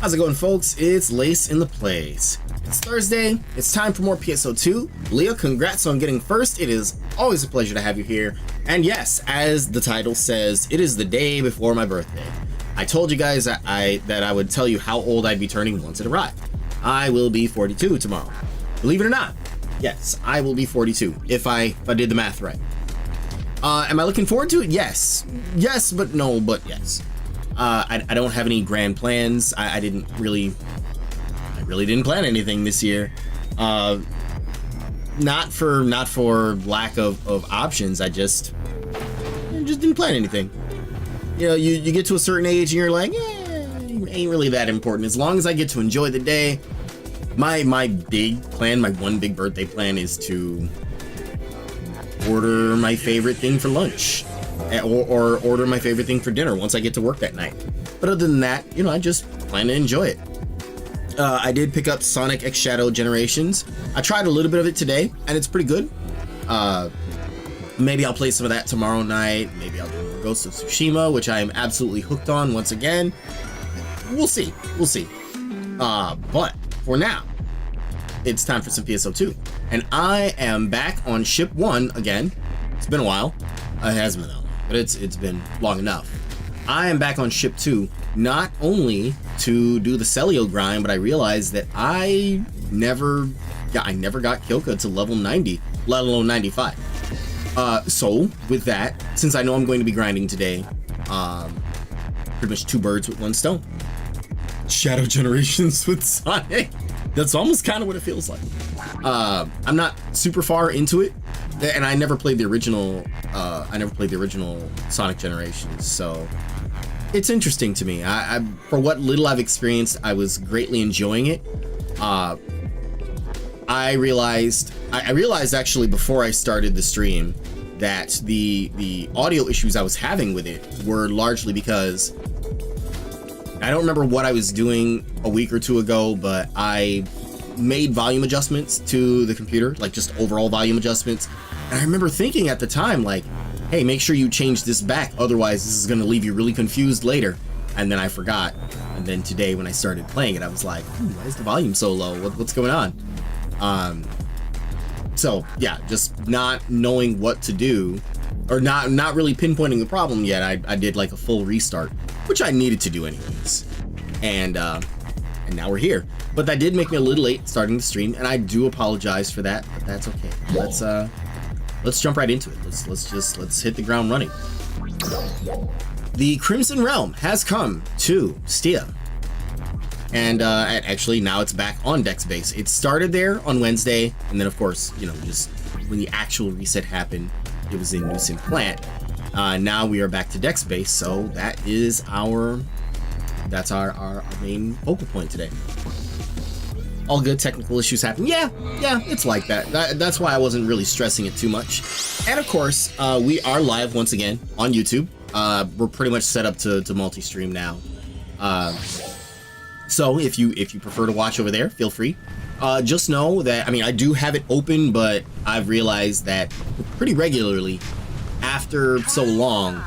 How's it going, folks? It's Lace in the Plays. It's Thursday. It's time for more PSO2. Leo, congrats on getting first. It is always a pleasure to have you here. And yes, as the title says, it is the day before my birthday. I told you guys that I would tell you how old I'd be turning once it arrived. I will be 42 tomorrow. Believe it or not, yes, I will be 42 if I did the math right. Am I looking forward to it? Yes. Yes, but no, but yes. I don't have any grand plans. I really didn't plan anything this year. Not for lack of options. I just didn't plan anything. You know, you get to a certain age and you're like, ain't really that important. As long as I get to enjoy the day. My big plan, my one big birthday plan, is to order my favorite thing for lunch. Or order my favorite thing for dinner once I get to work that night. But other than that, you know, I just plan to enjoy it. I did pick up Sonic X Shadow Generations. I tried a little bit of it today, and it's pretty good. Maybe I'll play some of that tomorrow night. Maybe I'll do Ghost of Tsushima, which I am absolutely hooked on once again. We'll see. We'll see. But for now, it's time for some PSO2. And I am back on Ship 1 again. It's been a while. It hasn't been that long, but it's been long enough. I am back on Ship 2, not only to do the Selio grind, but I realized that I never got Kyoka to level 90, let alone 95. So with that, since I know I'm going to be grinding today, pretty much two birds with one stone. Shadow Generations with Sonic. That's almost kind of what it feels like. I'm not super far into it, and I never played the original. Sonic Generations, so it's interesting to me. I for what little I've experienced, I was greatly enjoying it. I realized actually before I started the stream that the audio issues I was having with it were largely because I don't remember what I was doing a week or two ago, but I made volume adjustments to the computer, like just overall volume adjustments. And I remember thinking at the time, like, hey, make sure you change this back, otherwise this is going to leave you really confused later. And then I forgot. And then today when I started playing it, I was like, why is the volume so low? What's going on? So yeah, just not knowing what to do, or not really pinpointing the problem yet. I did like a full restart, which I needed to do anyways. And now we're here. But that did make me a little late starting the stream, and I do apologize for that, but that's okay. Let's jump right into it. Let's hit the ground running. The Crimson Realm has come to Stia. And actually now it's back on Dex base. It started there on Wednesday, and then of course, you know, just when the actual reset happened, it was in Newson Plant. Now we are back to Dex base, so that is our that's our main focal point today. All good, technical issues happen. Yeah, it's like that. That's why I wasn't really stressing it too much. And of course, we are live once again on YouTube. We're pretty much set up to multi-stream now. So if you prefer to watch over there, feel free. Just know that, I mean, I do have it open, but I've realized that pretty regularly after so long,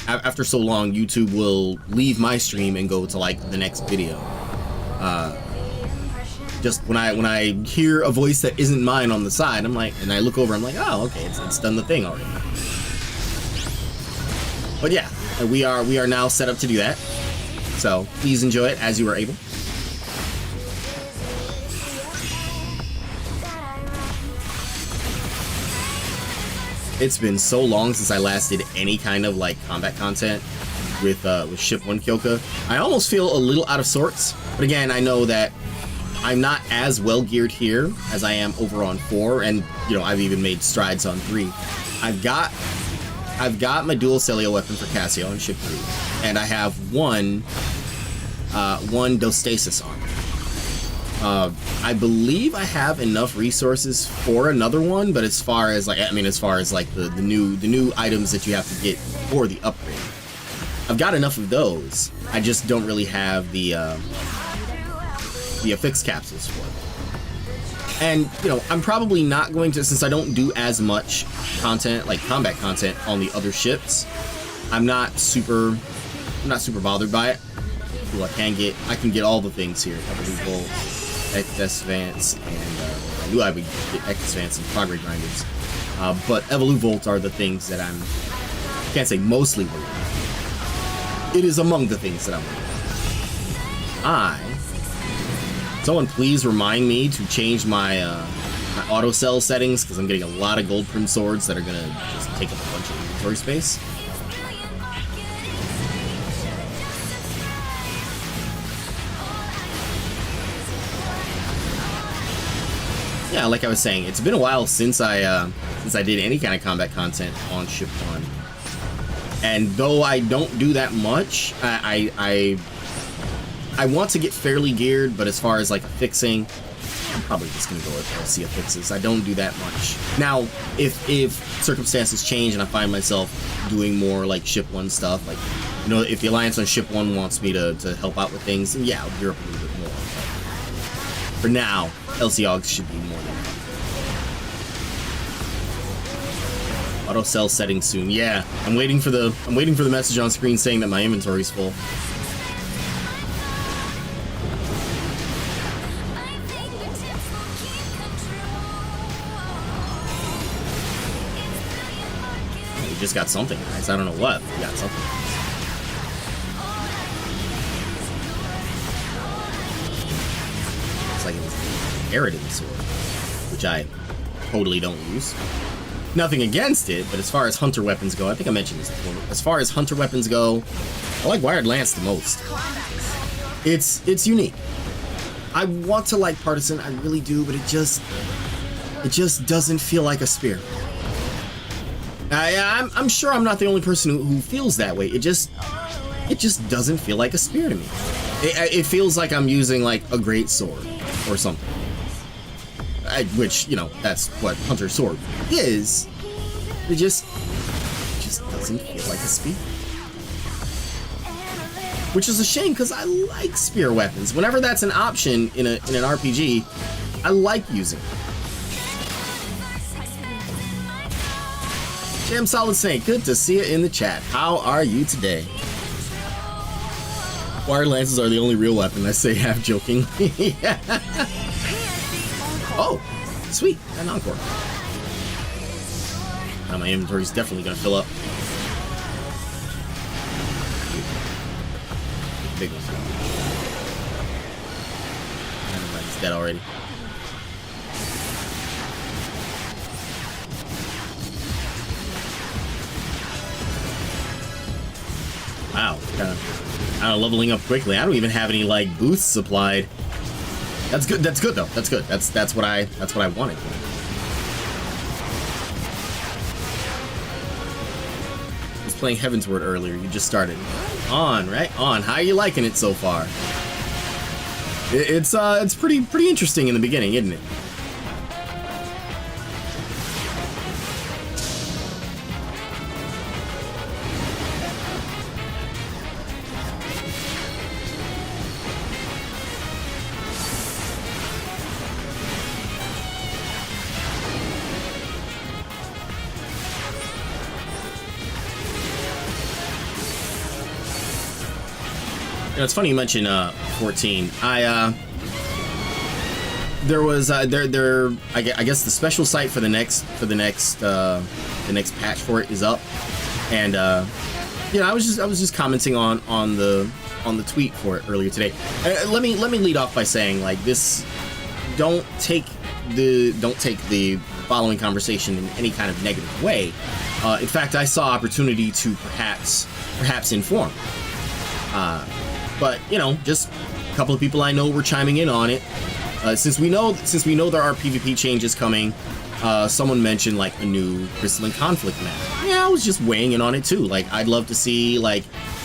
YouTube will leave my stream and go to like the next video. Just when I hear a voice that isn't mine on the side, I'm like, and I look over, I'm like, oh, okay, it's done the thing already. But yeah, we are now set up to do that. So please enjoy it as you are able. It's been so long since I last did any kind of like combat content with Ship 1 Kyoka. I almost feel a little out of sorts, but again, I know that I'm not as well geared here as I am over on 4, and you know, I've even made strides on 3. I've got my dual Selio weapon for Casio on Ship 3, and I have one Dostasis armor. I believe I have enough resources for another one, but as far as like the new items that you have to get for the upgrade, I've got enough of those. I just don't really have the affix capsules for it. And you know, I'm probably not going to, since I don't do as much content, like combat content on the other ships, I'm not super bothered by it. Ooh, I can get all the things here. Exvance, and I knew I would get Exvance and Progress Grinders. But Evoluvolt are the things that I can't say mostly worried about. It is among the things that I'm worried about. Someone please remind me to change my my auto cell settings, because I'm getting a lot of gold prim swords that are gonna just take up a bunch of inventory space. Yeah, like I was saying, it's been a while since I did any kind of combat content on Ship 1, and though I don't do that much, I want to get fairly geared, but as far as like fixing, I'm probably just gonna go with LC fixes. I don't do that much. Now, if circumstances change and I find myself doing more like Ship 1 stuff, like, you know, if the Alliance on Ship 1 wants me to help out with things, then yeah, I'll gear up a little bit more. But for now, LC Augs should be more than enough. Auto cell settings soon. Yeah, I'm waiting for the message on screen saying that my inventory's full. Just got something nice. I don't know what. We got something nice. It's like it was an Eridan sword, which I totally don't use. Nothing against it, but as far as hunter weapons go, I think I mentioned this before. As far as hunter weapons go, I like Wired Lance the most. It's unique. I want to like Partisan, I really do, but it just doesn't feel like a spear. I'm sure I'm not the only person who feels that way. It just doesn't feel like a spear to me. It feels like I'm using like a great sword or something. Which, you know, that's what Hunter Sword is. It just doesn't feel like a spear. Which is a shame, because I like spear weapons. Whenever that's an option in an RPG, I like using it. Jam Solid Snake, good to see you in the chat. How are you today? Wired lances are the only real weapon, I say half jokingly. Yeah. Oh, sweet, an encore. Now my inventory's definitely gonna fill up. Big one. Never mind, it's dead already. Wow, kind of leveling up quickly. I don't even have any like boosts supplied. That's good. That's good though. That's good. That's what I wanted. I was playing Heavensward earlier. You just started. on, right on. How are you liking it so far? It's pretty interesting in the beginning, isn't it? You know, it's funny you mentioned 14. There was I guess the special site for the next patch for it is up, and you know, I was just commenting on the tweet for it earlier today. Let me lead off by saying, like, this, don't take the following conversation in any kind of negative way. In fact, I saw opportunity to perhaps inform. But, you know, just a couple of people I know were chiming in on it. Since we know there are PvP changes coming, someone mentioned, like, a new Crystalline Conflict map. Yeah, I was just weighing in on it too. Like, I'd love to see, like,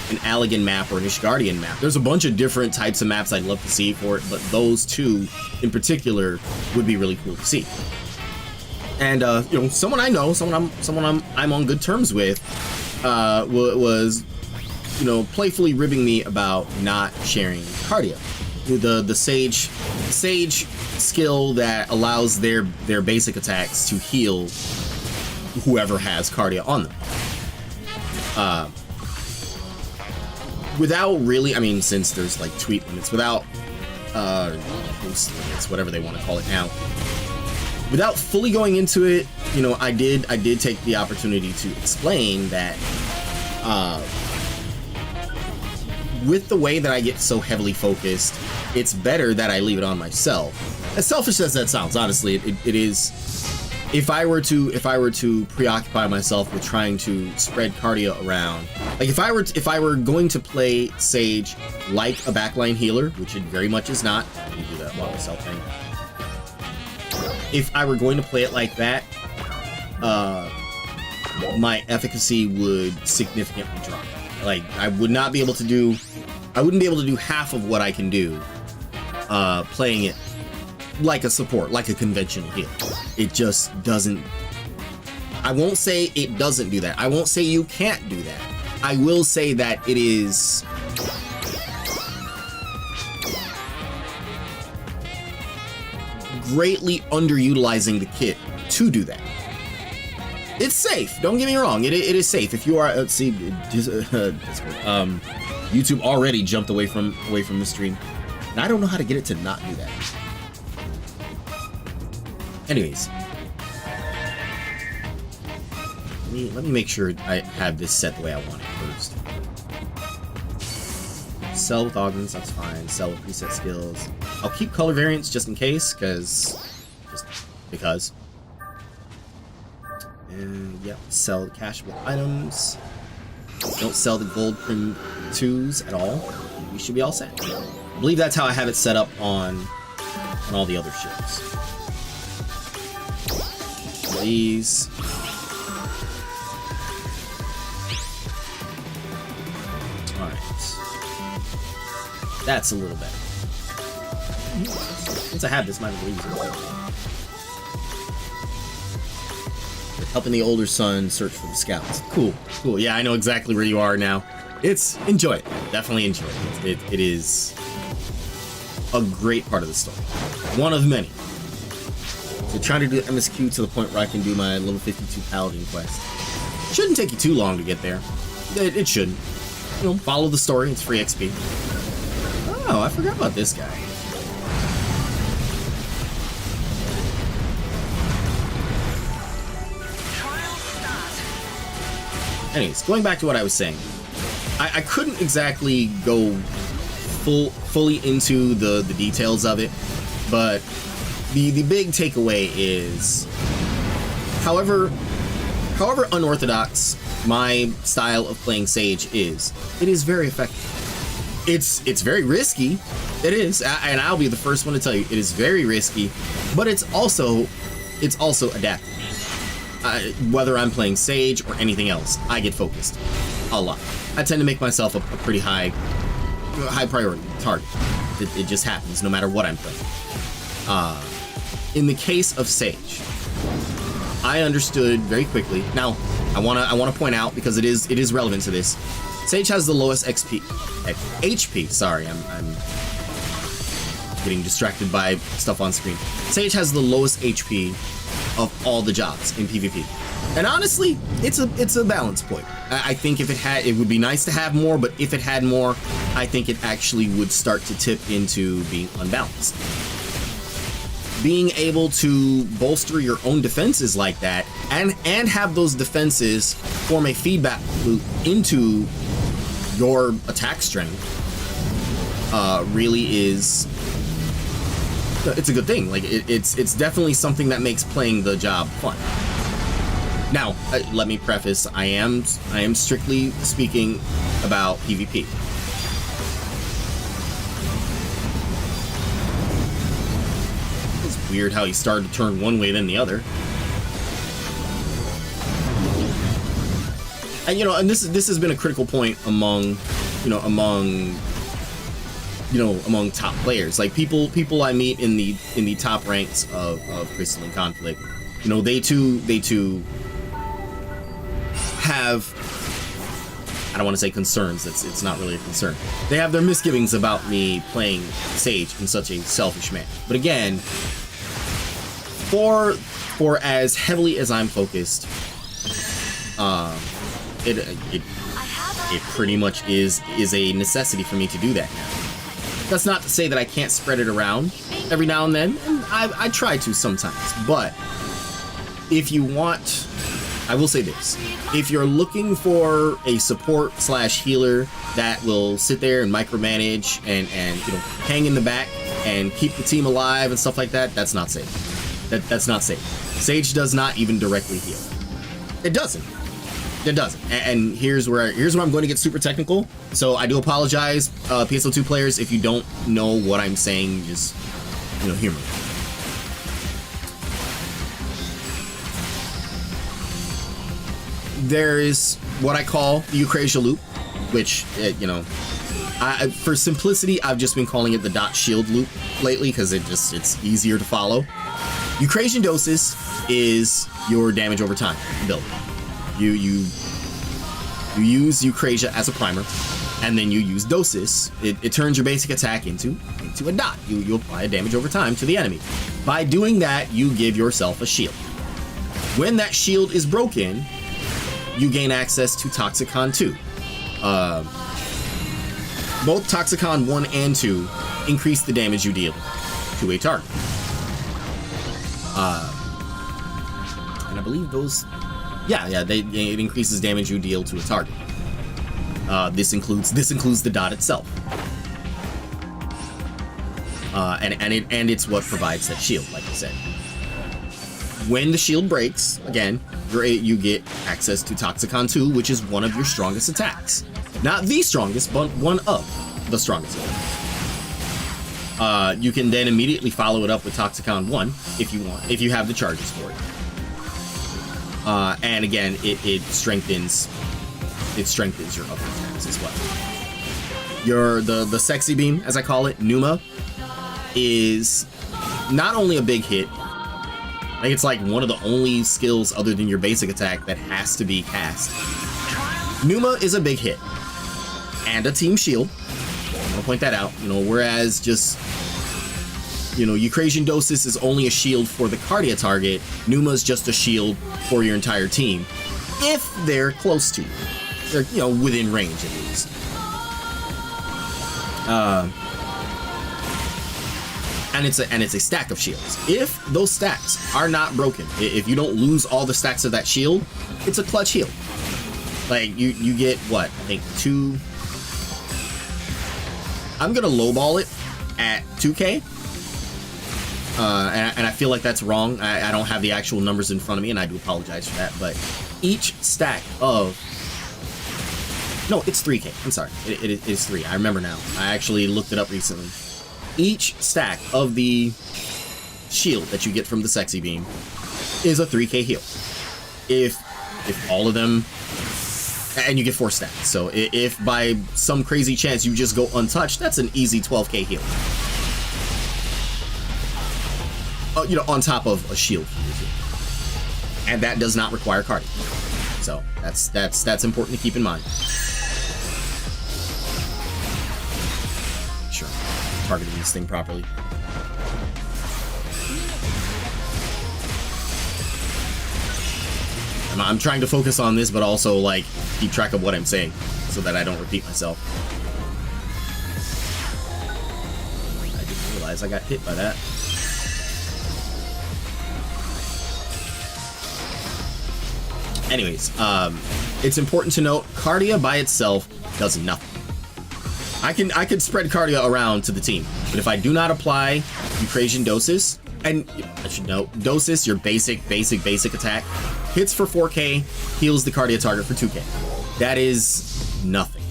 an Allegan map or an Ishgardian map. There's a bunch of different types of maps I'd love to see for it, but those two in particular would be really cool to see. And you know, someone I know, someone I'm on good terms with, was, you know, playfully ribbing me about not sharing Cardia, the Sage skill that allows their basic attacks to heal whoever has Cardia on them. Without really, I mean, since there's like tweet limits, without post limits, whatever they want to call it now, without fully going into it, you know, I did take the opportunity to explain that with the way that I get so heavily focused, it's better that I leave it on myself. As selfish as that sounds, honestly, it is. If I were to preoccupy myself with trying to spread Cardia around, like if I were going to play Sage like a backline healer, which it very much is not. Let me do that while I self-hang. If I were going to play it like that, my efficacy would significantly drop. Like, I wouldn't be able to do half of what I can do playing it like a support, like a conventional healer. It just doesn't. I won't say it doesn't do that. I won't say you can't do that. I will say that it is greatly underutilizing the kit to do that. It's safe. Don't get me wrong. It is safe. If you are, let's see, YouTube already jumped away from the stream, and I don't know how to get it to not do that. Anyways, let me make sure I have this set the way I want it first. Sell with augments, that's fine. Sell with preset skills. I'll keep color variants just in case, because. And yep, sell the cashable items. Don't sell the gold prim 2s at all. We should be all set. I believe that's how I have it set up on all the other ships. These. Alright. That's a little better. Once I have this, might as well use it. Helping the older son search for the scouts. Cool. Yeah, I know exactly where you are now. Enjoy it. Definitely enjoy it. It is a great part of the story. One of many. So trying to do MSQ to the point where I can do my level 52 Paladin quest. Shouldn't take you too long to get there. It shouldn't. You know, follow the story. It's free XP. Oh, I forgot about this guy. Anyways, going back to what I was saying, I couldn't exactly go fully into the details of it, but the big takeaway is, however unorthodox my style of playing Sage is, it is very effective. It's very risky. It is, and I'll be the first one to tell you, it is very risky, but it's also adaptive. Whether I'm playing Sage or anything else, I get focused a lot. I tend to make myself a pretty high priority target. It just happens no matter what I'm playing. In the case of Sage, I understood very quickly. Now, I wanna point out, because it is relevant to this. Sage has the lowest HP. Sorry, I'm getting distracted by stuff on screen. Sage has the lowest HP of all the jobs in PvP. And honestly, it's a balance point. I think if it would be nice to have more, but if it had more, I think it actually would start to tip into being unbalanced. Being able to bolster your own defenses like that, and have those defenses form a feedback loop into your attack strength, really is, it's a good thing. Like it's definitely something that makes playing the job fun. Now, let me preface, I am strictly speaking about PvP. It's weird how he started to turn one way then the other. And and this has been a critical point among top players. Like people I meet in the top ranks of Crystalline Conflict, they too have, I don't want to say concerns, it's not really a concern. They have their misgivings about me playing Sage in such a selfish manner. But again, for as heavily as I'm focused, it pretty much is a necessity for me to do that now. That's not to say that I can't spread it around every now and then, and I try to sometimes. But if you want, I will say this: if you're looking for a support / healer that will sit there and micromanage and hang in the back and keep the team alive and stuff like that, that's not safe. That's not safe. Sage does not even directly heal. It doesn't. It doesn't. And here's where I'm going to get super technical. So I do apologize, PSO2 players, if you don't know what I'm saying. Just hear me. There is what I call the Eucrasia loop, which, for simplicity, I've just been calling it the dot shield loop lately because it's easier to follow. Eucrasian Dosis is your damage over time ability. You use Eucrasia as a primer, and then you use Dosis. It turns your basic attack into a dot. You apply a damage over time to the enemy. By doing that, you give yourself a shield. When that shield is broken, you gain access to Toxicon 2. Both Toxicon 1 and 2 increase the damage you deal to a target. And I believe those... Yeah, it increases damage you deal to a target. This includes the dot itself. And it's what provides that shield, like I said. When the shield breaks, again, you get access to Toxicon 2, which is one of your strongest attacks. Not the strongest, but one of the strongest attacks. You can then immediately follow it up with Toxicon 1 if you want, if you have the charges for it. And again, it strengthens your other attacks as well. The sexy beam, as I call it, Numa, is not only a big hit. I think it's like one of the only skills other than your basic attack that has to be cast. Numa is a big hit and a team shield. I'm gonna point that out. Whereas just Eucrasian Dosis is only a shield for the Cardia target. Numa is just a shield for your entire team if they're close to you. They're within range at least. And it's a stack of shields. If those stacks are not broken, if you don't lose all the stacks of that shield, it's a clutch heal. Like you get what? I think 2. I'm gonna lowball it at 2K. And I feel like that's wrong. I don't have the actual numbers in front of me, and I do apologize for that. But each stack of... No, it's 3K. I'm sorry. It is 3. I remember now. I actually looked it up recently. Each stack of the shield that you get from the sexy beam is a 3K heal. If all of them And you get 4 stacks. So if by some crazy chance you just go untouched, that's an easy 12k heal. You know, on top of a shield. And that does not require cardio. So that's important to keep in mind. Sure, targeting this thing properly. I'm trying to focus on this, but also like keep track of what I'm saying so that I don't repeat myself. I didn't realize I got hit by that. Anyways, it's important to note Cardia by itself does nothing. I could spread Cardia around to the team, but if I do not apply Eucrasian Dosis, and I should note, Dosis, your basic attack, hits for 4k, heals the Cardia target for 2k. That is nothing.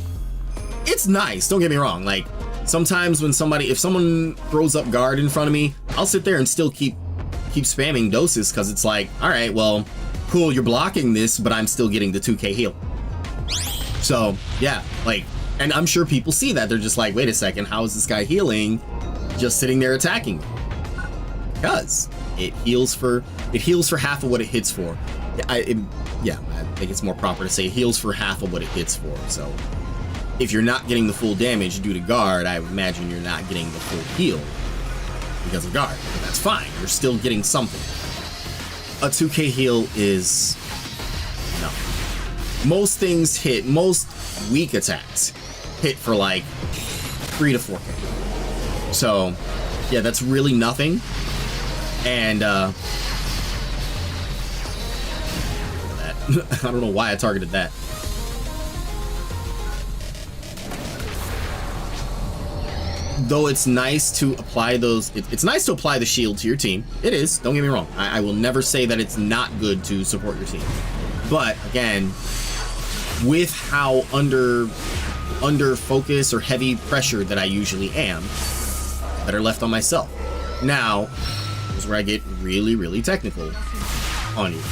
It's nice, don't get me wrong. Like, sometimes when if someone throws up guard in front of me, I'll sit there and still keep spamming Dosis, because it's like, all right, well, cool, you're blocking this, but I'm still getting the 2k heal. So, yeah, like, and I'm sure people see that. They're just like, wait a second, how is this guy healing just sitting there attacking me? Because it heals for half of what it hits for. I think it's more proper to say it heals for half of what it hits for. So if you're not getting the full damage due to guard, I would imagine you're not getting the full heal because of guard. But that's fine. You're still getting something. A 2k heal is nothing. Most weak attacks hit for like 3 to 4k. So yeah, that's really nothing. And I don't know why I targeted that. Though it's nice to apply those, it's nice to apply the shield to your team. It is, don't get me wrong. I will never say that it's not good to support your team. But again, with how under focus or heavy pressure that I usually am, better left on myself. Now, here's where I get really, really technical on you.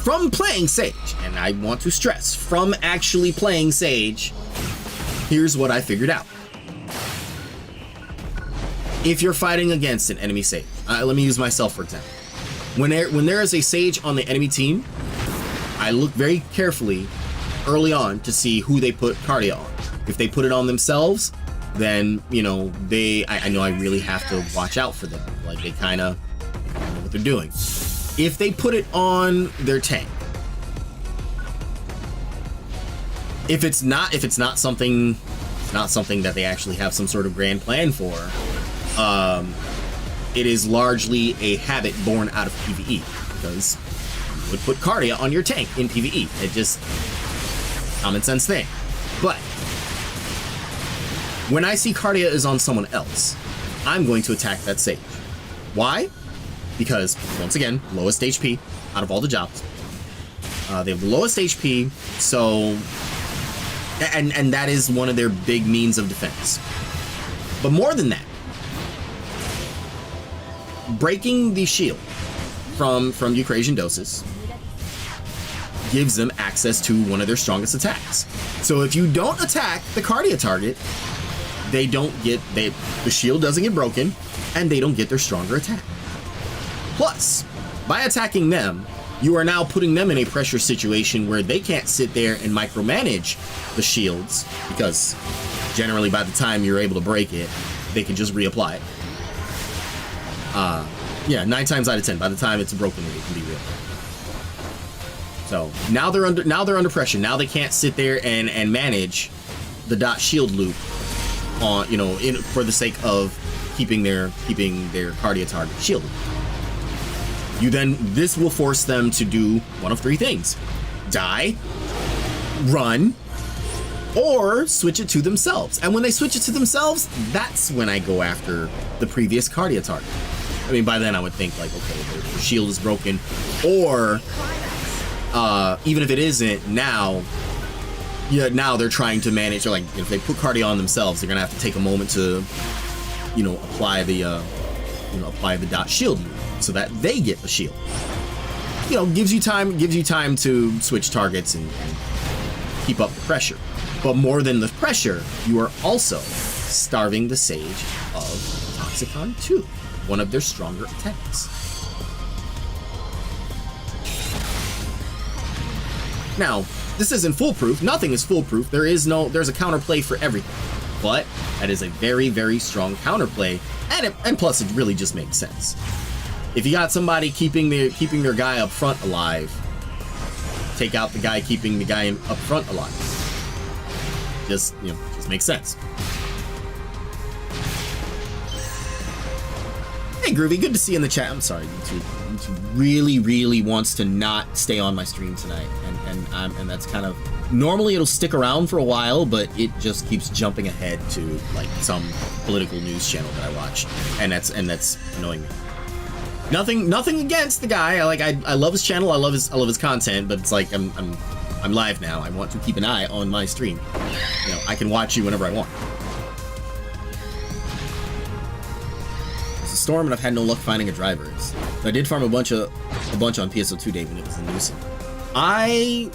From playing Sage, and I want to stress, from actually playing Sage, here's what I figured out. If you're fighting against an enemy Sage, let me use myself for example. When there is a Sage on the enemy team, I look very carefully early on to see who they put Cardia on. If they put it on themselves, then, you know, I know I really have to watch out for them. Like, they kind of know what they're doing. If they put it on their tank, if it's not something that they actually have some sort of grand plan for, it is largely a habit born out of PvE, because you would put Cardia on your tank in PvE. It just common sense thing. But when I see Cardia is on someone else, I'm going to attack that Sage. Why? Because, once again, lowest HP out of all the jobs. They have the lowest HP, so... And that is one of their big means of defense. But more than that, breaking the shield from Eucrasian Dosis gives them access to one of their strongest attacks. So if you don't attack the Cardia target, they don't get, the shield doesn't get broken, and they don't get their stronger attack. Plus, by attacking them, you are now putting them in a pressure situation where they can't sit there and micromanage the shields, because generally by the time you're able to break it, they can just reapply it. Yeah, 9 times out of 10, by the time it's broken, it can be real. So now they're under pressure. Now they can't sit there and manage the dot shield loop on, you know, for the sake of keeping their Cardia target shielded. This will force them to do one of 3 things: die, run, or switch it to themselves. And when they switch it to themselves, that's when I go after the previous Cardia target. I mean, by then I would think like, okay, their shield is broken, or even if it isn't, now they're trying to manage, or like if they put Cardia on themselves, they're gonna have to take a moment to, you know, apply the dot shield so that they get the shield. you know, gives you time to switch targets and keep up the pressure. But more than the pressure, you are also starving the Sage of Toxicon 2, one of their stronger attacks. Now, this isn't foolproof. Nothing is foolproof. There's a counterplay for everything. But that is a very, very strong counterplay, and plus it really just makes sense. If you got somebody keeping their guy up front alive, take out the guy keeping the guy up front alive. Just makes sense. Hey Groovy, good to see you in the chat. I'm sorry, YouTube really, really wants to not stay on my stream tonight, and that's kind of, normally it'll stick around for a while, but it just keeps jumping ahead to like some political news channel that I watch, and that's annoying me. Nothing against the guy. I love his channel. I love his content, but it's like I'm live now. I want to keep an eye on my stream. You know, I can watch you whenever I want. It's a storm, and I've had no luck finding a driver. I did farm a bunch on PSO2 day when it was a nuisance. I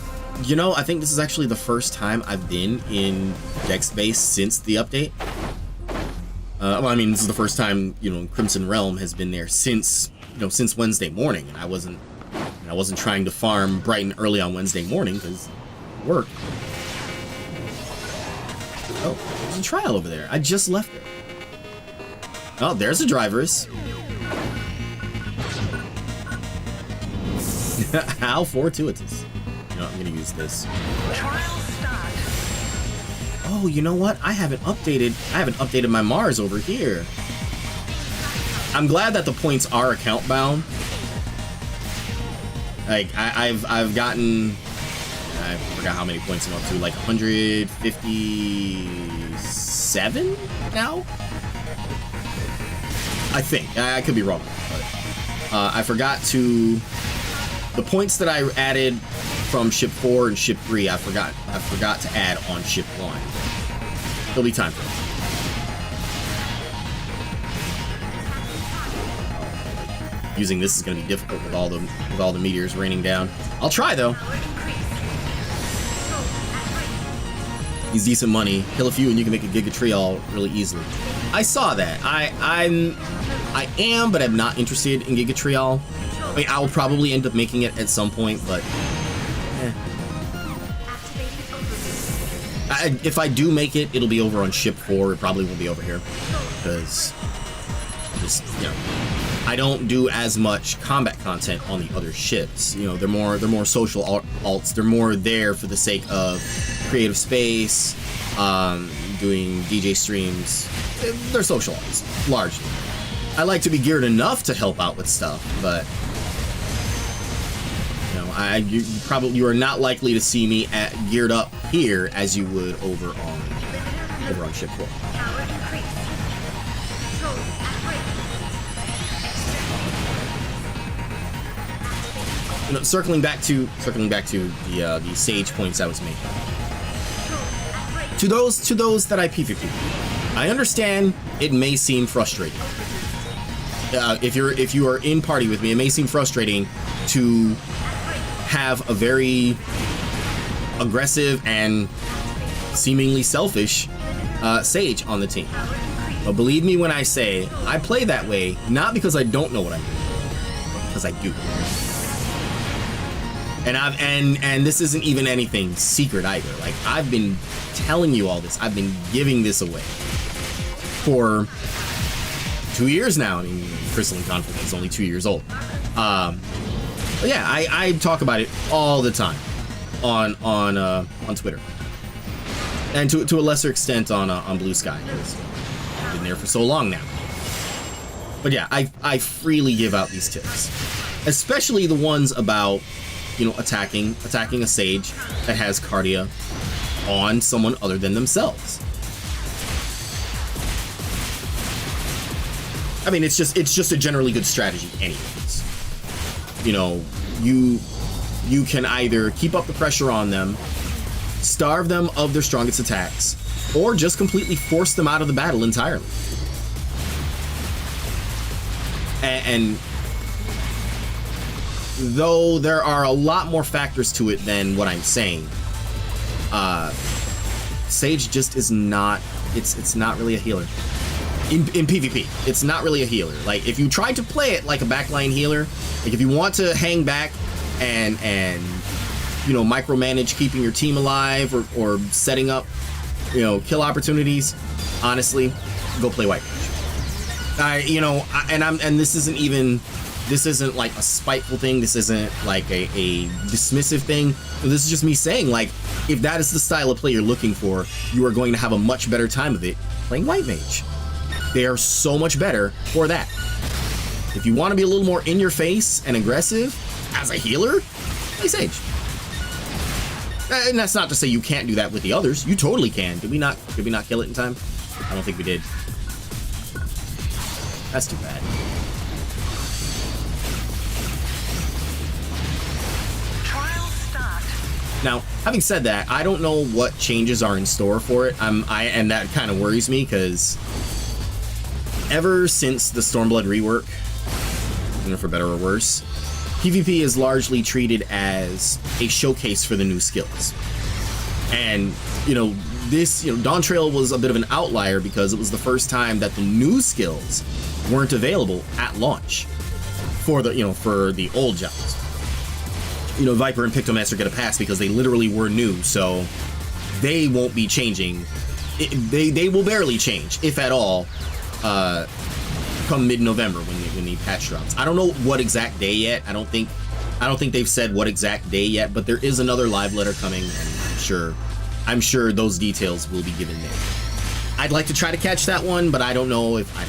think this is actually the first time I've been in Dex base since the update. Well, I mean, this is the first time, Crimson Realm has been there since Wednesday morning, and I wasn't trying to farm bright and early on Wednesday morning because it worked. Oh, there's a trial over there. I just left it. Oh, there's the drivers. How fortuitous. I'm gonna use this. Oh, you know what? I haven't updated my Mars over here. I'm glad that the points are account bound. Like I've gotten, I forgot how many points I'm up to, like 157 now? I think. I could be wrong, but I forgot to, the points that I added from ship 4 and ship 3, I forgot to add on ship 1. There'll be time for it. Using this is going to be difficult with all the meteors raining down. I'll try though. He's decent money. Kill a few and you can make a Giga Trial really easily. I saw that. I am, but I'm not interested in Giga Trial. I mean, I'll probably end up making it at some point, but if I do make it, it'll be over on ship 4. It probably won't be over here because I don't do as much combat content on the other ships. They're more social alts. They're more there for the sake of creative space, doing DJ streams. They're social alts largely. I like to be geared enough to help out with stuff, but you are not likely to see me geared up here as you would over on ship 4. Circling back to the Sage points I was making. To those that I PvP, I understand it may seem frustrating. If you are in party with me, it may seem frustrating to have a very aggressive and seemingly selfish Sage on the team. But believe me when I say I play that way, not because I don't know what I'm doing, because I do. And this isn't even anything secret either. Like, I've been telling you all this. I've been giving this away for 2 years now. I mean, Crystalline Conflict is only 2 years old. But yeah, I talk about it all the time on Twitter, and to a lesser extent on Blue Sky, because I've been there for so long now. But yeah, I freely give out these tips, especially the ones about attacking a Sage that has Cardia on someone other than themselves. I mean, it's just a generally good strategy anyways. You can either keep up the pressure on them, starve them of their strongest attacks, or just completely force them out of the battle entirely. And though there are a lot more factors to it than what I'm saying. Sage just is not, it's not really a healer. In PvP, it's not really a healer. Like, if you try to play it like a backline healer, like if you want to hang back and you know, micromanage keeping your team alive or setting up, you know, kill opportunities, honestly, go play White Mage. And this isn't like a spiteful thing. This isn't like a dismissive thing. This is just me saying, like, if that is the style of play you're looking for, you are going to have a much better time of it playing White Mage. They are so much better for that. If you want to be a little more in your face and aggressive as a healer, play Sage. And that's not to say you can't do that with the others. You totally can. Did we not kill it in time? I don't think we did. That's too bad. Now, having said that, I don't know what changes are in store for it. And that kind of worries me, because ever since the Stormblood rework, you know, for better or worse, PvP is largely treated as a showcase for the new skills. And, you know, Dawn Trail was a bit of an outlier because it was the first time that the new skills weren't available at launch for the old jobs. You know, Viper and Pictomancer get a pass because they literally were new, so they won't be changing. They will barely change, if at all, come mid-November when the patch drops. I don't know what exact day yet. I don't think they've said what exact day yet, but there is another live letter coming, and I'm sure those details will be given there. I'd like to try to catch that one, but I don't know if I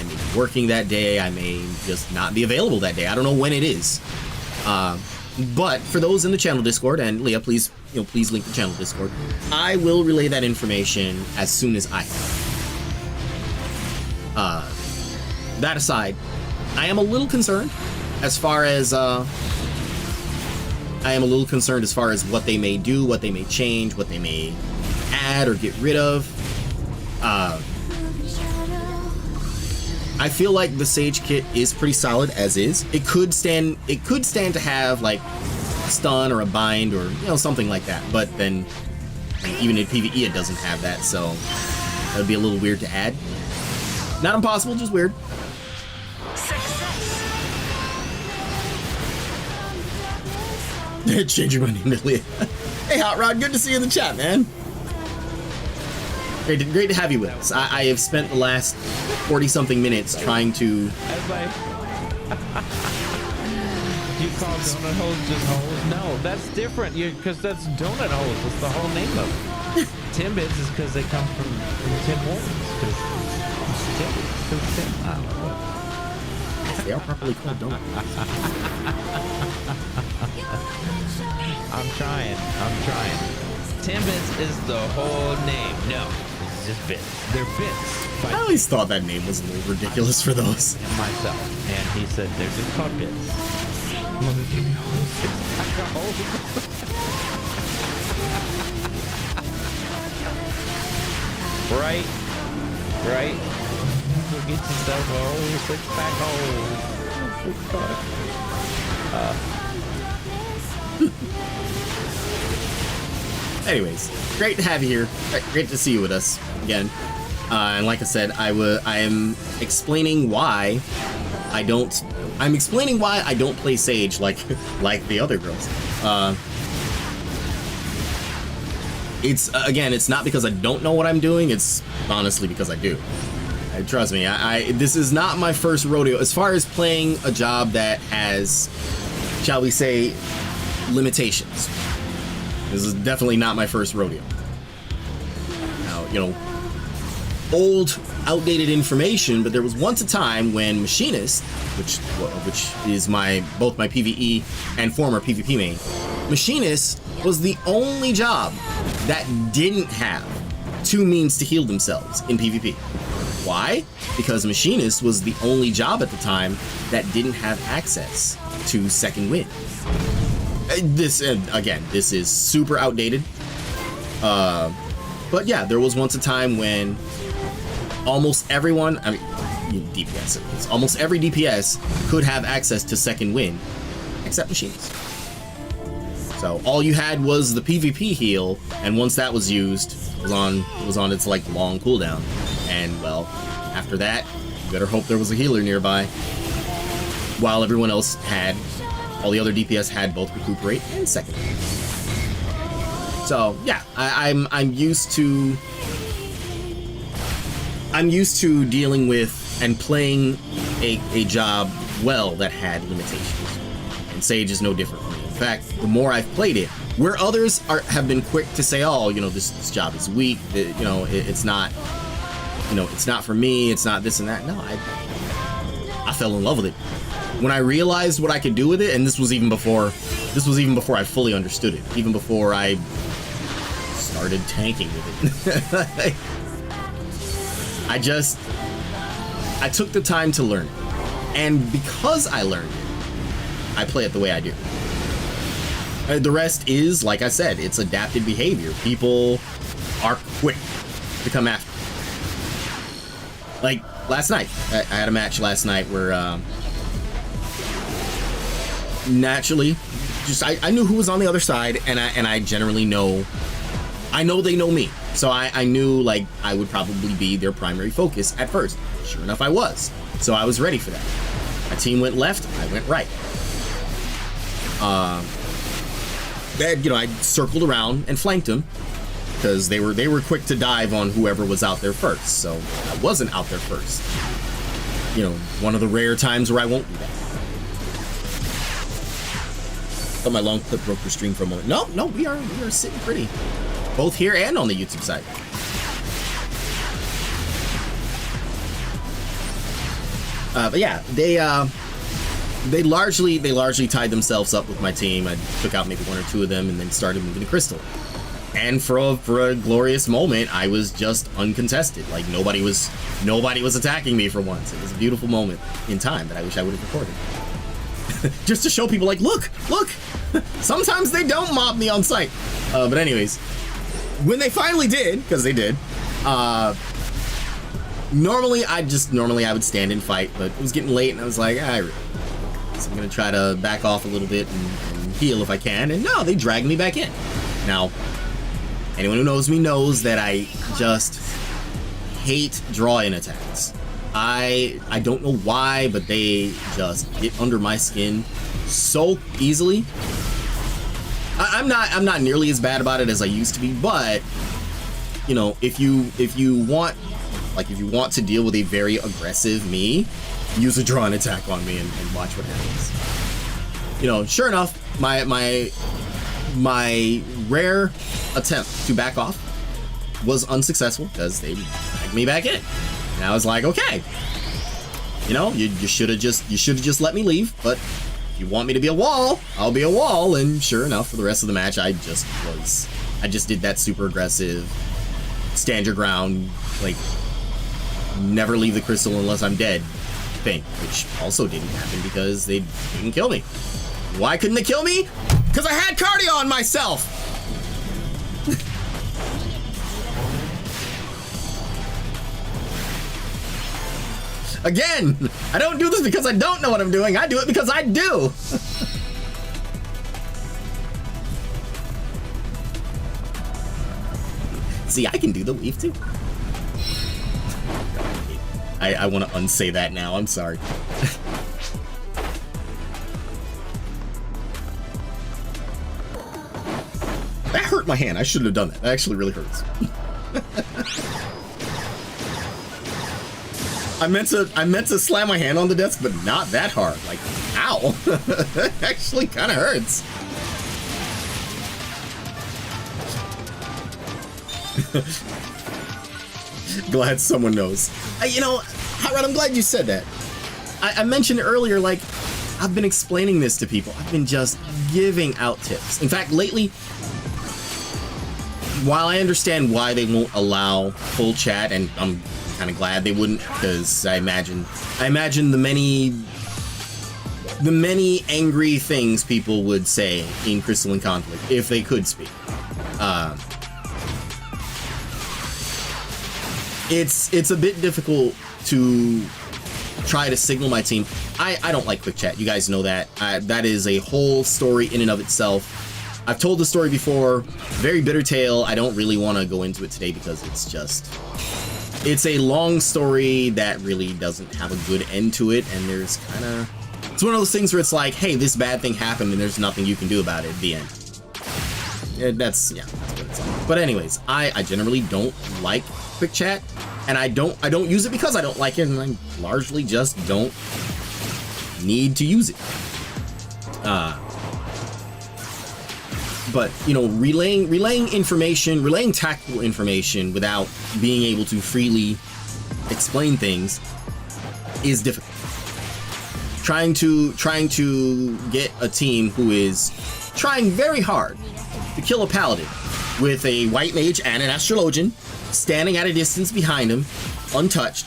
may be working that day. I may just not be available that day. I don't know when it is. But for those in the channel Discord, and Leah, please link the channel Discord, I will relay that information as soon as I have. That aside, I am a little concerned as far as what they may do, what they may change, what they may add or get rid of. I feel like the Sage kit is pretty solid as is. It could stand to have like a stun or a bind or, you know, something like that. But then, even in PvE, it doesn't have that, so that would be a little weird to add. Not impossible, just weird. Changing my name to Leah. Hey, Hot Rod, good to see you in the chat, man. Great to have you with us. I have spent the last 40-something minutes trying to... You call donut holes just holes? No, that's different. Because that's donut holes. That's the whole name of it. Timbits is because they come from Tim Hortons. Because Tim. I don't know what. They are properly called donuts. I'm trying. Timbits is the whole name. No, it's just bits. They're bits. I always thought that name was a little ridiculous for those. And myself. And he said they're just called bits. Right. Go get yourself a whole 6-pack hole. Anyways, great to have you here. Great to see you with us again. And like I said, I am explaining why I don't play Sage like the other girls. It's not because I don't know what I'm doing. It's honestly because I do. Trust me, this is not my first rodeo as far as playing a job that has, shall we say, limitations. This is definitely not my first rodeo. Now, you know, old, outdated information, but there was once a time when Machinist, which is both my PvE and former PvP main, Machinist was the only job that didn't have two means to heal themselves in PvP. Why? Because Machinist was the only job at the time that didn't have access to second wind. This is super outdated. But yeah, there was once a time when almost everyone, DPS, almost every DPS could have access to second wind, except machines. So all you had was the PvP heal, and once that was used, it was on its like long cooldown. And well, after that, you better hope there was a healer nearby. While everyone else had, all the other DPS had both recuperate and second. So yeah, I'm used to dealing with and playing a job well that had limitations. And Sage is no different from me. In fact, the more I've played it, where others have been quick to say, oh, you know, this job is weak, you know, it's not, you know, it's not for me, it's not this and that. No, I fell in love with it. When I realized what I could do with it, and this was even before I fully understood it, even before I started tanking with it. I took the time to learn it. And because I learned it, I play it the way I do. The rest is, like I said, it's adapted behavior. People are quick to come after. Like last night, I had a match last night where naturally, just I knew who was on the other side, and I generally know, I know they know me, so I knew like I would probably be their primary focus at first. Sure enough, I was. So I was ready for that. My team went left, I went right. You know, I circled around and flanked them because they were quick to dive on whoever was out there first. So I wasn't out there first. You know, one of the rare times where I won't do that. Thought my long clip broke the stream for a moment. No, we are sitting pretty, both here and on the YouTube side. But yeah, they largely tied themselves up with my team. I took out maybe one or two of them and then started moving to Crystal. And for a glorious moment, I was just uncontested. Like nobody was attacking me for once. It was a beautiful moment in time that I wish I would have recorded. Just to show people, like, look, sometimes they don't mob me on sight. But anyways, when they finally did, because they did, normally I would stand and fight, but it was getting late and I was like, so I'm gonna try to back off a little bit and heal if I can. And no, they dragged me back in. Now, anyone who knows me knows that I just hate draw-in attacks. I don't know why, but they just get under my skin so easily. I'm not nearly as bad about it as I used to be, but you know, if you want to deal with a very aggressive me, use a draw-in attack on me and watch what happens. You know, sure enough, my rare attempt to back off was unsuccessful because they dragged me back in. And I was like, okay, you know, you should have just let me leave. But if you want me to be a wall, I'll be a wall. And sure enough, for the rest of the match, I just did that super aggressive, stand your ground, like never leave the crystal unless I'm dead thing, which also didn't happen because they didn't kill me. Why couldn't they kill me? Because I had cardio on myself. Again, I don't do this because I don't know what I'm doing. I do it because I do. See, I can do the weave too. I want to unsay that now. I'm sorry. That hurt my hand. I shouldn't have done that. That actually really hurts. I meant to slam my hand on the desk, but not that hard. Like, ow. It actually kind of hurts. Glad someone knows. You know, Hot Rod, I'm glad you said that. I mentioned earlier, like, I've been explaining this to people. I've been just giving out tips. In fact, lately, while I understand why they won't allow full chat, and I'm kind of glad they wouldn't, because I imagine the many angry things people would say in Crystalline Conflict if they could speak. It's a bit difficult to try to signal my team. I don't like quick chat. You guys know that. That is a whole story in and of itself. I've told the story before. Very bitter tale. I don't really want to go into it today because it's a long story that really doesn't have a good end to it, and there's kind of, it's one of those things where it's like, hey, this bad thing happened and there's nothing you can do about it at the end. That's what it's like. But anyways, I generally don't like quick chat, and I don't use it because I don't like it, and I largely just don't need to use it. But you know, relaying information, relaying tactical information without being able to freely explain things is difficult. Trying to get a team who is trying very hard to kill a paladin with a white mage and an astrologian standing at a distance behind him, untouched,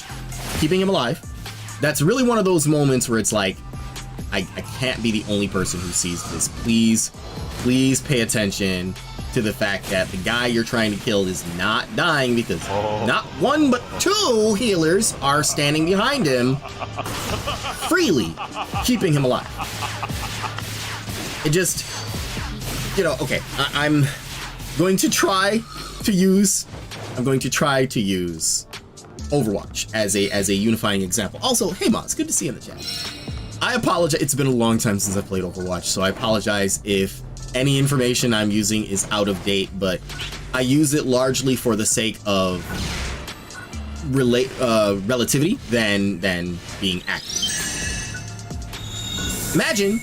keeping him alive. That's really one of those moments where it's like, I can't be the only person who sees this. Please pay attention to the fact that the guy you're trying to kill is not dying because not one but two healers are standing behind him, freely keeping him alive. It just, you know, okay, I'm going to try to use Overwatch as a unifying example. Also, hey Moz, good to see you in the chat. I apologize, it's been a long time since I played Overwatch, so I apologize if any information I'm using is out of date, but I use it largely for the sake of relativity than being accurate. Imagine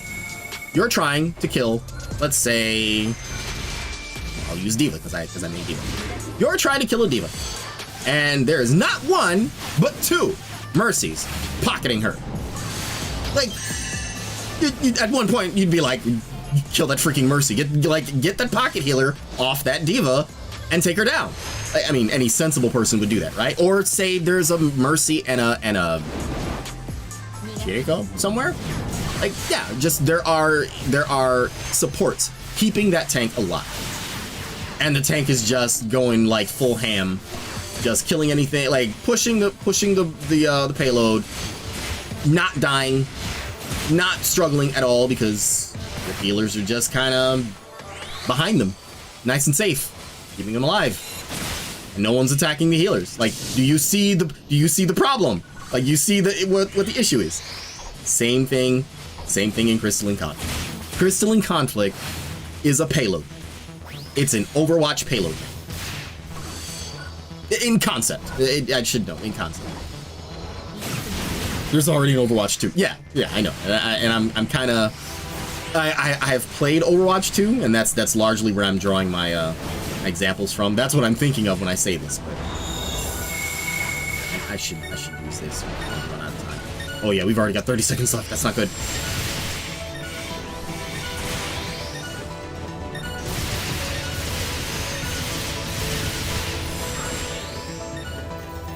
you're trying to kill, let's say, I'll use D.Va because I made D.Va. You're trying to kill a D.Va, and there is not one but two Mercies pocketing her. Like, at one point you'd be like, kill that freaking Mercy, get that pocket healer off that D.Va and take her down. I mean, any sensible person would do that, right? Or say there's a Mercy and a Kyoka somewhere. Like, yeah, just there are supports keeping that tank alive, and the tank is just going like full ham, just killing anything, like pushing the payload, not dying, not struggling at all because the healers are just kind of behind them, nice and safe, keeping them alive, and no one's attacking the healers. Like, do you see the problem? Like, you see what the issue is? Same thing in Crystalline Conflict. Crystalline Conflict is a payload. It's an Overwatch payload. In concept, I should know. In concept, there's already an Overwatch 2. Yeah, I know, and I'm kind of. I have played Overwatch 2, and that's largely where I'm drawing my examples from. That's what I'm thinking of when I say this. But I should use this. Run out of time. Oh yeah, we've already got 30 seconds left. That's not good.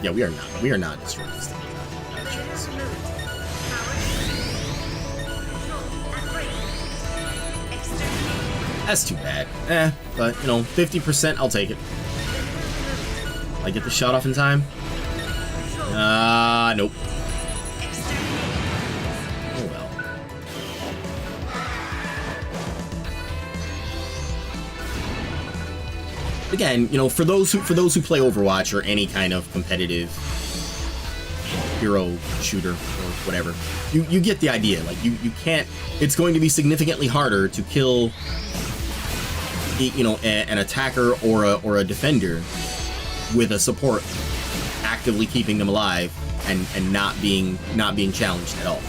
Yeah, we are not destroying this thing. That's too bad. But you know, 50%, I'll take it. I get the shot off in time? Nope. Oh well. Again, you know, for those who play Overwatch or any kind of competitive hero shooter or whatever, you get the idea. Like, you can't. It's going to be significantly harder to kill, you know, an attacker or a defender with a support actively keeping them alive and not being challenged at all.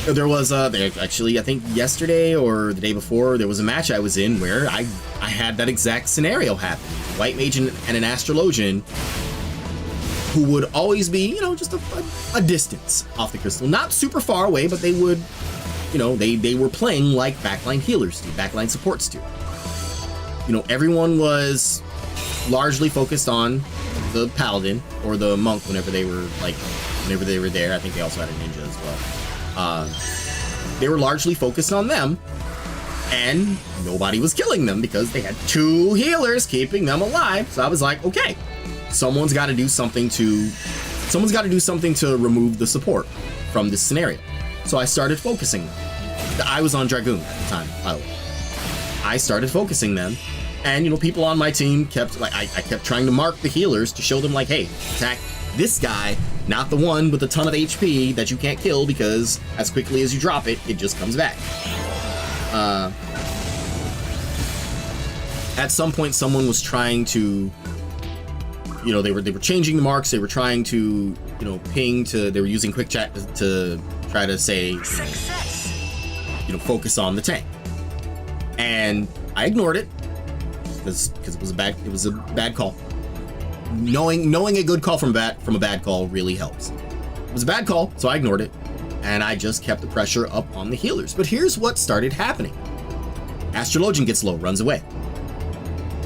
There was actually, I think yesterday or the day before, there was a match I was in where I had that exact scenario happen. White mage and an astrologian who would always be, you know, just a distance off the crystal, not super far away, but they would, you know, they were playing like backline healers do, backline supports do. You know, everyone was largely focused on the paladin or the monk whenever they were there. I think they also had a ninja as well. They were largely focused on them, and nobody was killing them because they had two healers keeping them alive. So I was like, okay, someone's got to do something to someone's got to do something to remove the support from this scenario. So I started focusing them. I was on Dragoon at the time, by the way. I started focusing them, and you know, people on my team kept like I kept trying to mark the healers to show them like, hey, attack this guy, not the one with a ton of HP that you can't kill, because as quickly as you drop it, it just comes back. At some point, someone was trying to, you know, they were changing the marks. They were trying to, you know, ping to. They were using quick chat to try to say, you know, focus on the tank. And I ignored it because it was a bad call. Knowing a good call from a bad call really helps. It was a bad call, so I ignored it, and I just kept the pressure up on the healers. But here's what started happening: Astrologian gets low, runs away,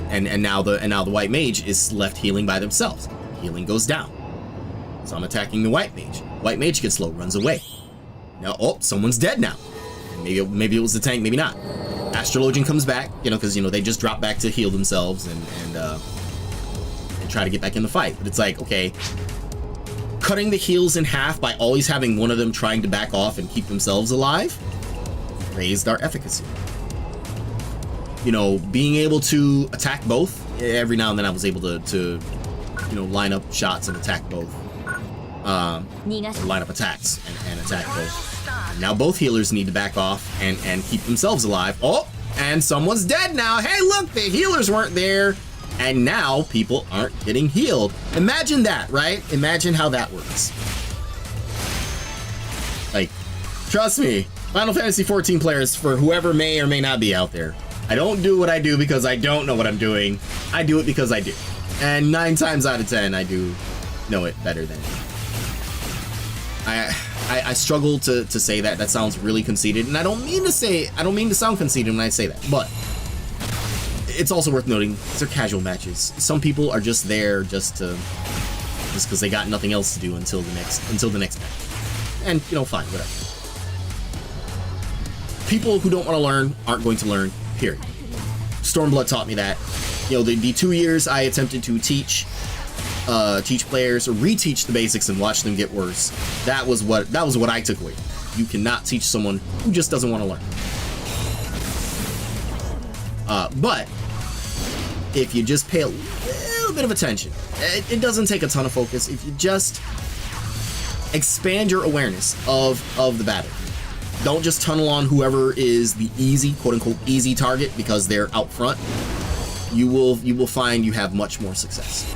and now the white mage is left healing by themselves. Healing goes down, so I'm attacking the white mage. White mage gets low, runs away. Now, oh, someone's dead now. Maybe it was the tank, maybe not. Astrologian comes back, you know, because you know they just drop back to heal themselves and try to get back in the fight. But it's like, okay, cutting the heals in half by always having one of them trying to back off and keep themselves alive raised our efficacy. You know, being able to attack both, every now and then I was able to you know, line up shots and attack both. Line up attacks and attack both. Now both healers need to back off and keep themselves alive. Oh, and someone's dead now. Hey, look, the healers weren't there. And now people aren't getting healed. Imagine that, right? Imagine how that works. Like, trust me, Final Fantasy XIV players, for whoever may or may not be out there, I don't do what I do because I don't know what I'm doing. I do it because I do. And 9 times out of 10, I do know it better than you. I struggle to say that. That sounds really conceited, and I don't mean to sound conceited when I say that, but it's also worth noting these are casual matches. Some people are just there just because they got nothing else to do until the next match. And you know, fine, whatever. People who don't want to learn aren't going to learn, period. Stormblood taught me that. You know, the 2 years I attempted to teach players or reteach the basics and watch them get worse, that was what I took away. You cannot teach someone who just doesn't want to learn. But if you just pay a little bit of attention, it doesn't take a ton of focus. If you just expand your awareness of the battle, don't just tunnel on whoever is the easy, quote unquote, easy target because they're out front. You will find you have much more success.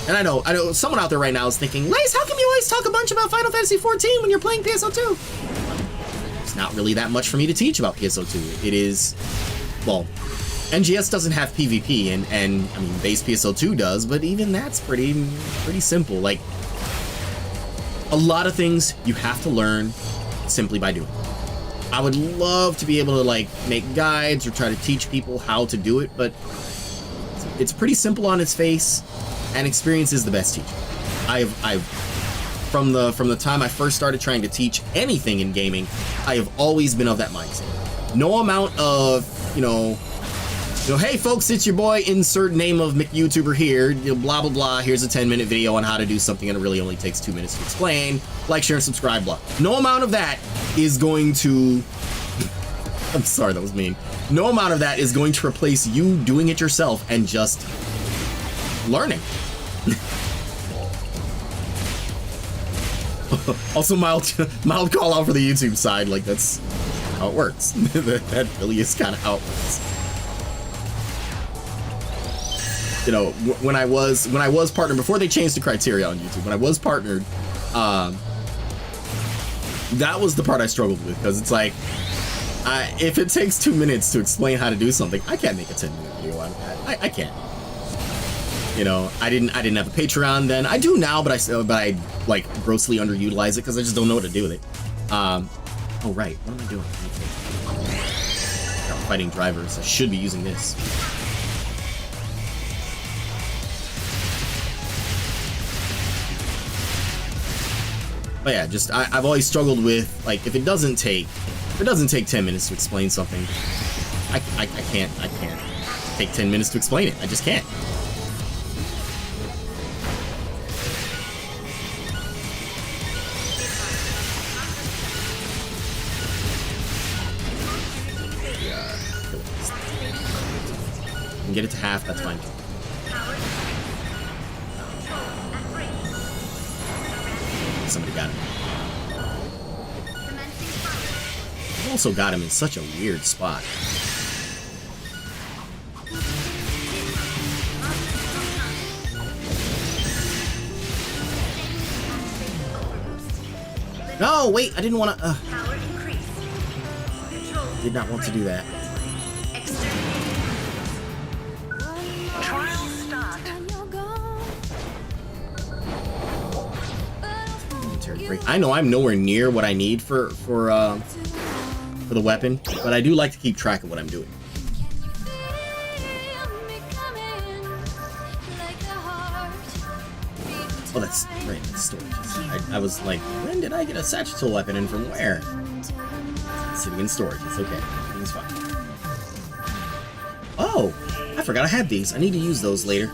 And I know someone out there right now is thinking, Lace, how come you always talk a bunch about Final Fantasy XIV when you're playing PSO2? It's not really that much for me to teach about PSO2. It is, well, NGS doesn't have PvP, and I mean, base PSO2 does, but even that's pretty simple. Like, a lot of things you have to learn simply by doing. I would love to be able to like make guides or try to teach people how to do it, but it's pretty simple on its face, and experience is the best teacher. I've from the time I first started trying to teach anything in gaming, I have always been of that mindset. No amount of, you know, hey folks, it's your boy, insert name of McYouTuber here, you know, blah blah blah, here's a 10-minute video on how to do something and it really only takes 2 minutes to explain, like, share, and subscribe, blah. No amount of that is going to I'm sorry, that was mean. No amount of that is going to replace you doing it yourself and just learning. Also, mild call out for the YouTube side, like, that's how it works. That really is kind of how it works. You know, when I was partnered, before they changed the criteria on YouTube, when I was partnered, that was the part I struggled with, because it's like, if it takes 2 minutes to explain how to do something, I can't make a 10-minute video out of that. I can't. You know, I didn't have a Patreon then. I do now, but I like grossly underutilize it because I just don't know what to do with it. Oh right, what am I doing? I'm fighting drivers. I should be using this. But yeah, just I've always struggled with, like, if it doesn't take 10 minutes to explain something, I can't take 10 minutes to explain it. I just can't. can get it to half, that's fine. Somebody got him. I've also got him in such a weird spot. No, wait, I didn't want to. Did not want to do that. I know I'm nowhere near what I need for the weapon, but I do like to keep track of what I'm doing. Oh, that's right, that's storage. I was like, when did I get a satchel weapon and from where? It's sitting in storage, it's okay. Everything's fine. Oh, I forgot I had these. I need to use those later.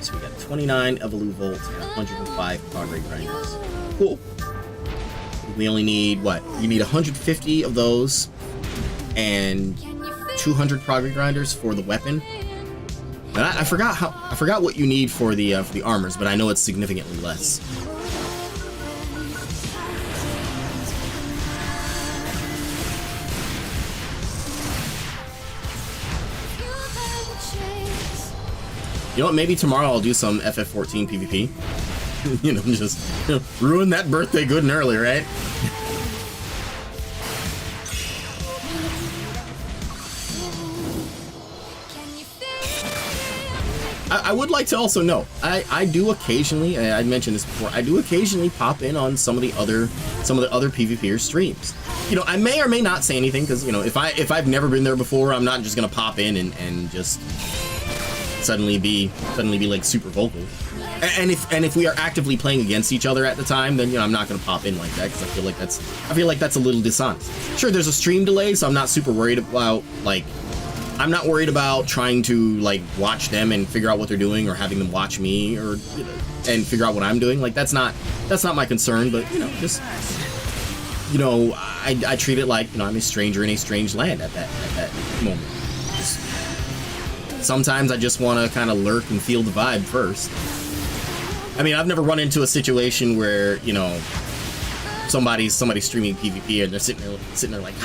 So we got 29 Evolu Volt and 105 Prograde Grinders. Cool. We only need, what? You need 150 of those and 200 Prograde Grinders for the weapon. And I forgot what you need for the armors, but I know it's significantly less. You know what? Maybe tomorrow I'll do some FF14 PvP. You know, just ruin that birthday good and early, right? I would like to also know, I do occasionally, I mentioned this before, I do occasionally pop in on some of the other PvPer streams. You know, I may or may not say anything because, you know, if I've never been there before, I'm not just gonna pop in and just suddenly be like super vocal. And if we are actively playing against each other at the time, then, you know, I'm not gonna pop in like that because I feel like that's a little dishonest. Sure, there's a stream delay, so I'm not super worried about, like, I'm not worried about trying to, like, watch them and figure out what they're doing or having them watch me or, you know, and figure out what I'm doing. Like, that's not my concern, but, you know, just, you know, I treat it like, you know, I'm a stranger in a strange land at that moment. Just, sometimes I just want to kind of lurk and feel the vibe first. I mean, I've never run into a situation where, you know, somebody's streaming PvP and they're sitting there like,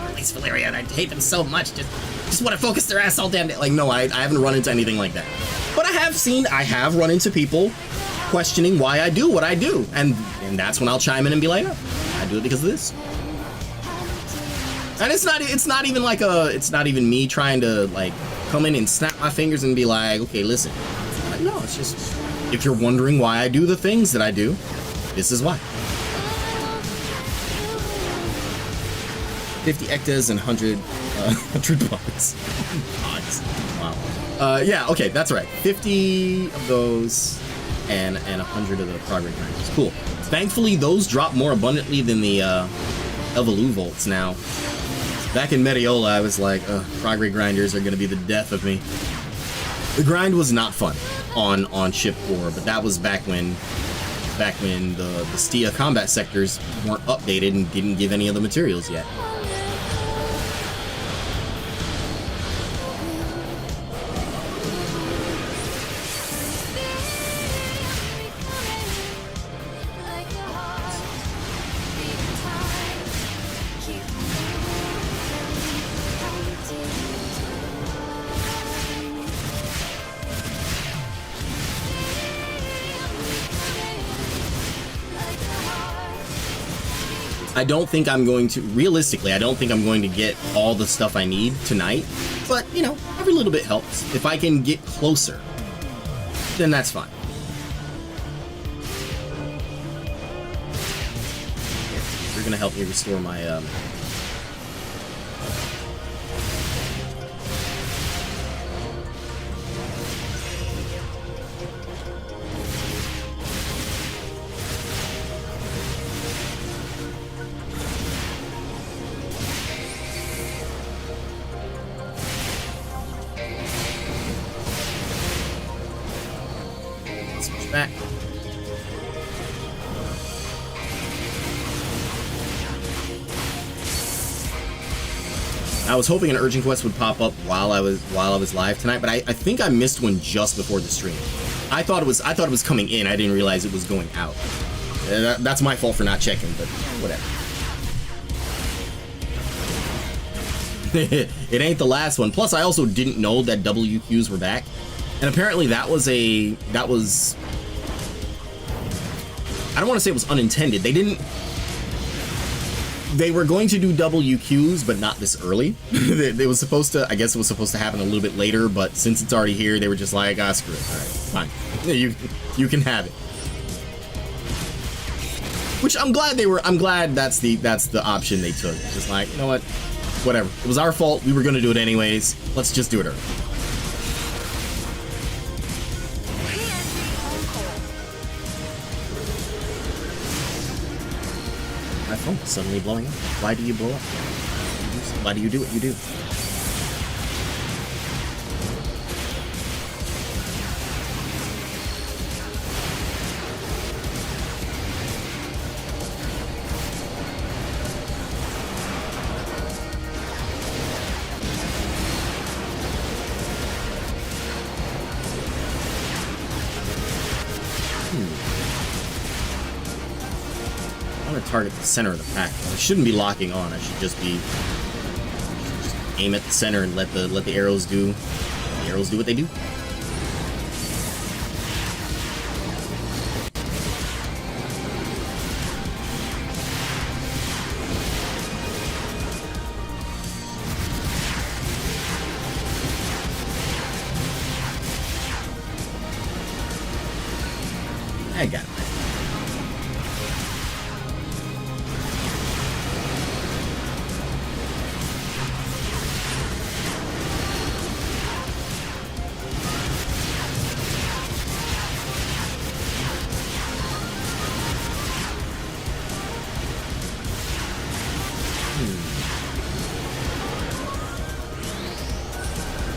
Police Valerian, I hate them so much, just want to focus their ass all damn day. Like, no, I haven't run into anything like that. But I have run into people questioning why I do what I do. And that's when I'll chime in and be like, oh, I do it because of this. And it's not even me trying to, like, come in and snap my fingers and be like, okay, listen. Like, no, it's just, if you're wondering why I do the things that I do, this is why. 50 ectas and 100 bucks. Wow. Yeah, okay, that's right. 50 of those and 100 of the Prograde Grinders. Cool. Thankfully, those drop more abundantly than the Evolu Volts now. Back in Mediola, I was like, Prograde Grinders are going to be the death of me. The grind was not fun on Ship 4, but that was back when the Stia combat sectors weren't updated and didn't give any of the materials yet. I don't think I'm going to, realistically, I don't think I'm going to get all the stuff I need tonight, but, you know, every little bit helps. If I can get closer, then that's fine. You're going to help me restore my, back. I was hoping an urgent quest would pop up while I was live tonight, but I think I missed one just before the stream. I thought it was coming in. I didn't realize it was going out. That's my fault for not checking, but whatever. It ain't the last one. Plus, I also didn't know that WQs were back, and apparently that was I don't want to say it was unintended. They were going to do WQs, but not this early. It was supposed to, I guess it was supposed to happen a little bit later, but since it's already here, they were just like, ah, screw it. All right, fine. You can have it. Which I'm glad that's the option they took. Just like, you know what? Whatever. It was our fault. We were going to do it anyways. Let's just do it early. My phone is suddenly blowing up. Why do you blow up? Why do you do what you do? Target the center of the pack. I shouldn't be locking on. I should just aim at the center and let the arrows do what they do. I got it.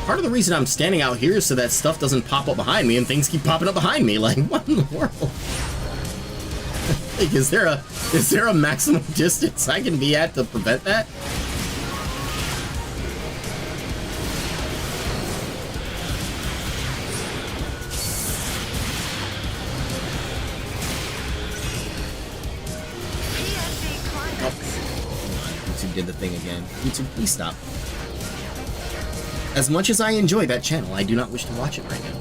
Part of the reason I'm standing out here is so that stuff doesn't pop up behind me and things keep popping up behind me. Like, what in the world? Like, is there a maximum distance I can be at to prevent that? Oh. YouTube did the thing again. YouTube, please stop. As much as I enjoy that channel, I do not wish to watch it right now.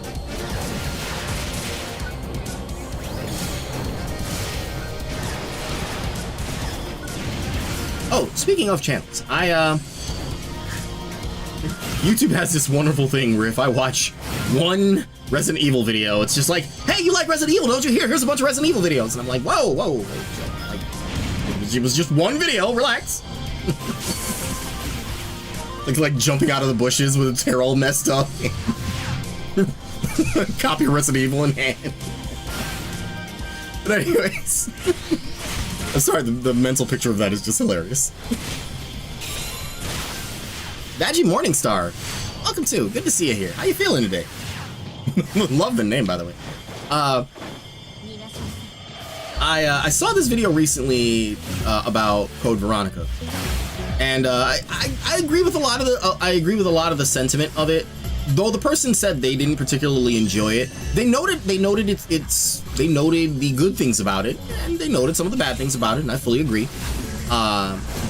Oh, speaking of channels, YouTube has this wonderful thing where if I watch one Resident Evil video, it's just like, hey, you like Resident Evil, don't you? Here's a bunch of Resident Evil videos. And I'm like, whoa. Like, it was just one video, relax. Like jumping out of the bushes with its hair all messed up. Copy of Resident Evil in hand. But anyways. I'm sorry, the mental picture of that is just hilarious. Veggie Morningstar, welcome to. Good to see you here. How you feeling today? Love the name, by the way. I saw this video recently about Code Veronica. And I agree with a lot of the sentiment of it. Though the person said they didn't particularly enjoy it, they noted the good things about it, and they noted some of the bad things about it, and I fully agree.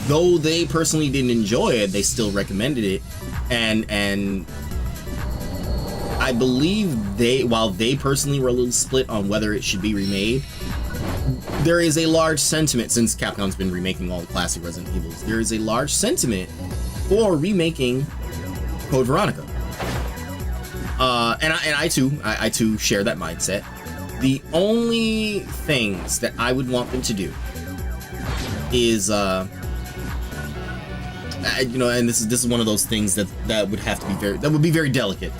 Though they personally didn't enjoy it, they still recommended it, and I believe while they personally were a little split on whether it should be remade, there is a large sentiment, since Capcom's been remaking all the classic Resident Evils, there is a large sentiment for remaking Code Veronica. And I too share that mindset. The only things that I would want them to do is, and this is one of those things that would have to be very delicate.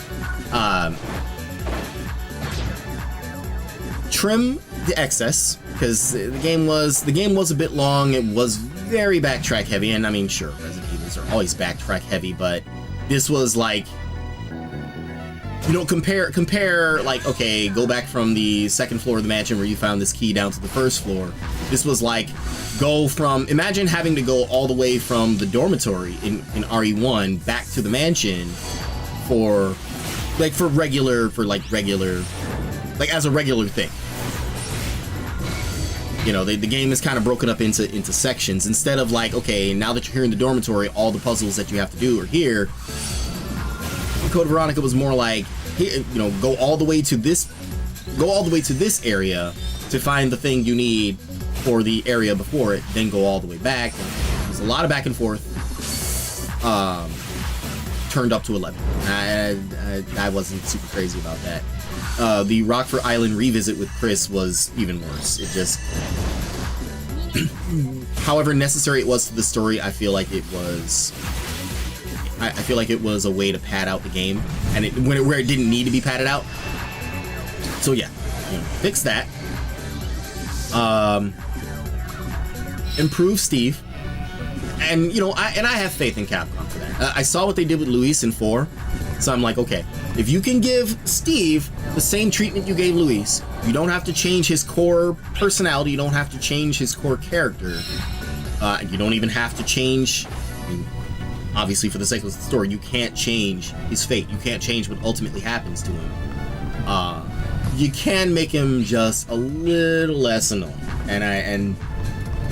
Trim the excess, because the game was a bit long. It was very backtrack heavy, and I mean, sure, Resident Evils are always backtrack heavy, but this was like You know, compare like, okay, go back from the second floor of the mansion where you found this key down to the first floor. This was like, imagine having to go all the way from the dormitory in RE1 back to the mansion for as a regular thing. You know, the game is kind of broken up into sections. Instead of like, okay, now that you're here in the dormitory, all the puzzles that you have to do are here. Code Veronica was more like, you know, go all the way to this area to find the thing you need for the area before it, then go all the way back. There's a lot of back and forth. Turned up to 11. I wasn't super crazy about that. The Rockford Island revisit with Chris was even worse. It just, however necessary it was to the story, I feel like it was a way to pad out the game, and where it didn't need to be padded out. So yeah, you know, fix that. Improve Steve, and you know, I have faith in Capcom for that. I saw what they did with Luis in 4, so I'm like, okay, if you can give Steve the same treatment you gave Luis, you don't have to change his core personality, you don't have to change his core character, you don't even have to change. Obviously, for the sake of the story, you can't change his fate. You can't change what ultimately happens to him. You can make him just a little less annoying. And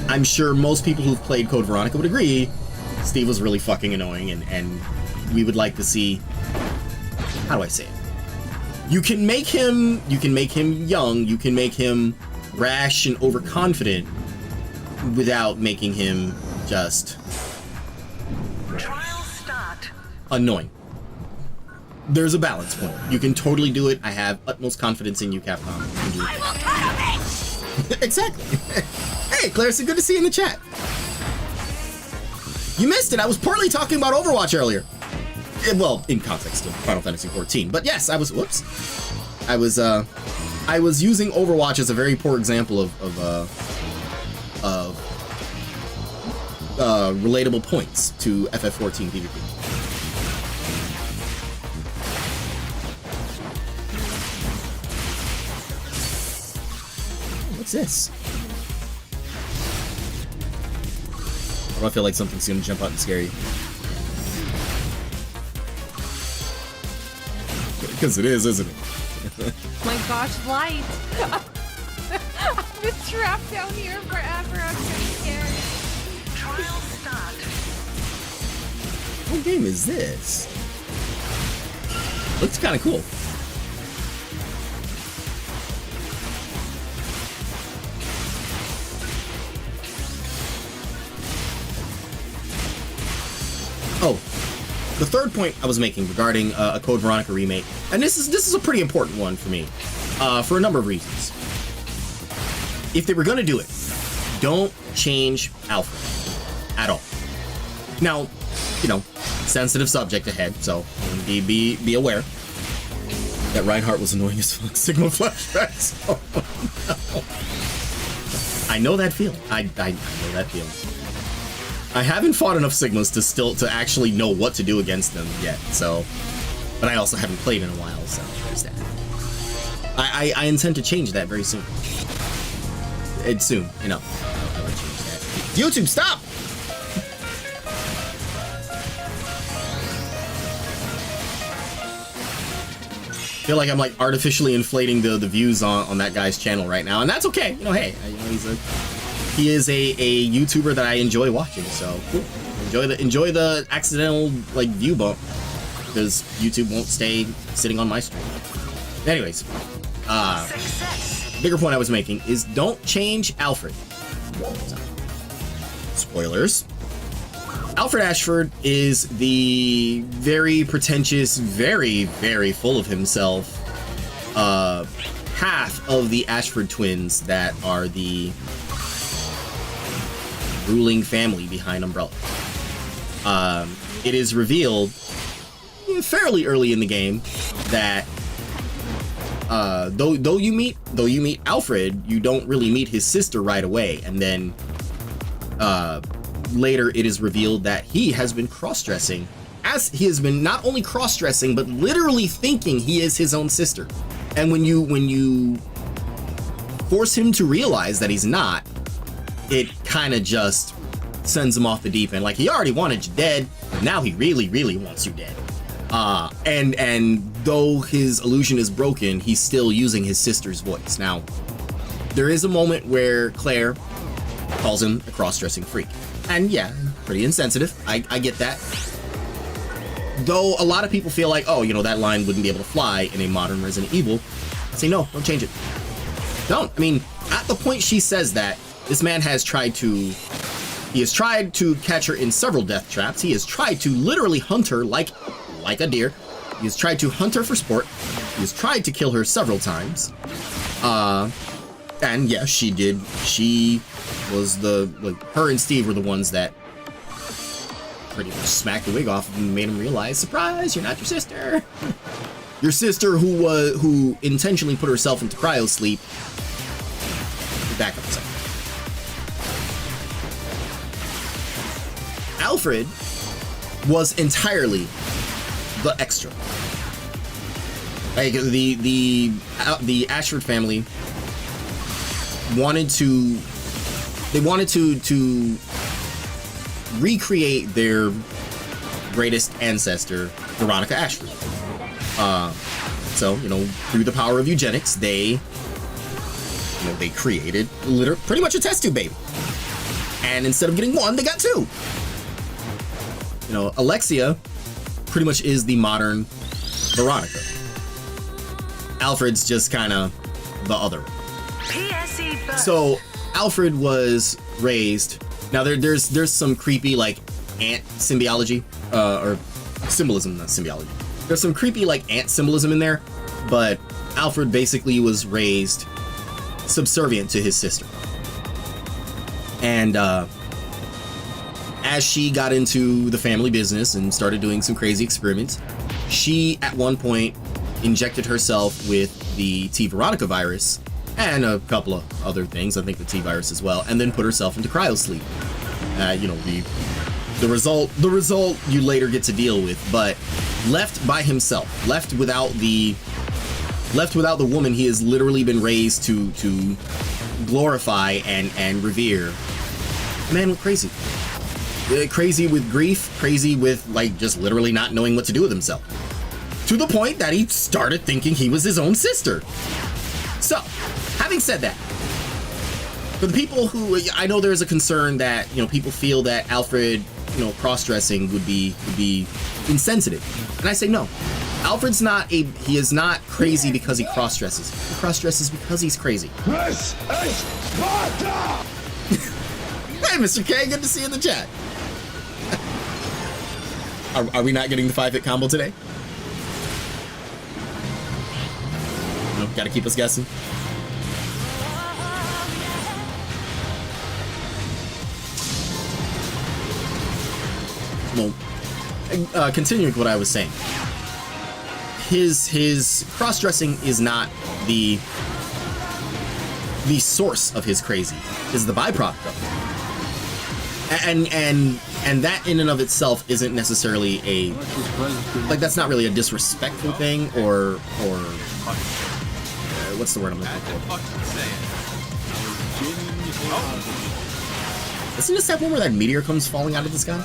I'm sure most people who've played Code Veronica would agree, Steve was really fucking annoying, and we would like to see, how do I say it? You can make him young, you can make him rash and overconfident without making him just annoying. There's a balance point. You can totally do it. I have utmost confidence in you, Capcom. You can do it. Exactly. Hey, Clarissa, good to see you in the chat. You missed it. I was partly talking about Overwatch earlier. Well, in context of Final Fantasy XIV. But yes, I was using Overwatch as a very poor example of relatable points to FF14 PvP. What's this? Why do I feel like something's gonna jump out and scare you? Because it is, isn't it? My gosh, light! I've been trapped down here forever. I'm so scared. Trial start. What game is this? Looks kind of cool. Oh, the third point I was making regarding a Code Veronica remake, and this is a pretty important one for me, for a number of reasons. If they were going to do it, don't change Alpha at all. Now, you know, sensitive subject ahead, so be aware that Reinhardt was annoying as fuck. Sigma flashbacks. Oh, no. I know that feeling. I know that feeling. I haven't fought enough Sigmas to actually know what to do against them yet, so, but I also haven't played in a while, so there's that. I intend to change that very soon. It's soon, you know. I will change that. YouTube, stop! I feel like I'm like artificially inflating the views on that guy's channel right now, and that's okay. You know, hey, you know, he is a YouTuber that I enjoy watching, so cool. Enjoy the accidental like view bump, because YouTube won't stay sitting on my stream. Anyways, bigger point I was making is don't change Alfred. So, spoilers. Alfred Ashford is the very pretentious, very, very full of himself half of the Ashford twins that are the ruling family behind Umbrella. It is revealed fairly early in the game that though you meet Alfred, you don't really meet his sister right away, and then later it is revealed that he has been cross-dressing as he has been not only cross-dressing, but literally thinking he is his own sister. And when you force him to realize that he's not, it kind of just sends him off the deep end. Like, he already wanted you dead, but now he really, really wants you dead. And though his illusion is broken, he's still using his sister's voice. Now, there is a moment where Claire calls him a cross-dressing freak. And yeah, pretty insensitive. I get that. Though a lot of people feel like, oh, you know, that line wouldn't be able to fly in a modern Resident Evil. I say, no, don't change it. Don't. I mean, at the point she says that, this man has tried to catch her in several death traps. He has tried to literally hunt her like a deer. He has tried to hunt her for sport. He has tried to kill her several times. And yeah, she did. She was her and Steve were the ones that pretty much smacked the wig off and made him realize, surprise, you're not your sister. Your sister who intentionally put herself into cryo sleep. Back up a second. Alfred was entirely the extra. Like the Ashford family wanted to recreate their greatest ancestor, Veronica Ashford. So, you know, through the power of eugenics, they created pretty much a test tube baby. And instead of getting one, they got two. You know, Alexia pretty much is the modern Veronica. Alfred's just kind of the other. So Alfred was raised. Now there's some creepy like ant symbiology, or symbolism, not symbiology. There's some creepy like ant symbolism in there, but Alfred basically was raised subservient to his sister. And as she got into the family business and started doing some crazy experiments, she at one point injected herself with the T Veronica virus and a couple of other things, I think the T virus as well, and then put herself into cryosleep. You know, the result you later get to deal with, but left by himself, left without the woman he has literally been raised to glorify and revere. The man went crazy. Crazy with grief, crazy with like just literally not knowing what to do with himself. To the point that he started thinking he was his own sister. So, having said that, for the people who, I know there's a concern that, you know, people feel that Alfred, you know, cross-dressing would be insensitive. And I say no. Alfred's he is not crazy because he cross-dresses. He cross-dresses because he's crazy. This is Sparta! Hey, Mr. K, good to see you in the chat. Are we not getting the 5-hit combo today? No, gotta keep us guessing. Well, continuing with what I was saying. His cross-dressing is not the source of his crazy. Is the byproduct of it. And that in and of itself isn't necessarily that's not really a disrespectful thing or what's the word I'm looking for? Isn't this that one where that meteor comes falling out of the sky?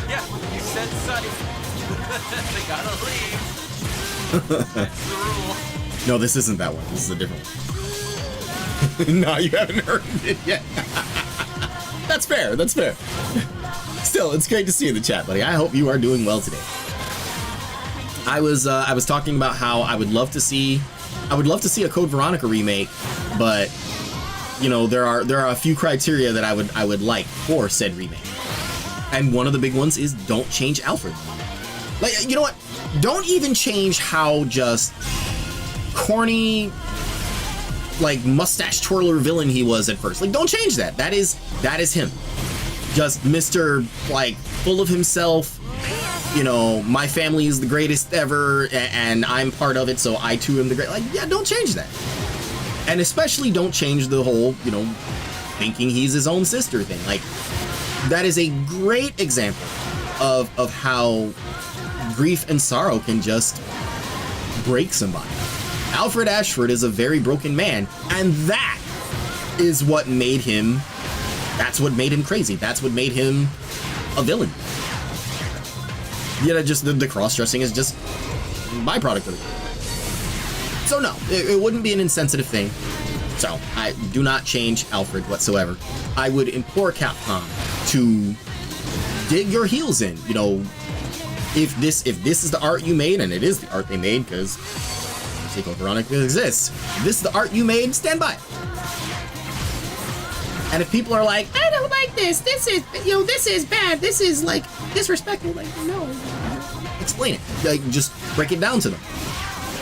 Yeah, you said sight. They gotta leave. That's the rule. No, this isn't that one. This is a different one. No, you haven't heard it yet. That's fair. That's fair. Still, it's great to see you in the chat, buddy. I hope you are doing well today. I was talking about how I would love to see a Code Veronica remake, but you know there are a few criteria that I would like for said remake, and one of the big ones is don't change Alfred. Like, you know what? Don't even change how just corny, like mustache twirler villain he was at first. Like, don't change that. That is him. Just Mr. like full of himself. You know, my family is the greatest ever, and I'm part of it, so I too am the great. Like, yeah, don't change that. And especially don't change the whole, you know, thinking he's his own sister thing. Like, That is a great example of how grief and sorrow can just break somebody. Alfred Ashford is a very broken man, and that is what made him, that's what made him crazy. That's what made him a villain. You know, just the cross-dressing is just a byproduct of it. So no, it wouldn't be an insensitive thing. So I do not change Alfred whatsoever. I would implore Capcom to dig your heels in. You know, if this is the art you made, and it is the art they made because Sequel Veronica exists, if this is the art you made, stand by it. And if people are like, I don't like this is, you know, this is bad, this is like disrespectful, like, no, explain it. Like, just break it down to them.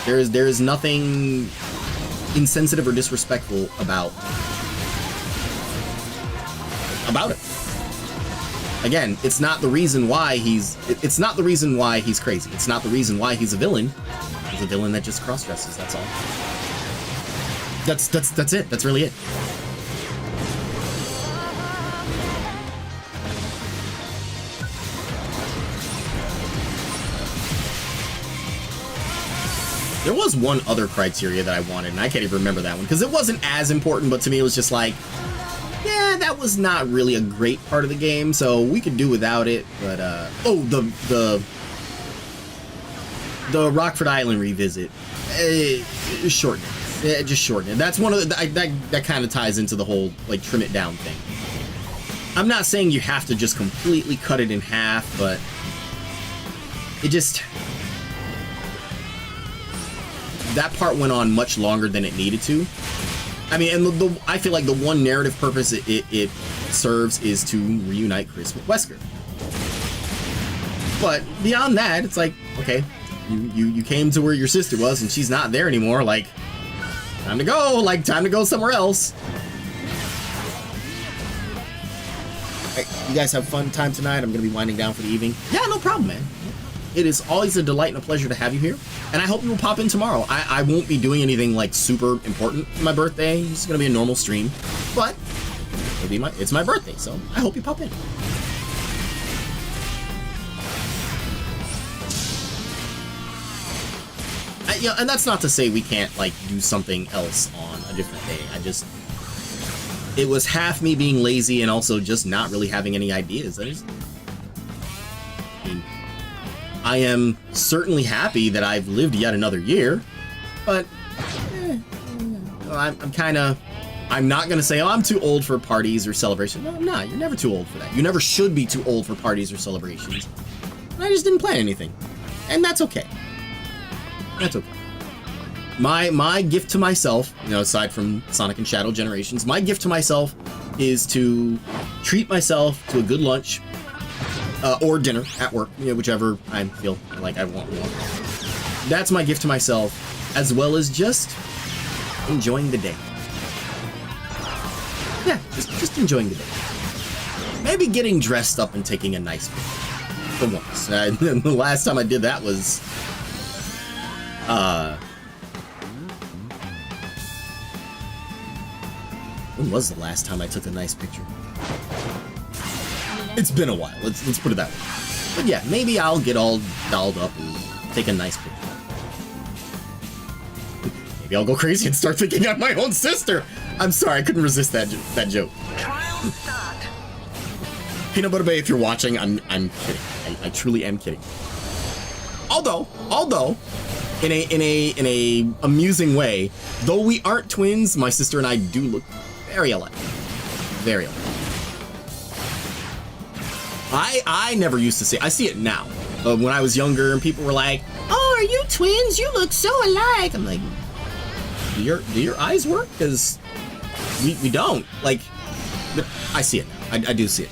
There is nothing insensitive or disrespectful about it. Again, it's not the reason why he's crazy. It's not the reason why he's a villain. He's a villain that just cross-dresses, that's all. That's it. That's really it. There was one other criteria that I wanted, and I can't even remember that one, because it wasn't as important, but to me it was just like, yeah, that was not really a great part of the game, so we could do without it, but, oh, the Rockford Island revisit, shorten it, just shorten it. That's one of the, that kind of ties into the whole, like, trim it down thing. I'm not saying you have to just completely cut it in half, but it just... that part went on much longer than it needed to. I mean, and I feel like the one narrative purpose it serves is to reunite Chris with Wesker. But beyond that, it's like, okay, you came to where your sister was and she's not there anymore, like, time to go somewhere else. Hey, you guys have fun time tonight? I'm gonna be winding down for the evening. Yeah, no problem, man. It is always a delight and a pleasure to have you here, and I hope you will pop in tomorrow. I won't be doing anything like super important for my birthday. It's gonna be a normal stream, but it's my birthday, so I hope you pop in. Yeah, and that's not to say we can't like do something else on a different day. It was half me being lazy and also just not really having any ideas. I am certainly happy that I've lived yet another year, but I'm not gonna say, oh, I'm too old for parties or celebrations. No, I'm not. You're never too old for that. You never should be too old for parties or celebrations. I just didn't plan anything, and that's okay. That's okay. My gift to myself, you know, aside from Sonic and Shadow Generations, my gift to myself is to treat myself to a good lunch. Or dinner at work, you know, whichever I feel like I want. That's my gift to myself, as well as just enjoying the day. Yeah, just enjoying the day. Maybe getting dressed up and taking a nice picture for once. The last time I did that was, when was the last time I took a nice picture? It's been a while, let's put it that way. But yeah, maybe I'll get all dolled up and take a nice picture. Maybe I'll go crazy and start thinking I'm my own sister. I'm sorry, I couldn't resist that joke. Trial start. Peanut Butter Bay, if you're watching, I'm kidding. I truly am kidding. Although, in a amusing way, though we aren't twins, my sister and I do look very alike. Very alike. I never used to see it. I see it now. When I was younger and people were like, oh, are you twins? You look so alike. I'm like, do your eyes work? Because we don't. Like, I see it now. I do see it.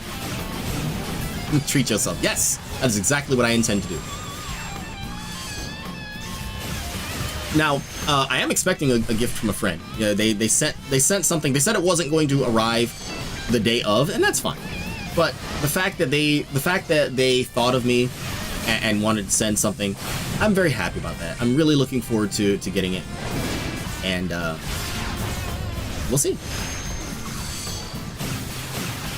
Treat yourself. Yes, that is exactly what I intend to do. Now, I am expecting a gift from a friend. Yeah, they sent something. They said it wasn't going to arrive the day of, and that's fine. But the fact that they thought of me and wanted to send something, I'm very happy about that. I'm really looking forward to getting it, and we'll see.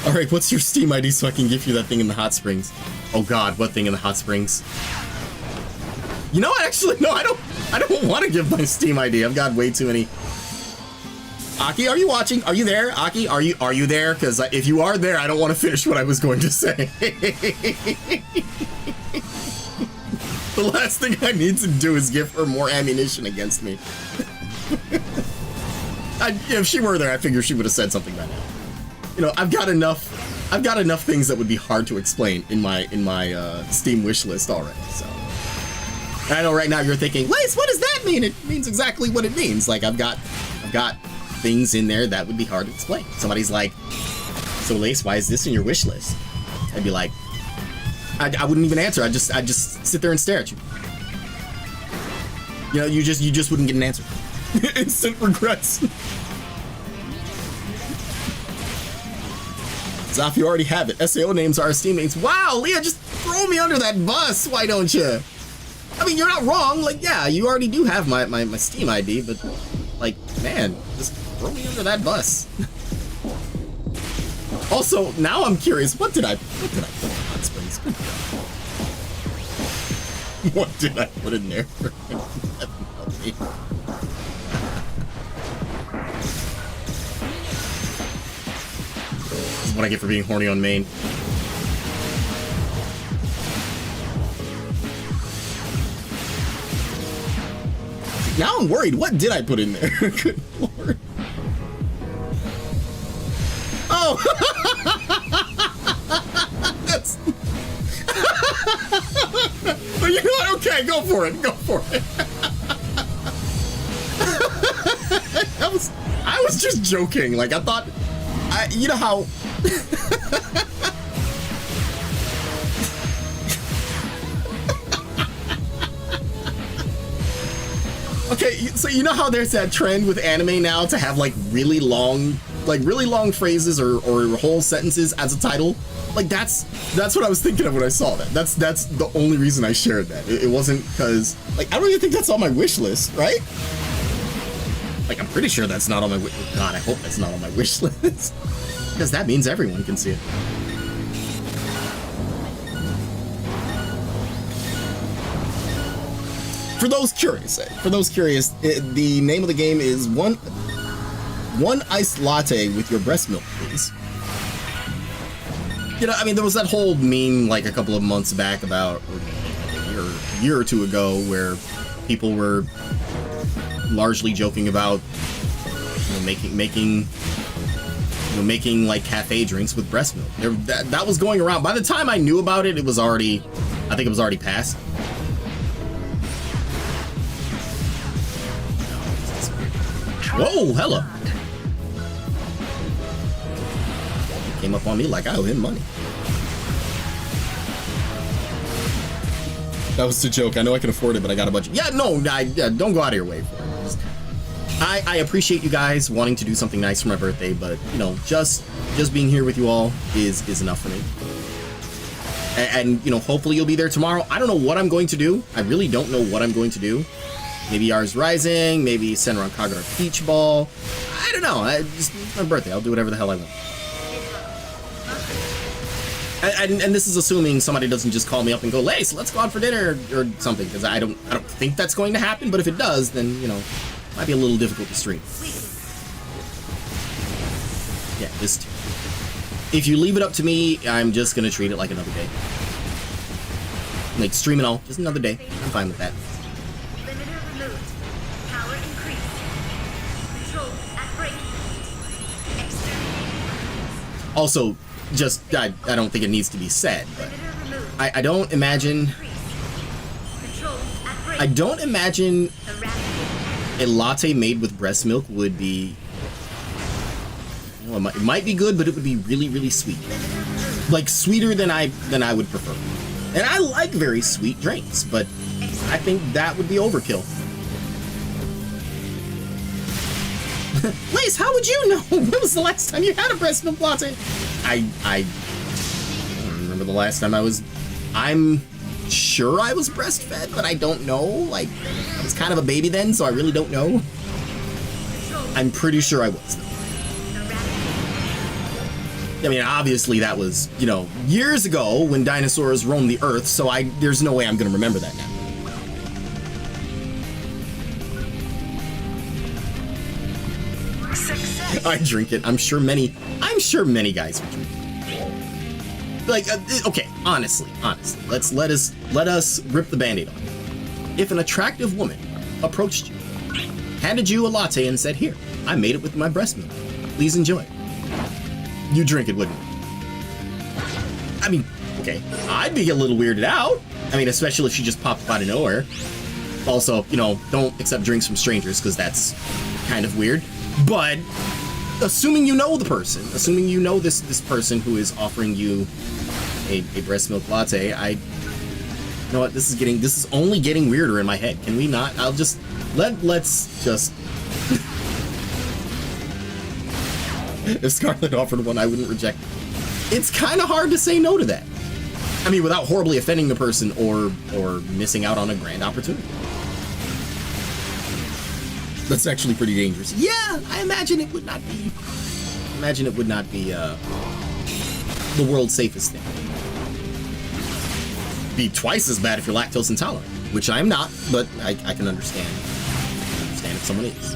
All right, what's your Steam ID so I can give you that thing in the hot springs? Oh God, what thing in the hot springs? You know, actually, no, I don't want to give my Steam ID. I've got way too many. Aki, are you watching? Are you there? Aki, are you there? Because if you are there, I don't want to finish what I was going to say. The last thing I need to do is give her more ammunition against me. If she were there, I figure she would have said something by now. You know, I've got enough things that would be hard to explain in my Steam wish list already. So I know right now you're thinking, Lace, what does that mean? It means exactly what it means. Like I've got things in there that would be hard to explain. Somebody's like, so Lace, why is this in your wish list? I'd be like, I wouldn't even answer. I'd just sit there and stare at you. You know, you just wouldn't get an answer. Instant regrets. Zaf, you already have it. SAO names are our Steam names. Wow, Leah, just throw me under that bus. Why don't you? I mean, you're not wrong. Like, yeah, you already do have my Steam ID, but like, man, just throw me under that bus. Also, now I'm curious. What did I put in Hot Springs? What did I put in there? This is what I get for being horny on main. Now I'm worried. What did I put in there? Good lord. Oh! That's... But you know what? Okay, go for it. Go for it. I was just joking. Like, I thought... you know how... Okay, so you know how there's that trend with anime now to have like really long phrases or whole sentences as a title? Like that's what I was thinking of when I saw that. That's the only reason I shared that. It wasn't because like I don't even think that's on my wish list, right? Like I'm pretty sure that's not on my God, I hope that's not on my wish list. Because that means everyone can see it. For those curious, the name of the game is one iced latte with your breast milk, please. You know, I mean, there was that whole meme like a couple of months back about, or a year or two ago, where people were largely joking about, you know, making like cafe drinks with breast milk. That was going around. By the time I knew about it, I think it was already past. Whoa, hello. Came up on me like I owe him money. That was a joke. I know I can afford it, but I got a budget. Yeah, no, don't go out of your way for it. I appreciate you guys wanting to do something nice for my birthday, but you know, just being here with you all is enough for me. And you know, hopefully you'll be there tomorrow. I don't know what I'm going to do. I really don't know what I'm going to do. Maybe Yars Rising, maybe Senran Kagura Peach Ball. I don't know. It's my birthday. I'll do whatever the hell I want. And this is assuming somebody doesn't just call me up and go, Lace, let's go out for dinner or something, because I don't think that's going to happen. But if it does, then you know, it might be a little difficult to stream. Yeah, just if you leave it up to me, I'm just gonna treat it like another day. Like stream it all, just another day. I'm fine with that. Also, just, I don't think it needs to be said, but I don't imagine a latte made with breast milk would be, well, it might be good, but it would be really, really sweet. Like, sweeter than I would prefer. And I like very sweet drinks, but I think that would be overkill. Lace, how would you know? When was the last time you had a breast milk latte? I don't remember the last time I'm sure I was breastfed, but I don't know. Like, I was kind of a baby then, so I really don't know. I'm pretty sure I was, though. I mean, obviously that was, you know, years ago when dinosaurs roamed the earth, so there's no way I'm gonna remember that now. Success. I drink it. I'm sure many guys would drink it. Like, okay, honestly, let us rip the Band-Aid off. If an attractive woman approached you, handed you a latte and said, "Here, I made it with my breast milk. Please enjoy it," you drink it, wouldn't you? I mean, okay, I'd be a little weirded out. I mean, especially if she just popped up out of nowhere. Also, you know, don't accept drinks from strangers because that's kind of weird. But assuming you know the person, assuming you know this person who is offering you a breast milk latte, you know what, this is only getting weirder in my head. Can we not? Let's just if Scarlett offered one, I wouldn't reject it. It's kind of hard to say no to that. I mean, without horribly offending the person or missing out on a grand opportunity. That's actually pretty dangerous. Yeah, I imagine it would not be. The world's safest thing. Be twice as bad if you're lactose intolerant, which I'm not, but I can understand. If someone is.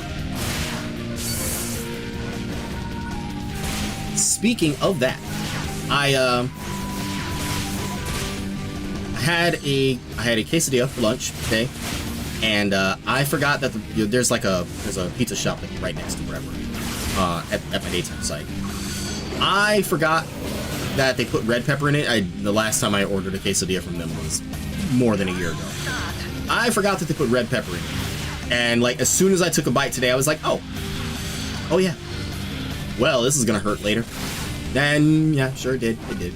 Speaking of that, I had a quesadilla for lunch today. And I forgot that there's a pizza shop like right next to wherever at my daytime site. I forgot that they put red pepper in it. The last time I ordered a quesadilla from them was more than a year ago. I forgot that they put red pepper in it. And like as soon as I took a bite today, I was like, oh yeah. Well, this is gonna hurt later. Then yeah, sure it did. It did.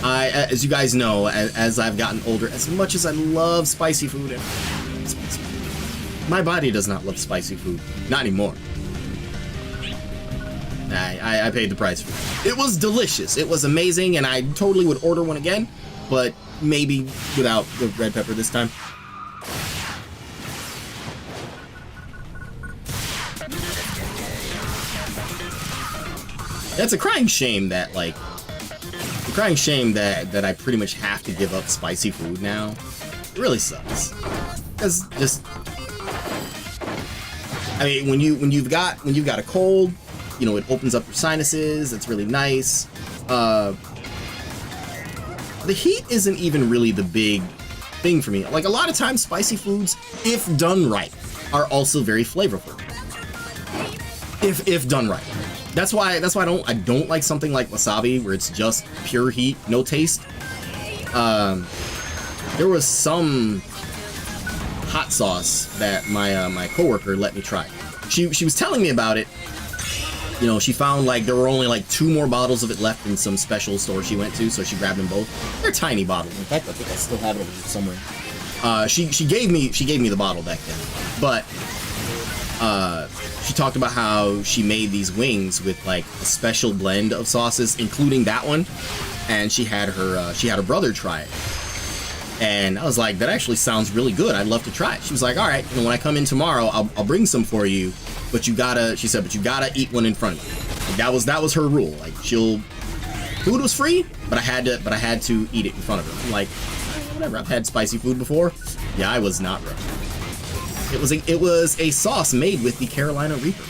As you guys know, as I've gotten older, as much as I love spicy food, my body does not love spicy food. Not anymore. I paid the price for it. It was delicious. It was amazing, and I totally would order one again, but maybe without the red pepper this time. That's a crying shame that, I pretty much have to give up spicy food now. It really sucks. Cause just, I mean, when you've got a cold, you know, it opens up your sinuses. It's really nice. The heat isn't even really the big thing for me. Like a lot of times, spicy foods, if done right, are also very flavorful. If done right. That's why I don't like something like wasabi where it's just pure heat, no taste. There was some hot sauce that my coworker let me try. She was telling me about it. You know, she found like there were only like 2 more bottles of it left in some special store she went to, so she grabbed them both. They're tiny bottles. In fact, I think I still have it over here somewhere. She gave me the bottle back then, but she talked about how she made these wings with like a special blend of sauces, including that one, and she had her brother try it. And I was like, that actually sounds really good. I'd love to try it. She was like, all right, you know, when I come in tomorrow, I'll bring some for you, but you gotta eat one in front of me. Like, that was her rule. Like food was free, but I had to eat it in front of her. I'm like, whatever. I've had spicy food before. Yeah, I was not ready. It was a sauce made with the Carolina Reaper,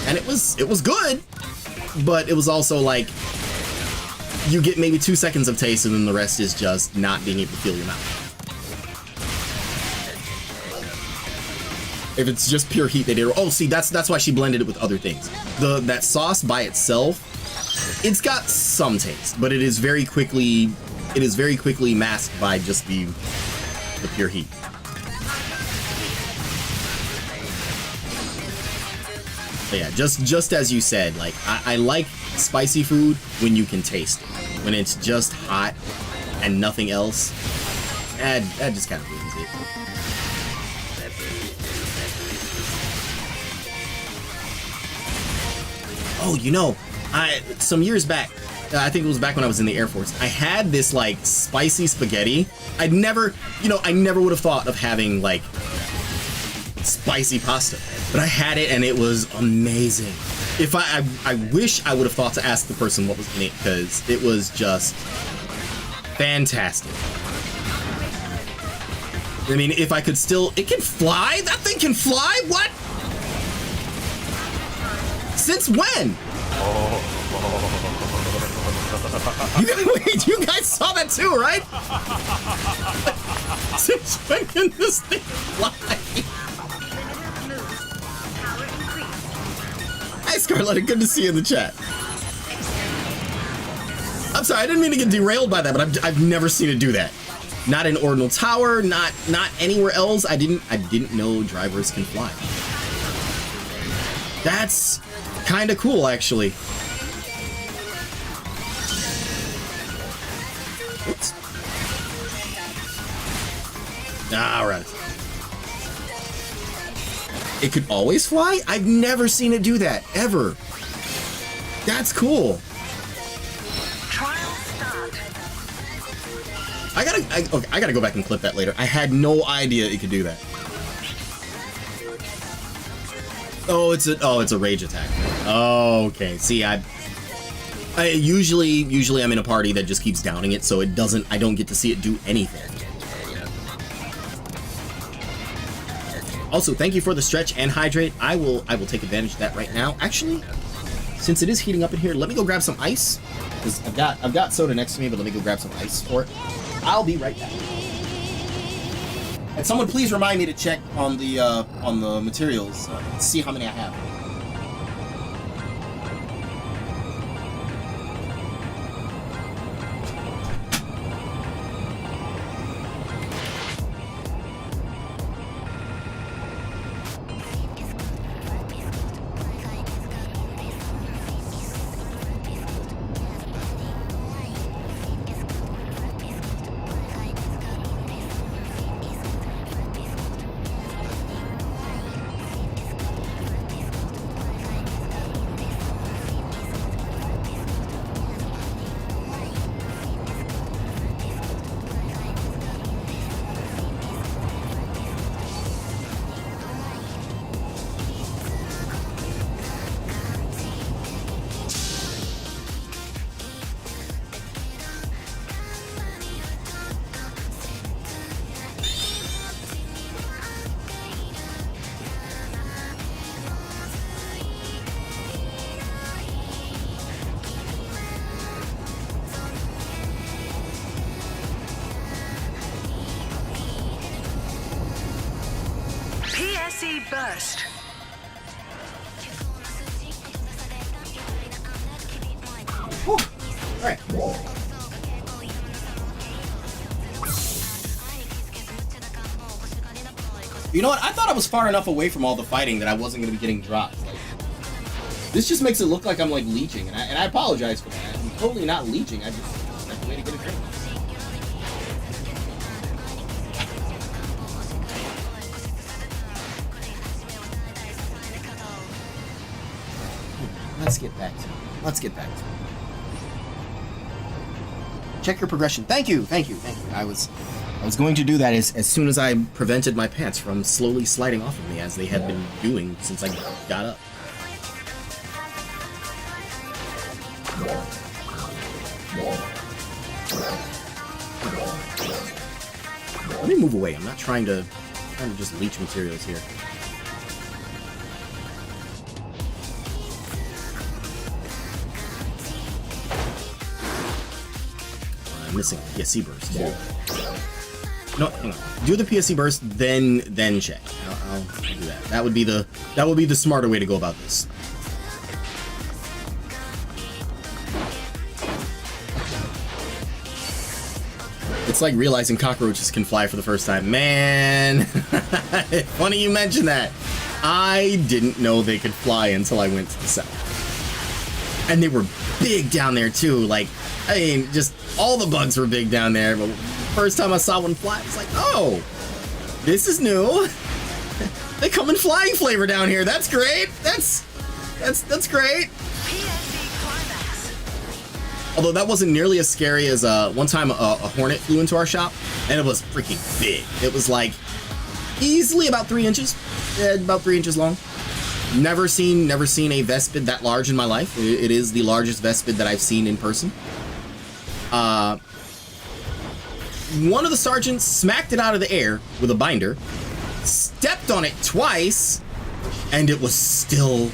and it was good, but it was also like you get maybe 2 seconds of taste, and then the rest is just not being able to feel your mouth. If it's just pure heat, they did. Oh, see, that's why she blended it with other things. That sauce by itself, it's got some taste, but it is very quickly masked by just the pure heat. But yeah, just as you said, like I like spicy food when you can taste it. When it's just hot and nothing else, that just kind of ruins it. Oh, you know, some years back, I think it was back when I was in the Air Force, I had this like spicy spaghetti. I never would have thought of having like spicy pasta, but I had it and it was amazing. If I wish I would have thought to ask the person what was in it, because it was just fantastic. I mean, if I could still... It can fly? That thing can fly? What? Since when? Wait, you guys saw that too, right? Since when can this thing fly? Hey, Scarlett, good to see you in the chat. I'm sorry, I didn't mean to get derailed by that, but I've never seen it do that. Not in Ordinal Tower, not anywhere else. I didn't know drivers can fly. That's kind of cool, actually. Oops. All right. It could always fly? I've never seen it do that, ever. That's cool. Trial start. I gotta go back and clip that later. I had no idea it could do that. Oh, it's a rage attack. Oh, okay. See, I usually I'm in a party that just keeps downing it, so I don't get to see it do anything. Also, thank you for the stretch and hydrate. I will take advantage of that right now. Actually, since it is heating up in here, let me go grab some ice. Because I've got soda next to me, but let me go grab some ice for it. I'll be right back. And someone please remind me to check on the materials, see how many I have. PSE burst. Whew. All right. You know what? I thought I was far enough away from all the fighting that I wasn't going to be getting dropped. Like, this just makes it look like I'm like leeching, and I apologize for that. I'm totally not leeching. I just have to wait to get a drink. Let's get back to it. Let's get back to it. Check your progression. Thank you. I was going to do that as soon as I prevented my pants from slowly sliding off of me as they had been doing since I got up. Let me move away. I'm not trying to just leech materials here. I'm missing a PSC burst too. No, hang on. Do the PSC burst, then check. I'll do that. That would be the smarter way to go about this. It's like realizing cockroaches can fly for the first time. Man, funny you mention that. I didn't know they could fly until I went to the south. And they were big down there too. Like, I mean, just all the bugs were big down there. But first time I saw one fly, I was like, oh, this is new. They come in flying flavor down here. That's great. That's great. Although that wasn't nearly as scary as one time a hornet flew into our shop, and it was freaking big. It was like easily about 3 inches, about 3 inches long. Never seen a Vespid that large in my life. It is the largest Vespid that I've seen in person. One of the sergeants smacked it out of the air with a binder, stepped on it twice, and it was still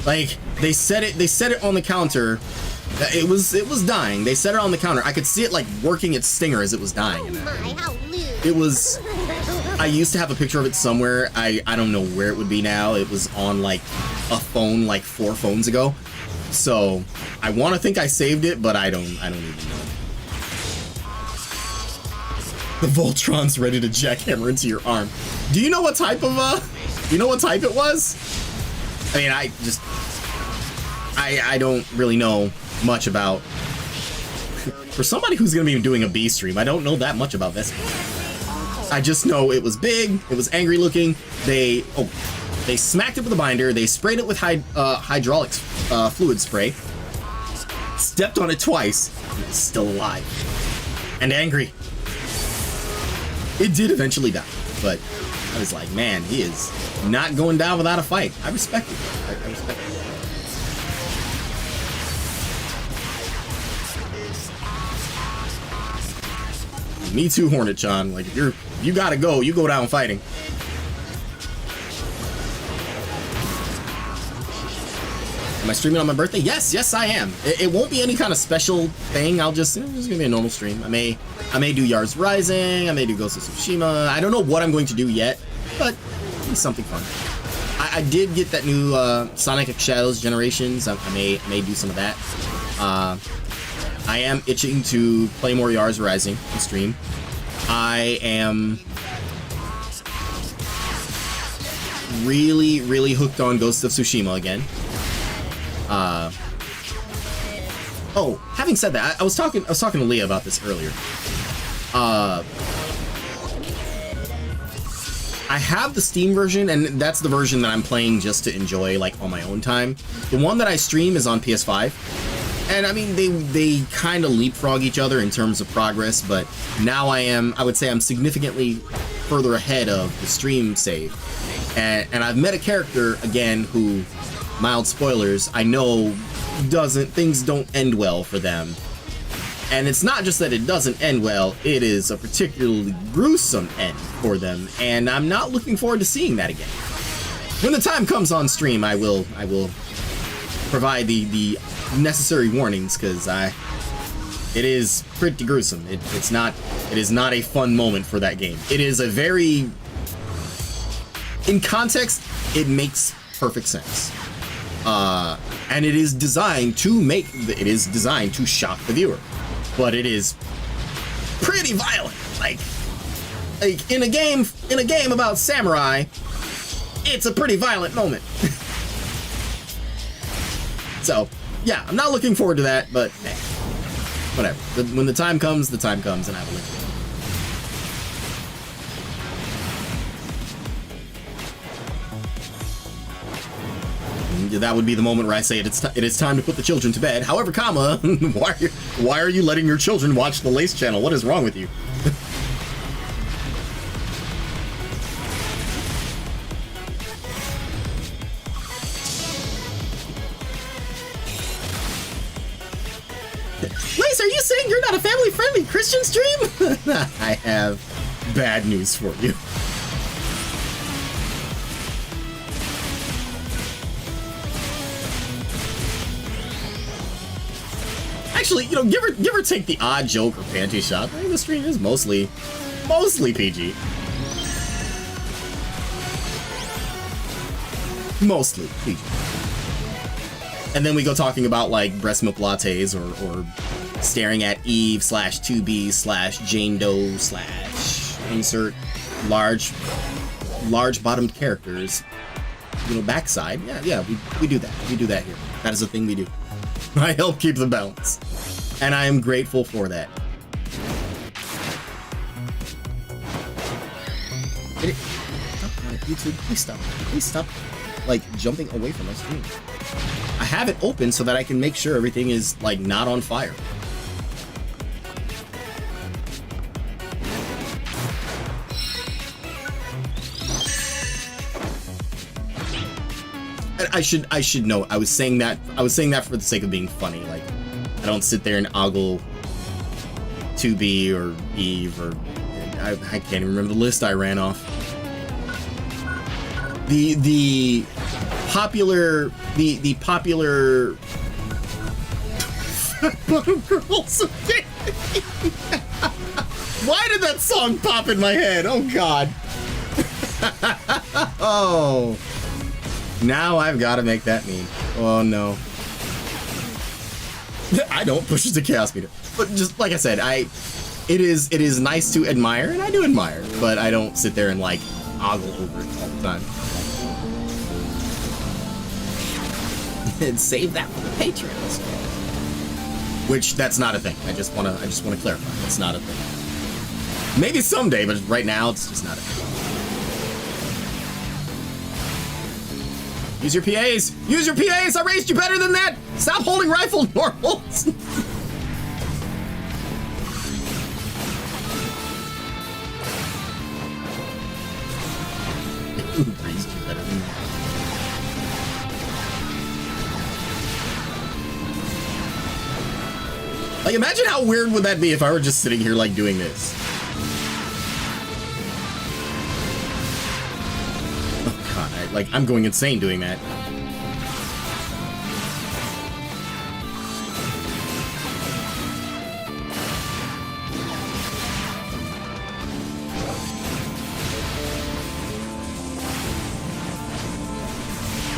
like they set it on the counter. It was dying. They set it on the counter. I could see it like working its stinger as it was dying. It was. I used to have a picture of it somewhere. I don't know where it would be now. It was on like a phone like 4 phones ago. So I want to think I saved it, but I don't even know. The Voltron's ready to jackhammer into your arm. Do you know what type of you know what type it was? I mean, I don't really know much about. For somebody who's gonna be doing a B stream, I don't know that much about this. I just know it was big, it was angry looking. They smacked it with a binder, they sprayed it with hydraulics fluid spray, stepped on it twice, and it's still alive. And angry. It did eventually die, but I was like, man, he is not going down without a fight. I respect it. I respect it. Me too, Hornet-chan. Like, if you gotta go, you go down fighting. Am I streaming on my birthday? Yes, I am. It won't be any kind of special thing. It's gonna be a normal stream. I may do Yars Rising. I may do Ghost of Tsushima. I don't know what I'm going to do yet, but it's something fun. I did get that new Sonic X Shadows Generations. I may do some of that. I am itching to play more Yars Rising on stream. I am really hooked on Ghost of Tsushima again. Oh, having said that, I was talking to Leah about this earlier. I have the Steam version, and that's the version that I'm playing just to enjoy, like, on my own time. The one that I stream is on PS5. And I mean, they kind of leapfrog each other in terms of progress, but now I would say I'm significantly further ahead of the stream save. And I've met a character, again, who, mild spoilers, I know things don't end well for them. And it's not just that it doesn't end well, it is a particularly gruesome end for them, and I'm not looking forward to seeing that again. When the time comes on stream, I will provide the necessary warnings, because it is pretty gruesome. It is not a fun moment for that game. It is a very, in context, it makes perfect sense. And it is designed to shock the viewer, but it is pretty violent. Like in a game about samurai, it's a pretty violent moment. So yeah, I'm not looking forward to that, but hey, whatever. When the time comes, and I will let you know. That would be the moment where I say it is time to put the children to bed. However, comma, why are you letting your children watch the Lace channel? What is wrong with you? Lace, are you saying you're not a family-friendly Christian stream? I have bad news for you. Actually, you know, give or take the odd joke or panty shot, I think the stream is mostly PG. Mostly PG. And then we go talking about like breast milk lattes or staring at Eve /2B /Jane Doe / insert large bottomed characters, you know, backside. Yeah, we do that. We do that here. That is a thing we do. I help keep the balance, and I am grateful for that. YouTube, please stop, like, jumping away from my screen. I have it open so that I can make sure everything is, like, not on fire. I should know. I was saying that for the sake of being funny. Like, I don't sit there and ogle 2B or Eve or I can't even remember the list I ran off. The popular bottom girls. Why did that song pop in my head? Oh God. Oh. Now I've got to make that meme. Oh no. I don't push it to chaos meter. But just like I said, it is nice to admire, and I do admire, but I don't sit there and like ogle over it all the time. And save that for the Patreons. Which that's not a thing. I just wanna clarify. It's not a thing. Maybe someday, but right now it's just not a thing. Use your PAs! Use your PAs! I raised you better than that! Stop holding rifle normals! Raised you better than that. Like, imagine how weird would that be if I were just sitting here, like, doing this. Oh, God. I'm going insane doing that.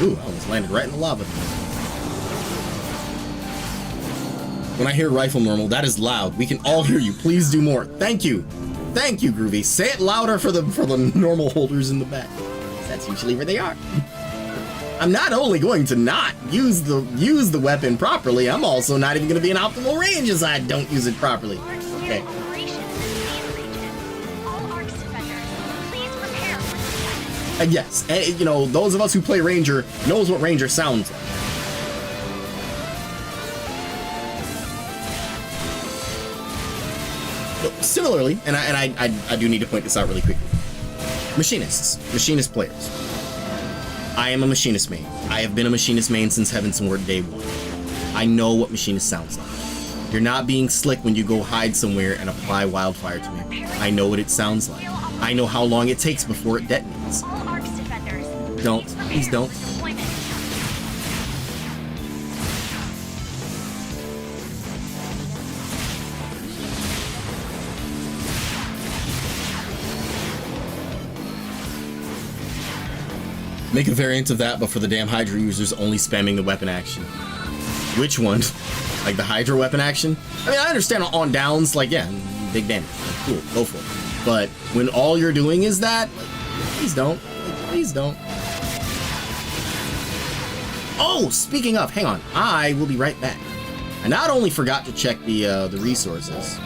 Ooh, I almost landed right in the lava. When I hear rifle normal, that is loud. We can all hear you. Please do more. Thank you. Thank you, Groovy. Say it louder for the normal holders in the back. That's usually where they are. I'm not only going to not use the weapon properly, I'm also not even going to be in optimal range as I don't use it properly. Okay. Yes, and, you know, those of us who play Ranger knows what Ranger sounds like. Similarly, and I do need to point this out really quickly. Machinist players. I am a Machinist main. I have been a Machinist main since Heaven Sword day one. I know what Machinist sounds like. You're not being slick when you go hide somewhere and apply wildfire to me. I know what it sounds like. I know how long it takes before it detonates. Don't. Please don't. Make a variant of that, but for the damn Hydra users only spamming the weapon action. Which one? Like the Hydra weapon action? I mean, I understand on downs, like, yeah, big damage. Cool, go for it. But when all you're doing is that, like, please don't. Like, please don't. Oh, speaking of, hang on. I will be right back. I not only forgot to check the resources,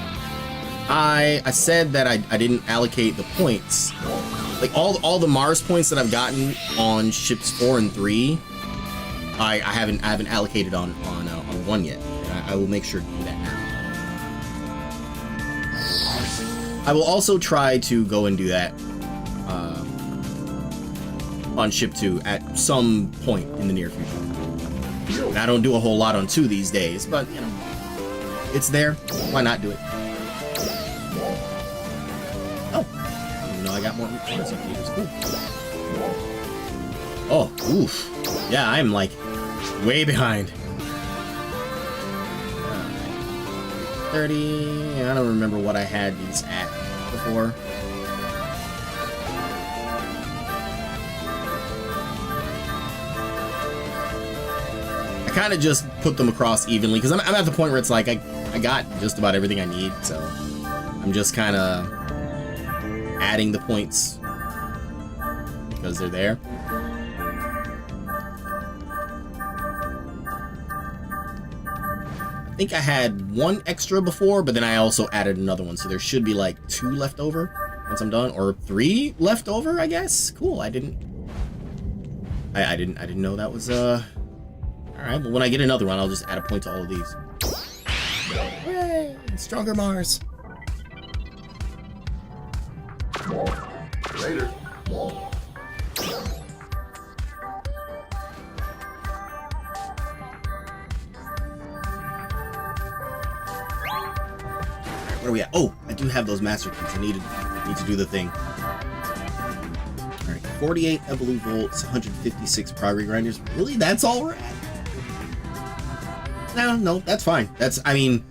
I said that I didn't allocate the points. Like all the Mars points that I've gotten on ships 4 and 3, I haven't allocated on 1 yet. And I will make sure to do that now. I will also try to go and do that on ship 2 at some point in the near future. And I don't do a whole lot on 2 these days, but you know, it's there. Why not do it? I got more points up here. It's cool. Oh, oof. Yeah, I'm like way behind. 30. I don't remember what I had these at before. I kind of just put them across evenly because I'm at the point where it's like I got just about everything I need, so I'm just kind of adding the points because they're there. I think I had 1 extra before, but then I also added another one, so there should be like 2 left over once I'm done, or 3 left over, I guess. Cool. I didn't know that was all right. Well, when I get another one, I'll just add a point to all of these. Yay! Stronger Mars. Later. Where are we at? Oh, I do have those master keys. I need to do the thing. All right, 48 Evolu volts, 156 progress grinders. Really? That's all we're at? No, that's fine. I mean,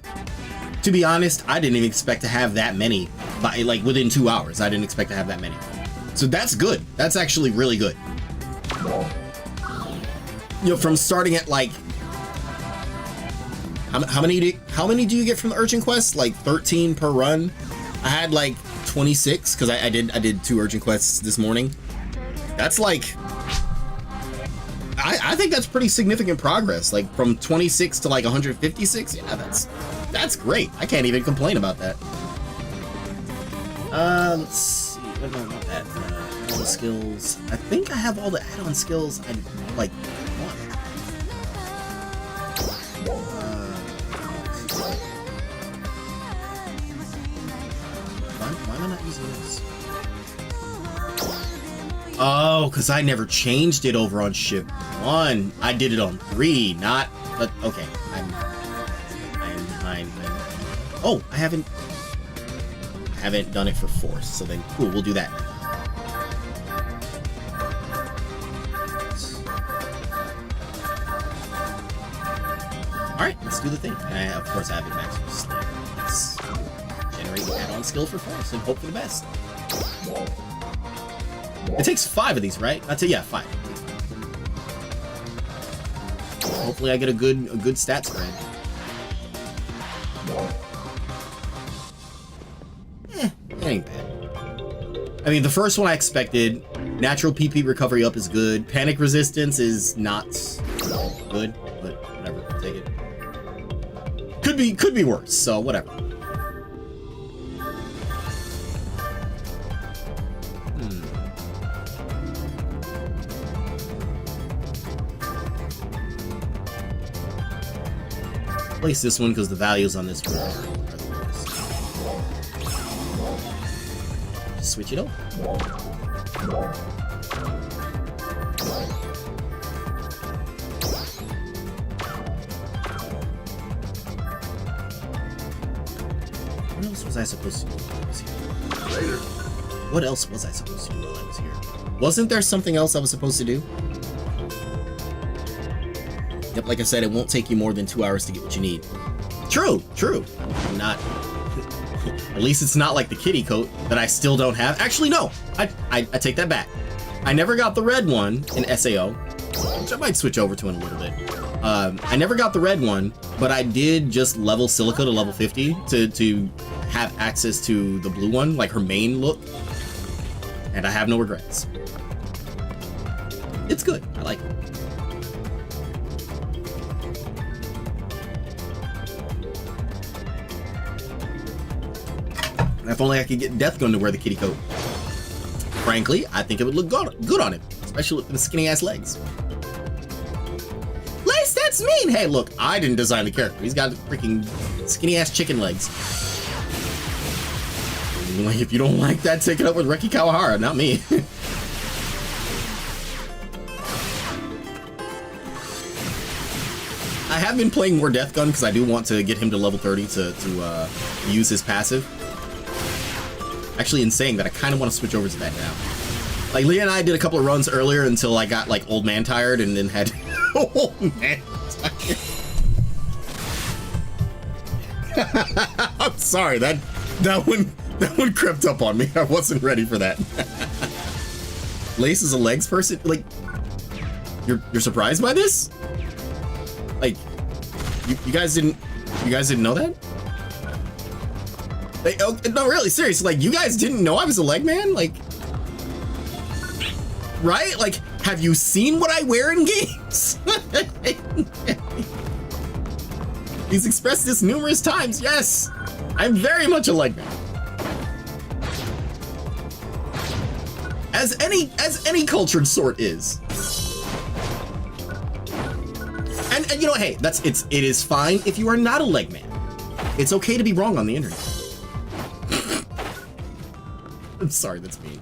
to be honest, I didn't even expect to have that many by like within 2 hours. I didn't expect to have that many. So that's good. That's actually really good. You know, from starting at like how many do you get from the urgent quests? Like 13 per run. I had like 26 because I did 2 urgent quests this morning. That's like I think that's pretty significant progress. Like from 26 to like 156. Yeah, that's great. I can't even complain about that. Let's see. What about that? Add-on skills. I think I have all the add-on skills I like want. Why am I not using this? Oh, because I never changed it over on ship 1. I did it on 3, not... But, okay. I'm behind. Oh, I haven't done it for 4, so then, cool, we'll do that. Alright, let's do the thing. And of course, I have it maxed for Slayer. Let's generate the add-on skill for 4, and hope for the best. It takes 5 of these, right? Yeah, 5. Hopefully I get a good stat spread. It ain't bad. I mean, the first one I expected. Natural PP recovery up is good. Panic resistance is not good, but whatever. I'll take it. Could be worse, so whatever. Place this one because the values on this one are the lowest. Switch it over. What else was I supposed to do while I was here? What else was I supposed to do while I was here? Wasn't there something else I was supposed to do? Yep, like I said, it won't take you more than 2 hours to get what you need. True. I'm not... At least it's not like the kitty coat that I still don't have. Actually, no. I take that back. I never got the red one in SAO, which I might switch over to in a little bit. I never got the red one, but I did just level Silica to level 50 to have access to the blue one, like her main look. And I have no regrets. It's good. I like it. If only I could get Death Gun to wear the kitty coat. Frankly, I think it would look good on him, especially with the skinny ass legs. Lace, that's mean! Hey, look, I didn't design the character. He's got freaking skinny ass chicken legs. If you don't like that, take it up with Reki Kawahara, not me. I have been playing more Death Gun because I do want to get him to level 30 to use his passive. Actually, in saying that, I kind of want to switch over to that now. Like, Leah and I did a couple of runs earlier until I got, like, old man tired and then had... old man tired. I'm sorry, that one crept up on me. I wasn't ready for that. Lace is a legs person? Like, you're surprised by this? Like, you guys didn't know that? Like, oh, no, really, seriously, like, you guys didn't know I was a leg man? Like, right? Like, have you seen what I wear in games? He's expressed this numerous times, yes! I'm very much a leg man. As any cultured sort is. And you know, hey, it is fine if you are not a leg man. It's okay to be wrong on the internet. I'm sorry, that's mean.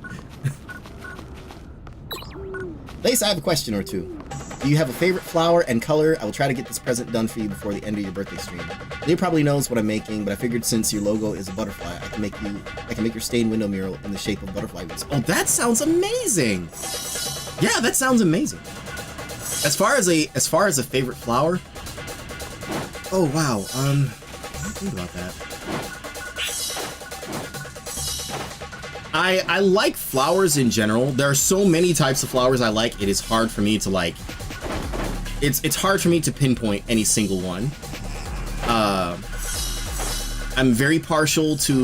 Lace, I have a question or two. Do you have a favorite flower and color? I will try to get this present done for you before the end of your birthday stream. Lee probably knows what I'm making, but I figured since your logo is a butterfly, I can make your stained window mural in the shape of butterfly wings. Oh, that sounds amazing! Yeah, that sounds amazing. As far as a favorite flower, oh wow, think about that. I like flowers in general. There are so many types of flowers I like. It is hard for me to like. It's hard for me to pinpoint any single one. I'm very partial to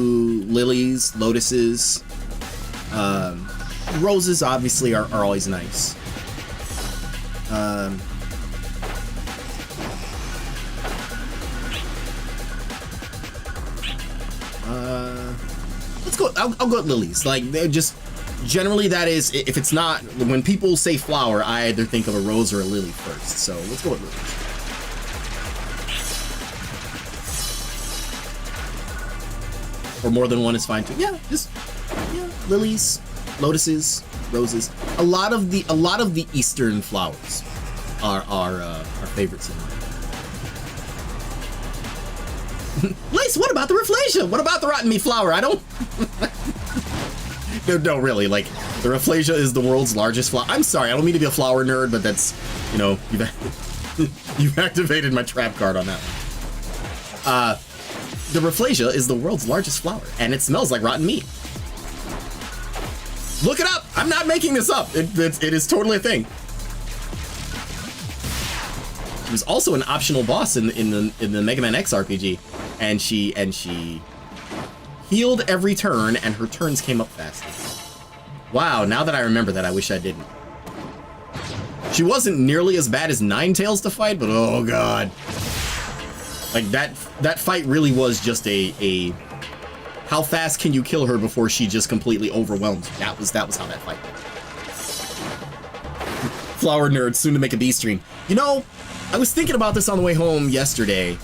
lilies, lotuses. Roses obviously are always nice. Let's go. I'll go with lilies. Like, they're just generally, that is, if it's not, when people say flower, I either think of a rose or a lily first. So let's go with lilies. Or more than one is fine too. Yeah, just lilies, lotuses, roses. A lot of the eastern flowers are favorites of mine. Lace, what about the Rafflesia? What about the rotten meat flower? I don't. No, really. Like, the Rafflesia is the world's largest flower. I'm sorry, I don't mean to be a flower nerd, but that's, you know, you've activated my trap card on that one. The Rafflesia is the world's largest flower, and it smells like rotten meat. Look it up. I'm not making this up. It is totally a thing. She was also an optional boss in the Mega Man X RPG, and she healed every turn, and her turns came up faster. Wow, now that I remember that, I wish I didn't. She wasn't nearly as bad as Ninetales to fight, but oh god. Like, that fight really was just a how fast can you kill her before she just completely overwhelmed you? That was how that fight went. Flower nerd, soon to make a B stream. You know, I was thinking about this on the way home yesterday.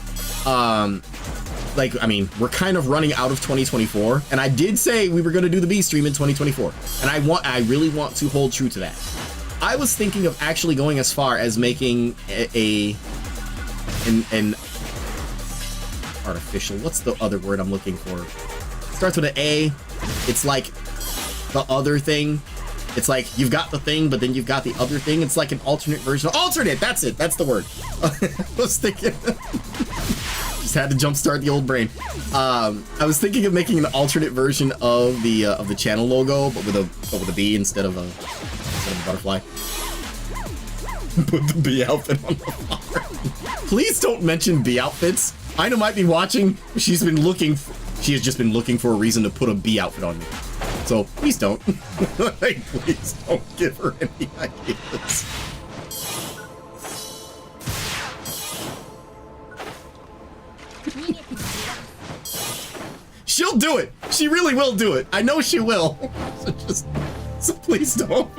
Like, I mean, we're kind of running out of 2024, and I did say we were going to do the B stream in 2024, and I really want to hold true to that. I was thinking of actually going as far as making an artificial, what's the other word I'm looking for? Starts with an A. It's like the other thing. It's like you've got the thing, but then you've got the other thing. It's like an alternate version. Alternate, that's it. That's the word. I was thinking. Just had to jumpstart the old brain. I was thinking of making an alternate version of the channel logo, but with a B instead of a butterfly. Put the bee outfit on the flower. Please don't mention bee outfits. Ina might be watching. She has just been looking for a reason to put a bee outfit on me. So please don't. Like, please don't give her any ideas. She'll do it. She really will do it. I know she will. So please don't.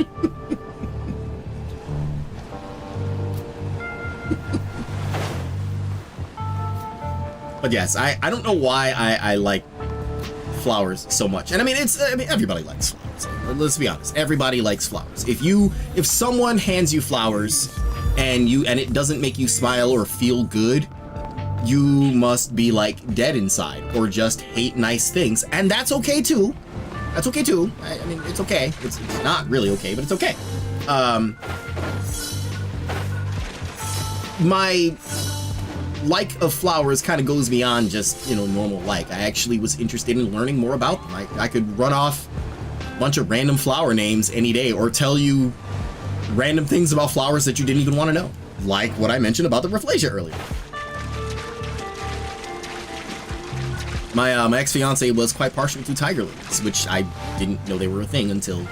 But yes, I don't know why I like flowers so much. And I mean, everybody likes flowers. Let's be honest. Everybody likes flowers. If someone hands you flowers and it doesn't make you smile or feel good, you must be like dead inside or just hate nice things. And that's okay too. That's okay too. I mean, it's okay. It's not really okay, but it's okay. My like of flowers kind of goes beyond just, you know, normal like. I actually was interested in learning more about them. I could run off a bunch of random flower names any day or tell you random things about flowers that you didn't even want to know. Like what I mentioned about the Rafflesia earlier. My ex-fiance was quite partial to tiger lilies, which I didn't know they were a thing until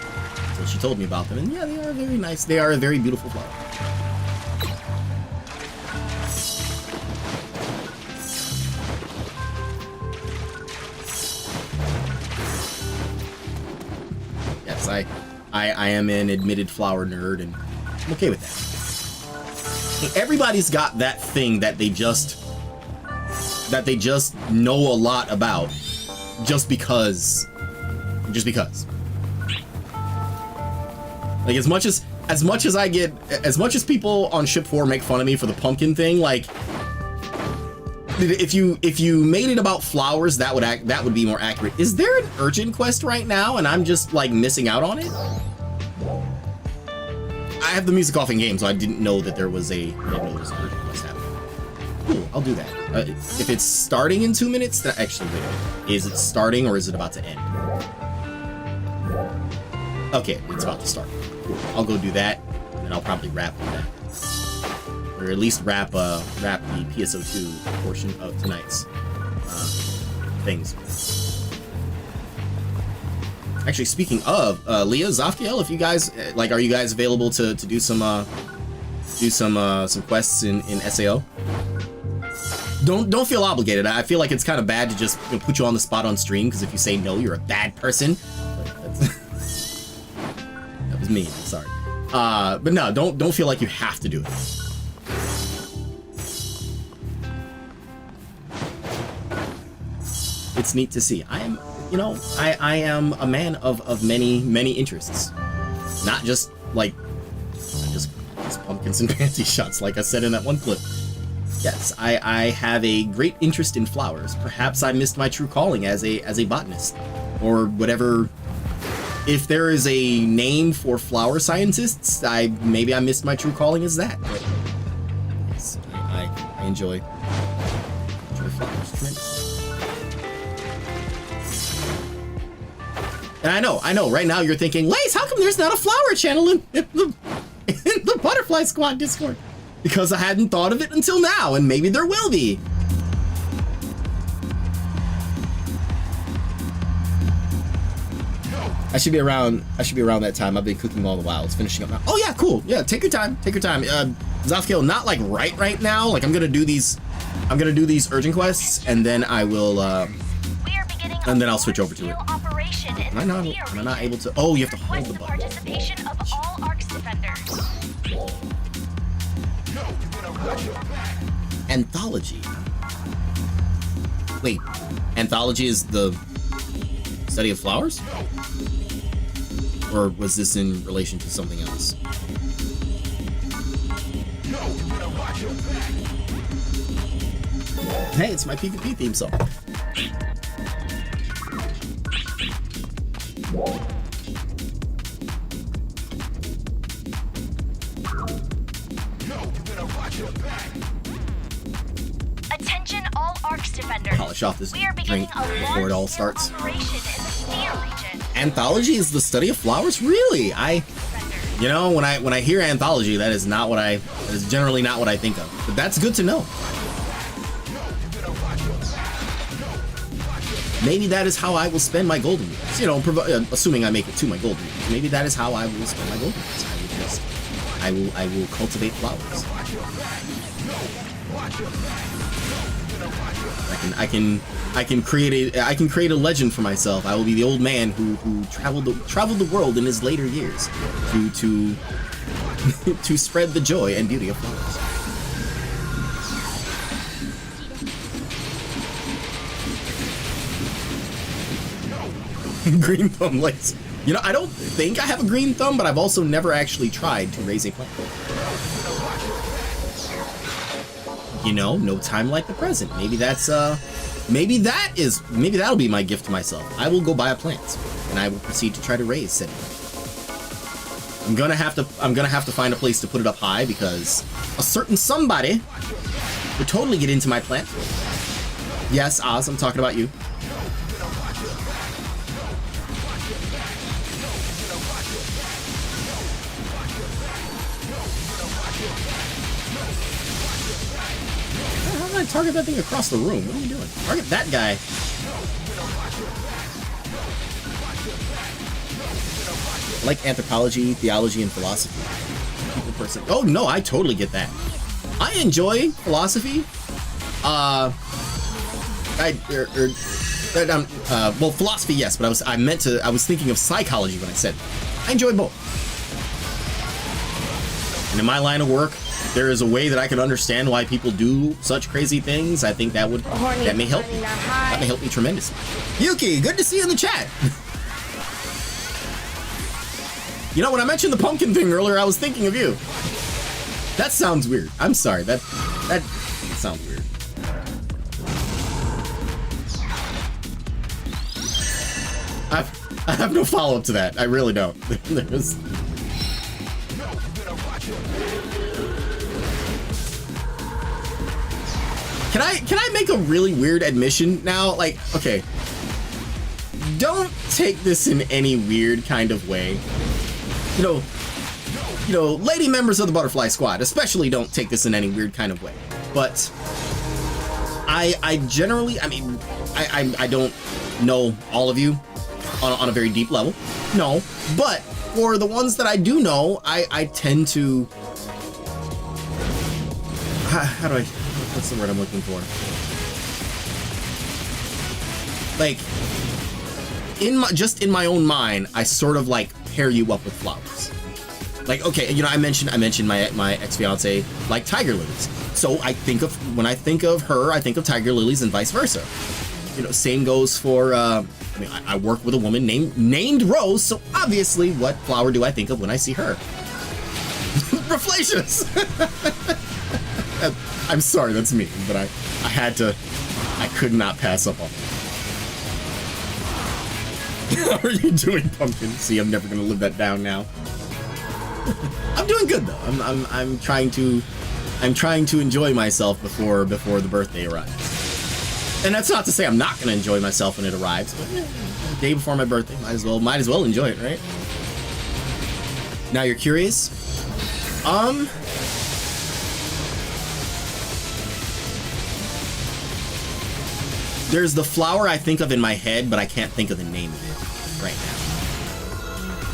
she told me about them. And yeah, they are very nice. They are a very beautiful flower. Yes, I am an admitted flower nerd, and I'm okay with that. Everybody's got that thing that they just know a lot about just because. Like, as much as as much as people on ship 4 make fun of me for the pumpkin thing, like if you made it about flowers, that would be more accurate. Is there an urgent quest right now and I'm just like missing out on it? I have the music off in game, so I didn't know that there was an urgent quest happening. Cool, I'll do that. If it's starting in 2 minutes, then actually wait. Is it starting or is it about to end? Okay, it's about to start. Cool. I'll go do that, and then I'll probably wrap with that. Or at least wrap the PSO2 portion of tonight's things. Actually, speaking of, Leah, Zafkiel, if you guys like, are you guys available to do some quests in SAO? Don't feel obligated. I feel like it's kind of bad to just put you on the spot on stream, because if you say no, you're a bad person. That was me. I'm sorry. But no, don't feel like you have to do it. It's neat to see. I am a man of many interests. Not just pumpkins and panty shots, like I said in that one clip. Yes, I have a great interest in flowers. Perhaps I missed my true calling as a botanist, or whatever. If there is a name for flower scientists, maybe I missed my true calling as that. But yes, I enjoy flowers tremendously. And I know. Right now you're thinking, Lace, how come there's not a flower channel in the Butterfly Squad Discord? Because I hadn't thought of it until now, and maybe there will be. I should be around that time. I've been cooking all the while. It's finishing up now. Oh yeah, cool. Yeah, take your time. Zafkiel, not like right now. Like I'm gonna do these urgent quests, and then I will and then I'll switch over to it. Am I not able to? Oh, you have to hold the button. Participation of all ARCS defenders. Anthology. Wait, anthology is the study of flowers? Or was this in relation to something else? Hey, it's my PvP theme song. Attention all ARCS defenders. Polish off this We are drink beginning a before it all large-scale starts. operation in the Selio region. Anthology is the study of flowers? Really? When I hear anthology, that is generally not what I think of. But that's good to know. Maybe that is how I will spend my golden years. Assuming I make it to my golden years. Maybe that is how I will spend my golden years. I will cultivate flowers. I can create a legend for myself. I will be the old man who traveled the world in his later years to to spread the joy and beauty of flowers. Green thumb lights. I don't think I have a green thumb, but I've also never actually tried to raise a plant. No time like the present. Maybe that'll be my gift to myself. I will go buy a plant, and I will proceed to try to raise said plant. I'm gonna have to find a place to put it up high, because a certain somebody would totally get into my plant. Yes, Oz, I'm talking about you. How did I target that thing across the room? What are you doing? Target that guy. I like anthropology, theology, and philosophy. People person. Oh no, I totally get that. I enjoy philosophy. Well, philosophy, yes, but I was thinking of psychology when I said that. I enjoy both. And in my line of work, there is a way that I can understand why people do such crazy things. I think that may help me. That may help me tremendously. Yuki, good to see you in the chat. You know, when I mentioned the pumpkin thing earlier, I was thinking of you. That sounds weird. I'm sorry. That sounds weird. I have no follow-up to that. I really don't. There's... Can I make a really weird admission now? Like, okay. Don't take this in any weird kind of way. You know, lady members of the Butterfly Squad especially don't take this in any weird kind of way. But I generally, I mean, I don't know all of you on a very deep level. No, but for the ones that I do know, I tend to, how do I, what's the word I'm looking for? Like, in my own mind, I sort of like pair you up with flowers. Like, okay, you know, I mentioned my ex-fiance like tiger lilies. So when I think of her, I think of tiger lilies and vice versa. You know, same goes for, I mean, I work with a woman named Rose, so obviously what flower do I think of when I see her? Rafflesias! I'm sorry, that's me, but I could not pass up on it. How are you doing, Pumpkin? See, I'm never gonna live that down now. I'm doing good though. I'm trying to enjoy myself before the birthday arrives. And that's not to say I'm not gonna enjoy myself when it arrives, but yeah, the day before my birthday, might as well enjoy it, right? Now you're curious? There's the flower I think of in my head, but I can't think of the name of it right now.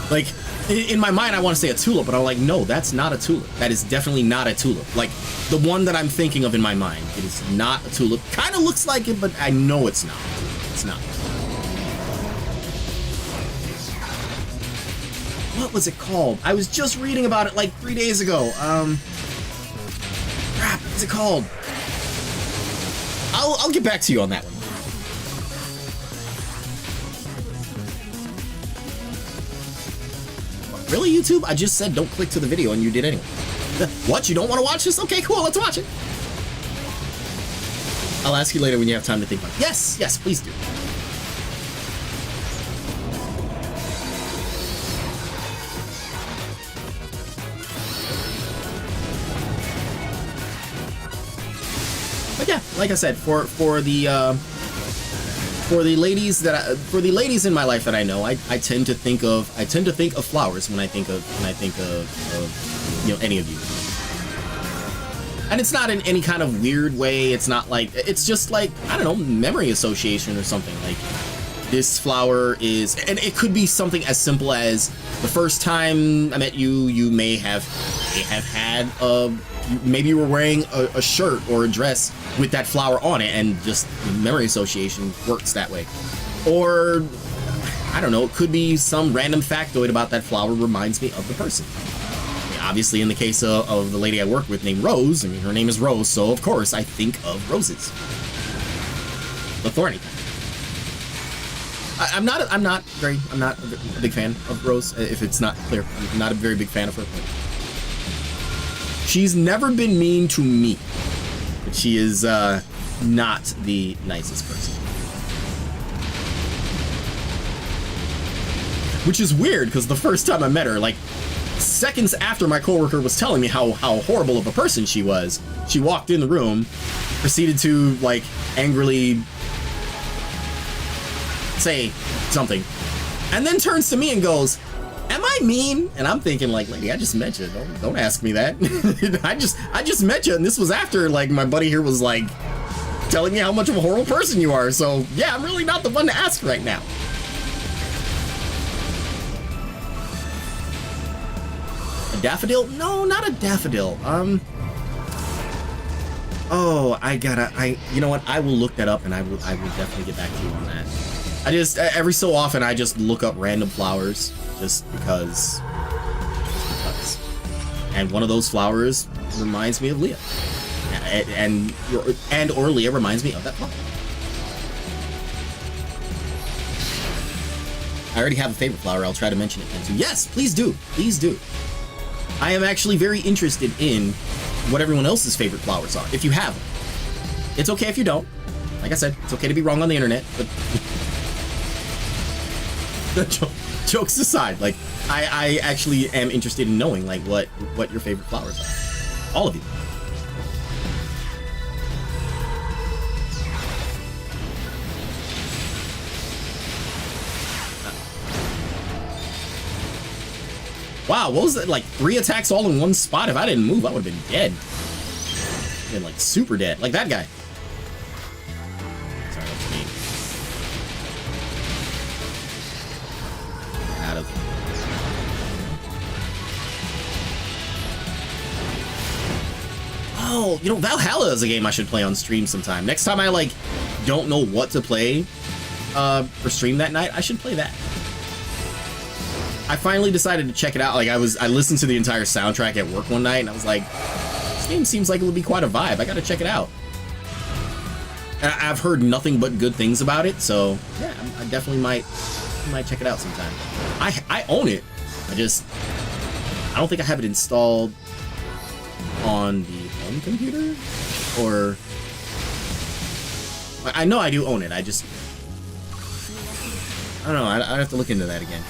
Like, in my mind, I want to say a tulip, but I'm like, no, that's not a tulip. That is definitely not a tulip. Like, the one that I'm thinking of in my mind, it is not a tulip. Kind of looks like it, but I know it's not. It's not. What was it called? I was just reading about it like 3 days ago. Crap, what's it called? I'll get back to you on that one. Really, YouTube? I just said don't click to the video and you did anyway. What? You don't want to watch this? Okay, cool, let's watch it. I'll ask you later when you have time to think about it. Yes, please do. But yeah, like I said, for the ladies in my life that I know, I tend to think of flowers when I think of you know, any of you. And it's not in any kind of weird way. It's not like, it's just like, I don't know, memory association or something. Like, this flower is, and it could be something as simple as the first time I met you, you may have had maybe you were wearing a shirt or a dress with that flower on it, and just memory association works that way. Or, I don't know, it could be some random factoid about that flower reminds me of the person. I mean, obviously, in the case of the lady I work with named Rose, I mean, her name is Rose, so of course I think of roses. The thorny kind. I'm not a big fan of Rose, if it's not clear. I'm not a very big fan of her. She's never been mean to me, but she is not the nicest person. Which is weird, because the first time I met her, like, seconds after my coworker was telling me how horrible of a person she was, she walked in the room, proceeded to, like, angrily say something, and then turns to me and goes, "Am I mean?" And I'm thinking, like, lady, I just met you. Don't ask me that. I just met you, and this was after, like, my buddy here was, like, telling me how much of a horrible person you are. So, yeah, I'm really not the one to ask right now. A daffodil? No, not a daffodil. Oh, you know what? I will look that up, and I will definitely get back to you on that. I just, every so often, I just look up random flowers. Just because. And one of those flowers reminds me of Leah. And or Leah reminds me of that flower. I already have a favorite flower. I'll try to mention it then too. Yes, please do. Please do. I am actually very interested in what everyone else's favorite flowers are, if you have them. It's okay if you don't. Like I said, it's okay to be wrong on the internet, but jokes aside, like I actually am interested in knowing like what your favorite flowers are. All of you. Wow, what was that? Like 3 attacks all in one spot? If I didn't move, I would have been dead. Been like super dead. Like that guy. Sorry, that's me. Out of. Oh, you know, Valhalla is a game I should play on stream sometime. Next time I like don't know what to play for stream that night, I should play that. I finally decided to check it out. Like I listened to the entire soundtrack at work one night and I was like, this game seems like it would be quite a vibe. I gotta check it out. And I've heard nothing but good things about it, so yeah, I definitely might check it out sometime. I own it. I don't think I have it installed on the home computer, or I know I do own it. I don't know. I have to look into that again.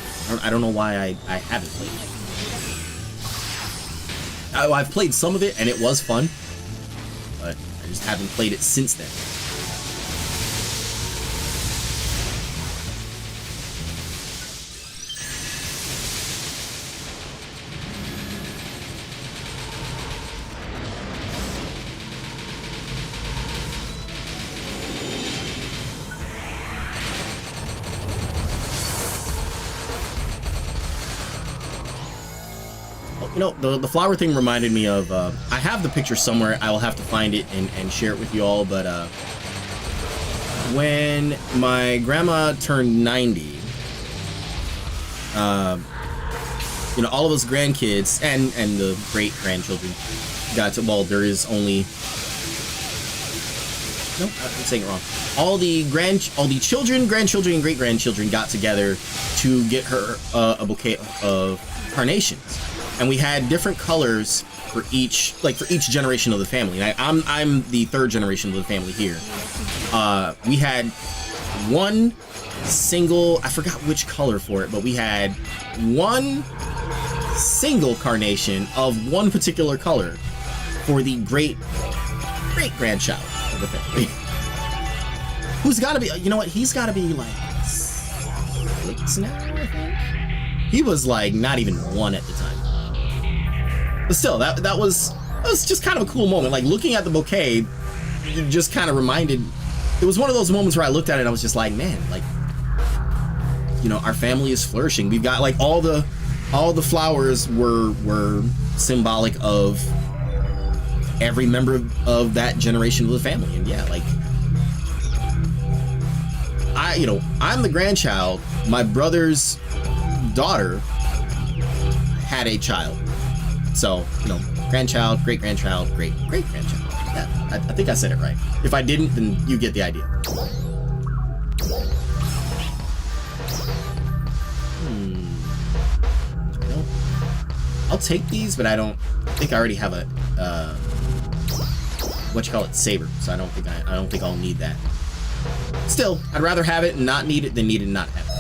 I don't know why I haven't played it. I've played some of it and it was fun, but I just haven't played it since then. You know, the flower thing reminded me of, I have the picture somewhere. I will have to find it and share it with you all, but when my grandma turned 90, you know, all of us grandkids and the great-grandchildren got to, well, there is only, no, I'm saying it wrong. All the children, grandchildren, and great-grandchildren got together to get her a bouquet of carnations. And we had different colors for each generation of the family. And I'm the 3rd generation of the family here. We had one single, I forgot which color for it, but we had one single carnation of one particular color for the great-grandchild of the family. Who's got to be, you know what? He's got to be like 6 now, I think. He was like not even 1 at the time. But still, that was just kind of a cool moment. Like looking at the bouquet, it just kind of reminded. It was one of those moments where I looked at it and I was just like, man, like, you know, our family is flourishing. We've got like all the flowers were symbolic of every member of that generation of the family. And yeah, like I'm the grandchild. My brother's daughter had a child. So, you know, grandchild, great-grandchild, great-great-grandchild. Yeah, I think I said it right. If I didn't, then you get the idea. Well, I'll take these, but I think I already have a, saber. So I don't think I'll need that. Still, I'd rather have it and not need it than need it and not have it.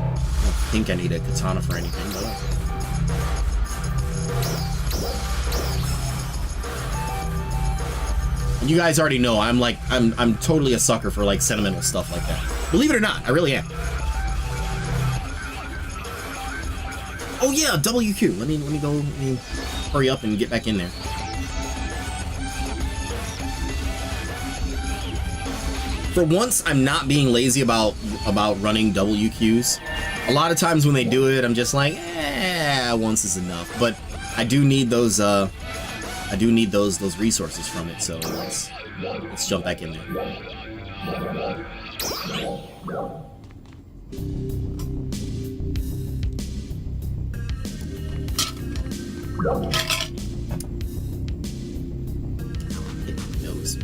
I don't think I need a katana for anything, but you guys already know I'm totally a sucker for like sentimental stuff like that. Believe it or not, I really am. Oh yeah, WQ. Let me hurry up and get back in there. For once, I'm not being lazy about running WQs. A lot of times when they do it, I'm just like, once is enough. But I do need those those resources from it, so let's jump back in there. Hit the nose.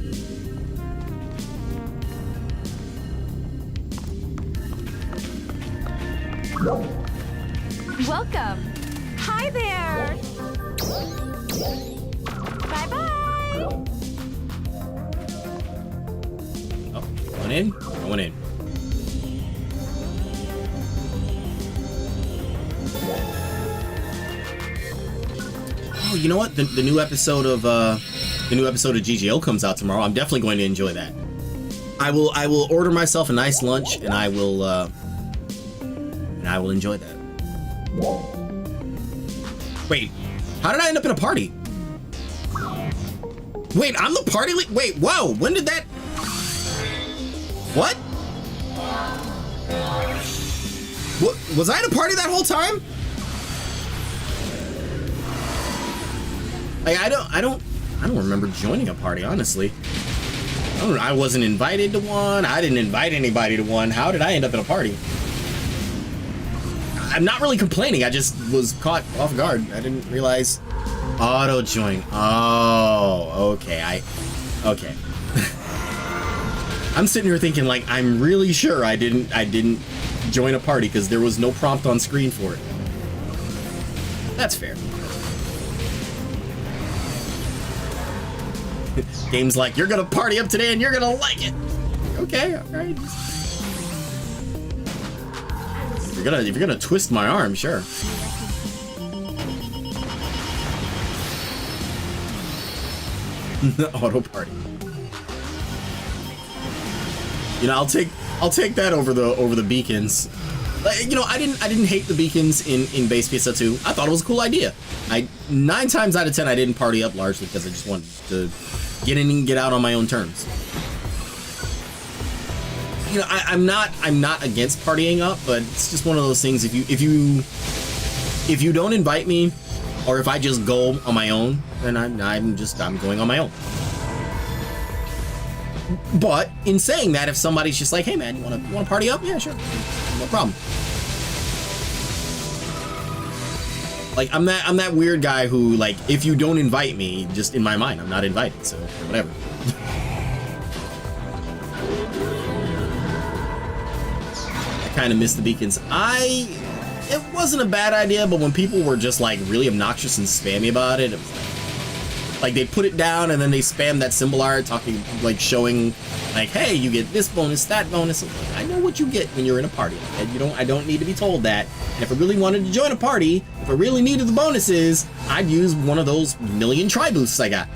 Welcome. Hi there. Bye-bye. Oh, going in? Going in. Oh, you know what? The new episode of GGO comes out tomorrow. I'm definitely going to enjoy that. I will order myself a nice lunch and I will enjoy that. Wait, how did I end up in a party? Wait, I'm the party lead? Wait, whoa, when did that? What? What, was I in a party that whole time? Like, I don't remember joining a party, honestly. I wasn't invited to one. I didn't invite anybody to one. How did I end up in a party? I'm not really complaining. I just was caught off guard. I didn't realize. Auto join. Oh, okay. Okay. I'm sitting here thinking, like, I'm really sure I didn't join a party because there was no prompt on screen for it. That's fair. Game's like, you're gonna party up today and you're gonna like it. Okay, all right. If you're gonna twist my arm, sure. Auto party. You know, I'll take that over the beacons. Like, you know, I didn't hate the beacons in base PSO2. I thought it was a cool idea. 9 times out of 10 I didn't party up, largely because I just wanted to get in and get out on my own terms. You know, I'm not against partying up, but it's just one of those things. If you don't invite me, or if I just go on my own, then I'm going on my own. But in saying that, if somebody's just like, hey man, you wanna party up? Yeah, sure, no problem. Like, I'm that weird guy who, like, if you don't invite me, just in my mind, I'm not invited, so whatever. I kind of miss the beacons. It wasn't a bad idea, but when people were just, like, really obnoxious and spammy about it, it was like they put it down and then they spam that symbol art, talking, like, showing, like, hey, you get this bonus, that bonus. I know what you get when you're in a party. I don't need to be told that. And if I really wanted to join a party, if I really needed the bonuses, I'd use one of those million try boosts I got.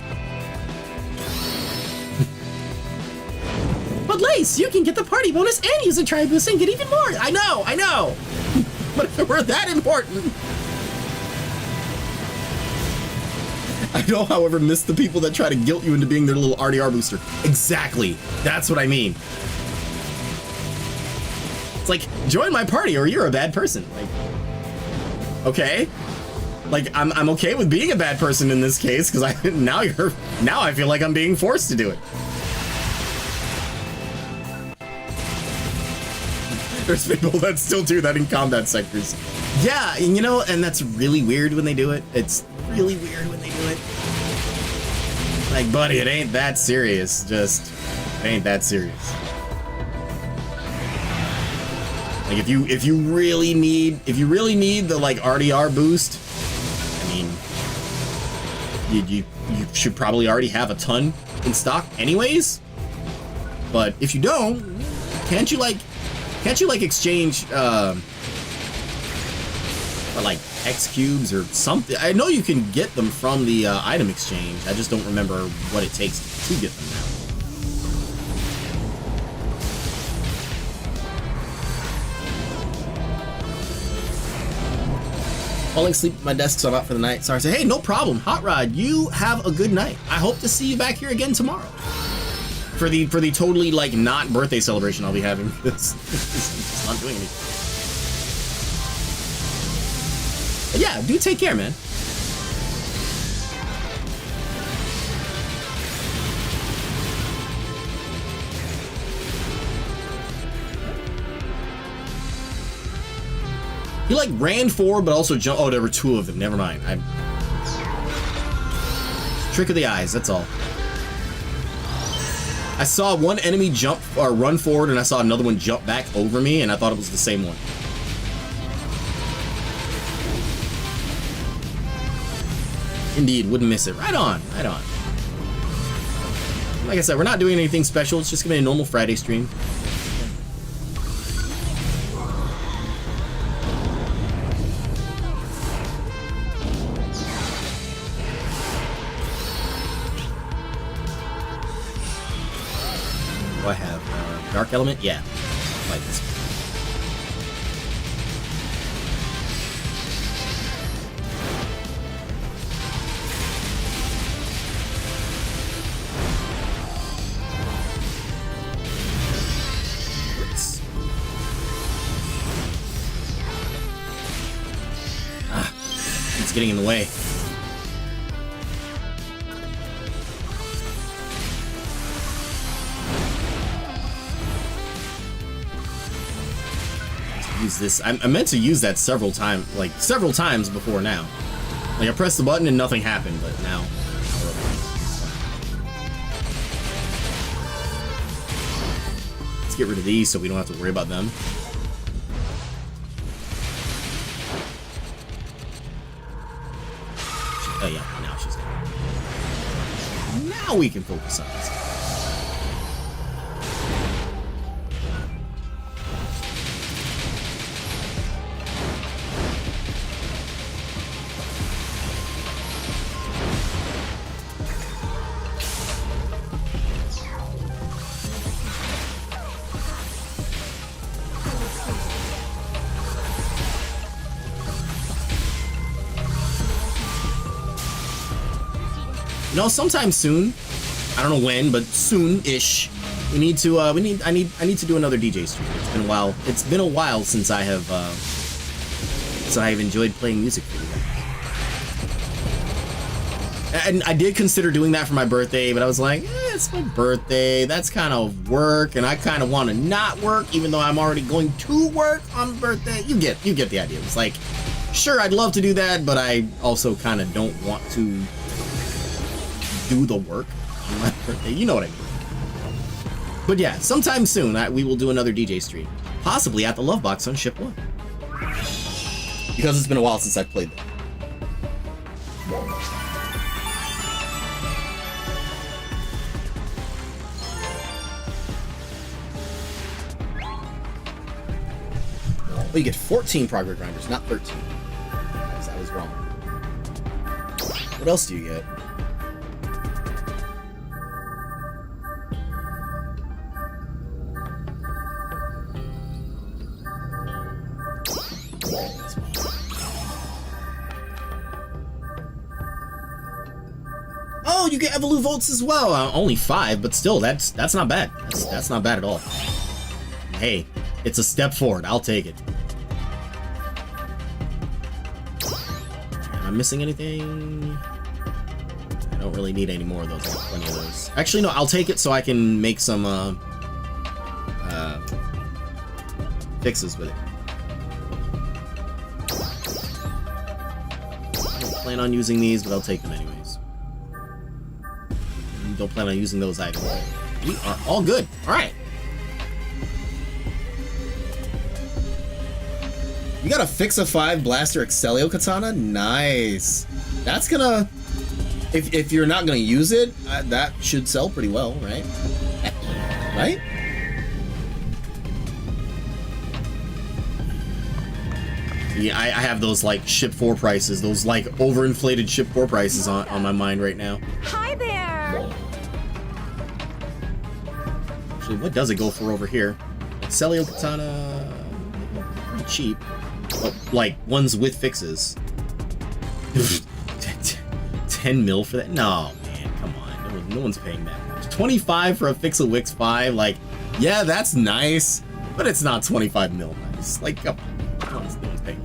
But Lace, you can get the party bonus and use a try boost and get even more. I know. But if it were that important. I don't, however, miss the people that try to guilt you into being their little RDR booster. Exactly. That's what I mean. It's like, join my party or you're a bad person. Like, okay. Like, I'm okay with being a bad person in this case, because now I feel like I'm being forced to do it. There's people that still do that in combat sectors. Yeah, and you know, and that's really weird when they do it. It's really weird when they do it. Like, buddy, it ain't that serious. Just, it ain't that serious. Like, if you really need the, like, RDR boost, I mean, you should probably already have a ton in stock anyways. But if you don't, can't you like exchange like X cubes or something? I know you can get them from the item exchange. I just don't remember what it takes to get them now. Falling asleep at my desk, so I'm out for the night. Sorry. Say, hey, no problem. Hot Rod, you have a good night. I hope to see you back here again tomorrow for the totally, like, not birthday celebration I'll be having. It's not doing anything. But yeah, do take care, man. He, like, ran forward, but also jumped. Oh, there were two of them. Never mind. Trick of the eyes, that's all. I saw one enemy jump or run forward, and I saw another one jump back over me, and I thought it was the same one. Indeed, wouldn't miss it. Right on, right on. Like I said, we're not doing anything special. It's just gonna be a normal Friday stream. Do I have Dark Element? Yeah, I like this one. It's getting in the way. Use this. I meant to use that several times before now. Like I pressed the button and nothing happened, but now. Let's get rid of these so we don't have to worry about them. Oh yeah, now she's dead. Now we can focus on this. You know, sometime soon, I don't know when, but soon-ish, we need to I need to do another DJ stream. It's been a while. It's been a while since I have enjoyed playing music for you guys. And I did consider doing that for my birthday, but I was like, it's my birthday. That's kind of work, and I kind of want to not work, even though I'm already going to work on birthday. You get the idea. It's like, sure, I'd love to do that, but I also kind of don't want to do the work on my birthday. You know what I mean. But yeah, sometime soon we will do another DJ stream, possibly at the Love Box on Ship 1, because it's been a while since I've played that. Oh, you get 14 progress grinders, not 13. I was wrong. What else do you get? Oh, you get Evolu Volts as well. Only 5, but still, that's not bad. That's not bad at all. Hey, it's a step forward. I'll take it. Am I missing anything? I don't really need any more of those. I got plenty of those. Actually, no, I'll take it so I can make some fixes with it. I don't plan on using these, but I'll take them anyways. Don't plan on using those either. We are all good. All right. You got a Fix a 5 Blaster Selio Katana? Nice. That's gonna... If you're not gonna use it, that should sell pretty well, right? Right? Yeah, I have those, like, Ship 4 prices. Those, like, overinflated Ship 4 prices on my mind right now. Hi there! Actually, what does it go for over here? Selio Katana... pretty cheap. Oh, like, ones with fixes. 10 mil for that? No, man, come on. No one's paying that much. 25 for a Fix-A Wix 5? Like, yeah, that's nice, but it's not 25 mil nice. Like, no one's paying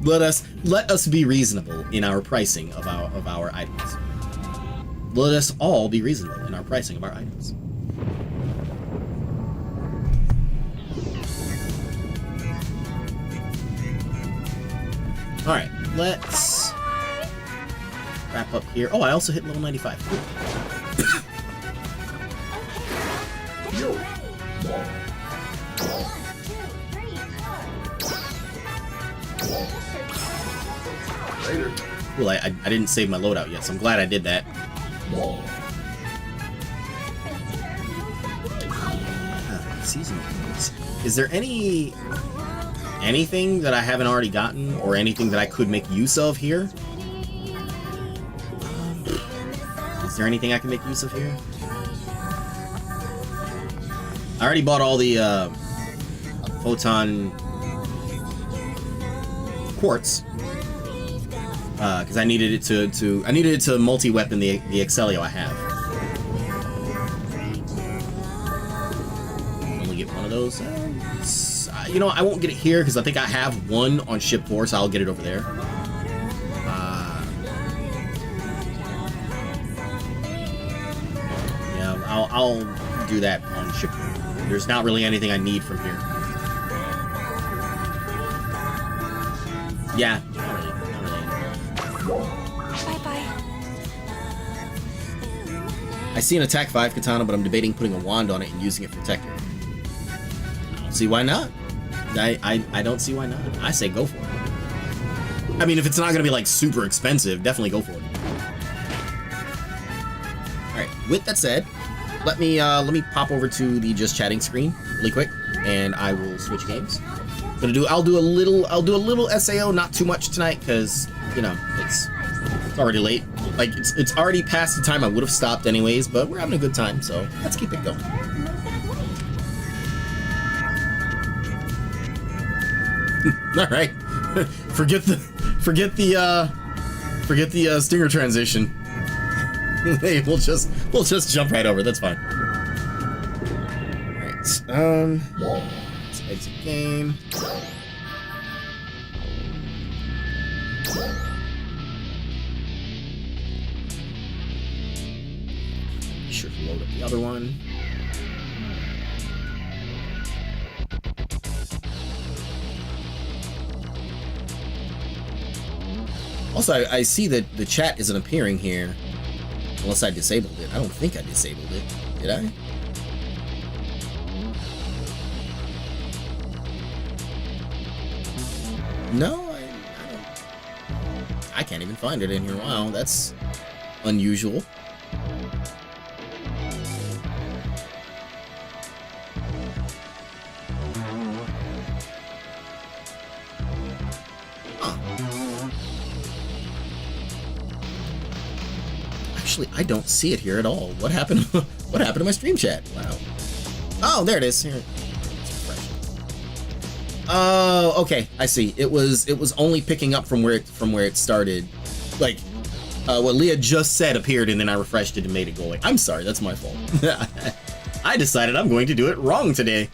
that. Let us be reasonable in our pricing of our items. Let us all be reasonable in our pricing of our items. Alright, let's wrap up here. Oh, I also hit level 95. Cool. Later. Cool, I didn't save my loadout yet, so I'm glad I did that. Seasonal things. Is there anything that I haven't already gotten, or anything that I could make use of here? Is there anything I can make use of here? I already bought all the photon quartz because I needed it to multi-weapon the Selio I have. Only get one of those. You know, I won't get it here because I think I have one on ship 4, so I'll get it over there. Yeah, I'll do that on ship 4. There's not really anything I need from here. Yeah, not really. Bye-bye. I see an attack 5 katana, but I'm debating putting a wand on it and using it for Tector. I don't see why not. I don't see why not. I say go for it. I mean, if it's not going to be like super expensive, definitely go for it. Alright, with that said, let me pop over to the just chatting screen really quick, and I will switch games. I'll do a little SAO, not too much tonight, because you know it's already late. Like it's already past the time I would have stopped anyways, but we're having a good time, so let's keep it going. All right, forget the stinger transition. Hey, we'll just jump right over. That's fine. All right. Let's exit game. Be sure to load up the other one. Also, I see that the chat isn't appearing here unless I disabled it. I don't think I disabled it. Did I? No, I can't even find it in here. Wow, that's unusual. Actually, I don't see it here at all. What happened? What happened to my stream chat? Wow. Oh, there it is. Here. Oh, okay. I see. It was only picking up from where it started. Like what Leah just said appeared, and then I refreshed it and made it go away. I'm sorry. That's my fault. I decided I'm going to do it wrong today.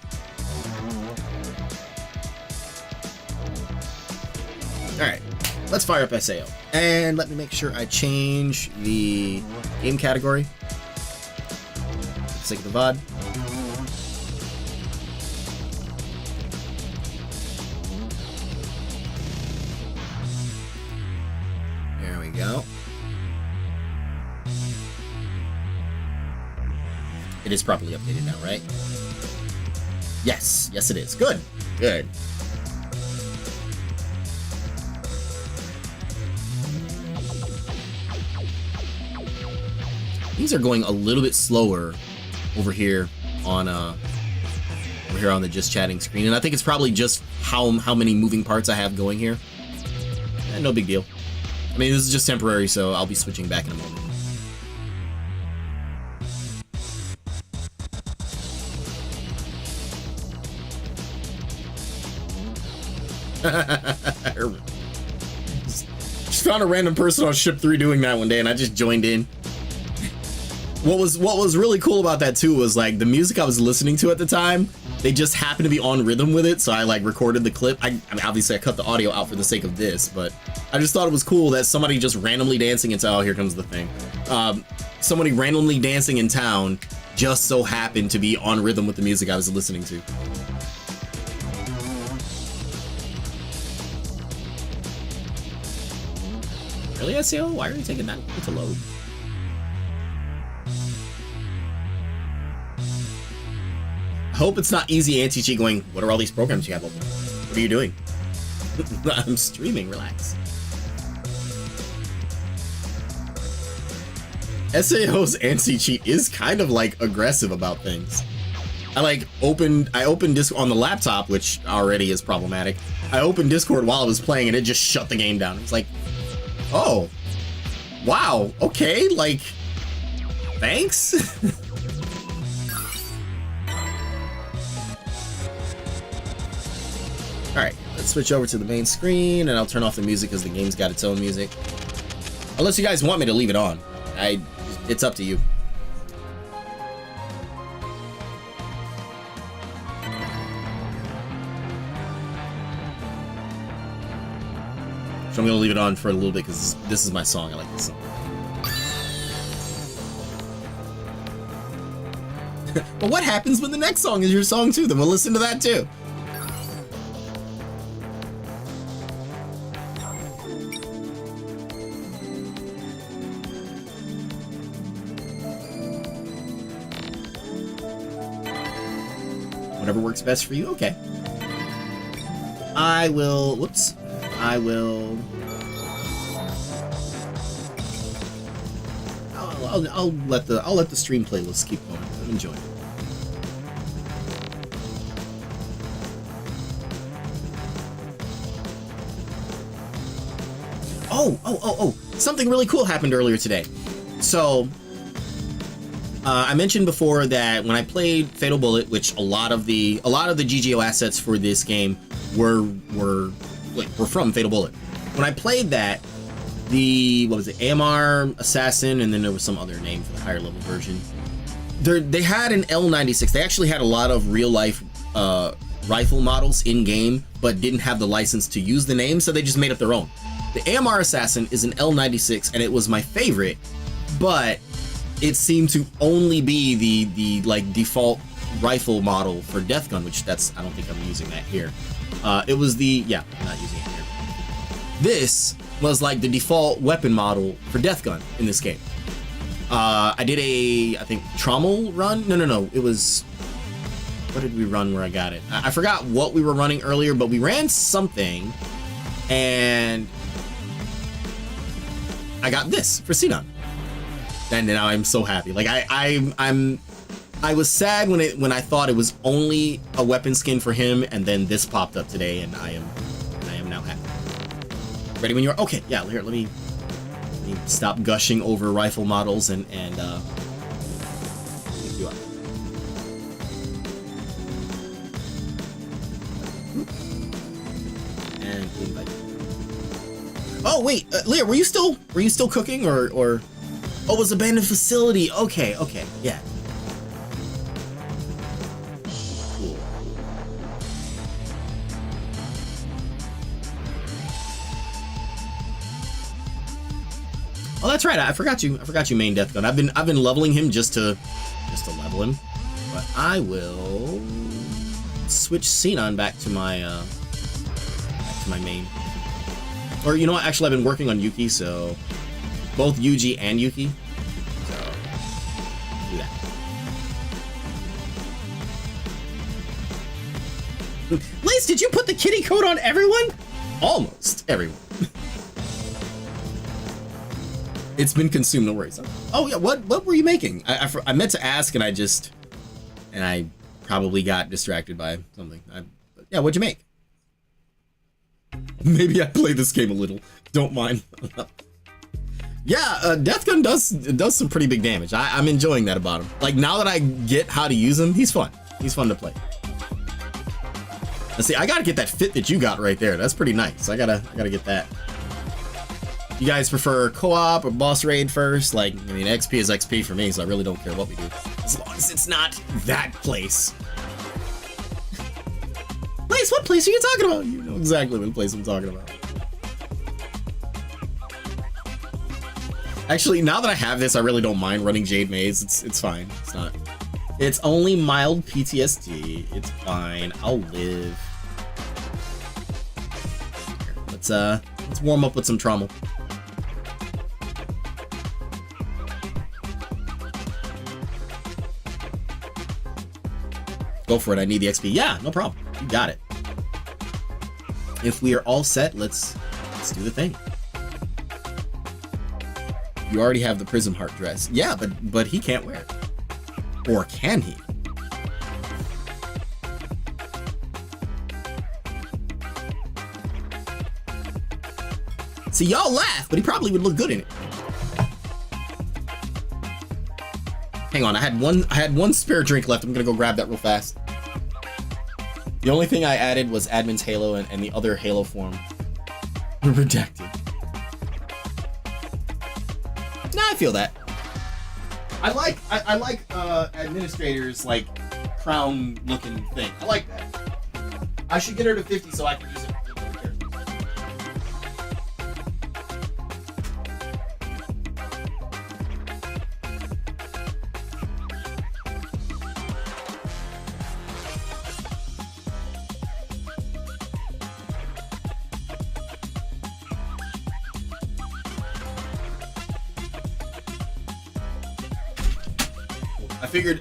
All right. Let's fire up SAO. And let me make sure I change the game category. For the sake of the VOD. There we go. It is properly updated now, right? Yes. Yes, it is. Good. Good. Things are going a little bit slower over here on the just chatting screen, and I think it's probably just how many moving parts I have going here. No big deal. I mean, this is just temporary, so I'll be switching back in a moment. Just found a random person on ship 3 doing that one day, and I just joined in. What was really cool about that too was like the music I was listening to at the time, they just happened to be on rhythm with it, so I like recorded the clip. I mean, obviously I cut the audio out for the sake of this, but I just thought it was cool that somebody just randomly dancing into, oh, here comes the thing. Somebody randomly dancing in town just so happened to be on rhythm with the music I was listening to. Really, SEO? Why are you taking that to load? I hope it's not easy anti-cheat going, what are all these programs you have open? What are you doing? I'm streaming, relax. SAO's anti-cheat is kind of like aggressive about things. I opened Discord on the laptop, which already is problematic. I opened Discord while I was playing and it just shut the game down. It's like, oh, wow, okay, like, thanks. All right, let's switch over to the main screen and I'll turn off the music because the game's got its own music. Unless you guys want me to leave it on. It's up to you. So I'm gonna leave it on for a little bit because this is my song. I like this song. But what happens when the next song is your song too? Then we'll listen to that too. Whatever works best for you. Okay. I will. Whoops. I will. I'll let the stream playlist keep going. I'm enjoying it. Oh! Something really cool happened earlier today. So, I mentioned before that when I played Fatal Bullet, which a lot of the GGO assets for this game were from Fatal Bullet. When I played that, what was it, AMR Assassin, and then there was some other name for the higher level version. They had an L96. They actually had a lot of real life rifle models in game, but didn't have the license to use the name, so they just made up their own. The AMR Assassin is an L96, and it was my favorite, but it seemed to only be the like default rifle model for Death Gun, which I don't think I'm using that here. It was I'm not using it here. This was like the default weapon model for Death Gun in this game. I did I think Trommel run. No, it was, what did we run where I got it? I forgot what we were running earlier, but we ran something, and I got this for Sinan. And now I'm so happy. Like I was sad when I thought it was only a weapon skin for him, and then this popped up today, and I am now happy. Ready when you're okay? Yeah, here, let me stop gushing over rifle models and pick you up. And invite. Oh wait, Leah, were you still cooking or? Oh, it was abandoned facility. Okay, yeah. Cool. Oh, that's right. I forgot you main Death Gun. I've been leveling him just to level him. But I will switch Sinan back to my main. Or you know what? Actually, I've been working on Yuki, so both Yuji and Yuki. So do that. Liz, did you put the kitty coat on everyone? Almost everyone. It's been consumed, no worries. Oh yeah, what were you making? I meant to ask, and I probably got distracted by something. Yeah, what'd you make? Maybe I play this game a little. Don't mind. Yeah, Death Gun does some pretty big damage. I'm enjoying that about him. Like, now that I get how to use him, he's fun. He's fun to play. Let's see, I gotta get that fit that you got right there. That's pretty nice. I gotta get that. You guys prefer co-op or boss raid first? Like, I mean, XP is XP for me, so I really don't care what we do. As long as it's not that place. Place? What place are you talking about? You know exactly what place I'm talking about. Actually, now that I have this, I really don't mind running Jade Maze. It's fine. It's not. It's only mild PTSD. It's fine. I'll live. Here, let's warm up with some Trommel. Go for it. I need the XP. Yeah, no problem. You got it. If we are all set, let's do the thing. You already have the Prism Heart dress. Yeah, but he can't wear it. Or can he? See, y'all laugh, but he probably would look good in it. Hang on, I had one spare drink left. I'm gonna go grab that real fast. The only thing I added was Admin's Halo and the other Halo form were redacted. Nah, I feel that. I like Administrator's like crown looking thing. I like that. I should get her to 50 so I can use it.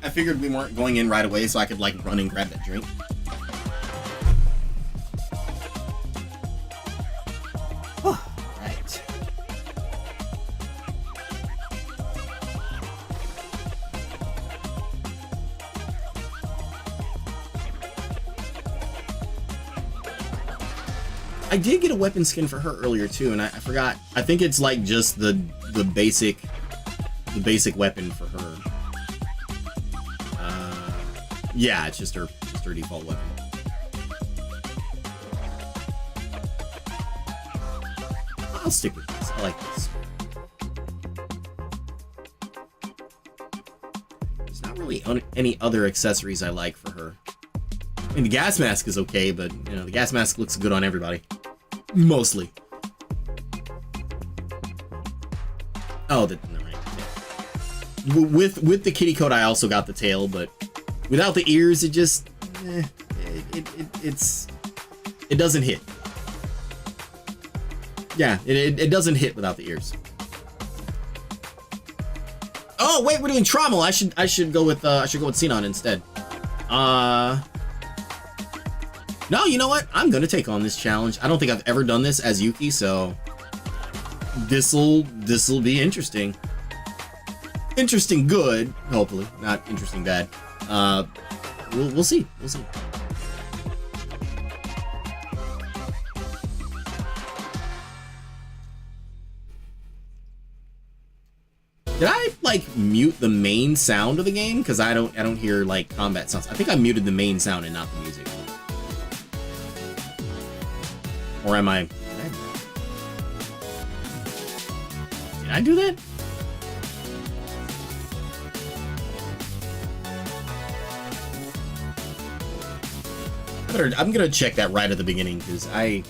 I figured we weren't going in right away, so I could like run and grab that drink. Right. I did get a weapon skin for her earlier too, and I forgot. I think it's like just the basic weapon for her. Yeah, it's just her default weapon. I'll stick with this. I like this. There's not really any other accessories I like for her. I mean, the gas mask is okay, but you know, the gas mask looks good on everybody. Mostly. Oh, no, right. Yeah. With the kitty coat, I also got the tail, but without the ears, it just it doesn't hit. Yeah, it doesn't hit without the ears. Oh wait, we're doing Trommel. I should go with Sinon instead. No, you know what? I'm gonna take on this challenge. I don't think I've ever done this as Yuki, so this'll be interesting. Interesting good, hopefully, not interesting bad. We'll see. We'll see. Did I like mute the main sound of the game? Because I don't hear like combat sounds. I think I muted the main sound and not the music. Or am I? Did I do that? I'm gonna check that right at the beginning because I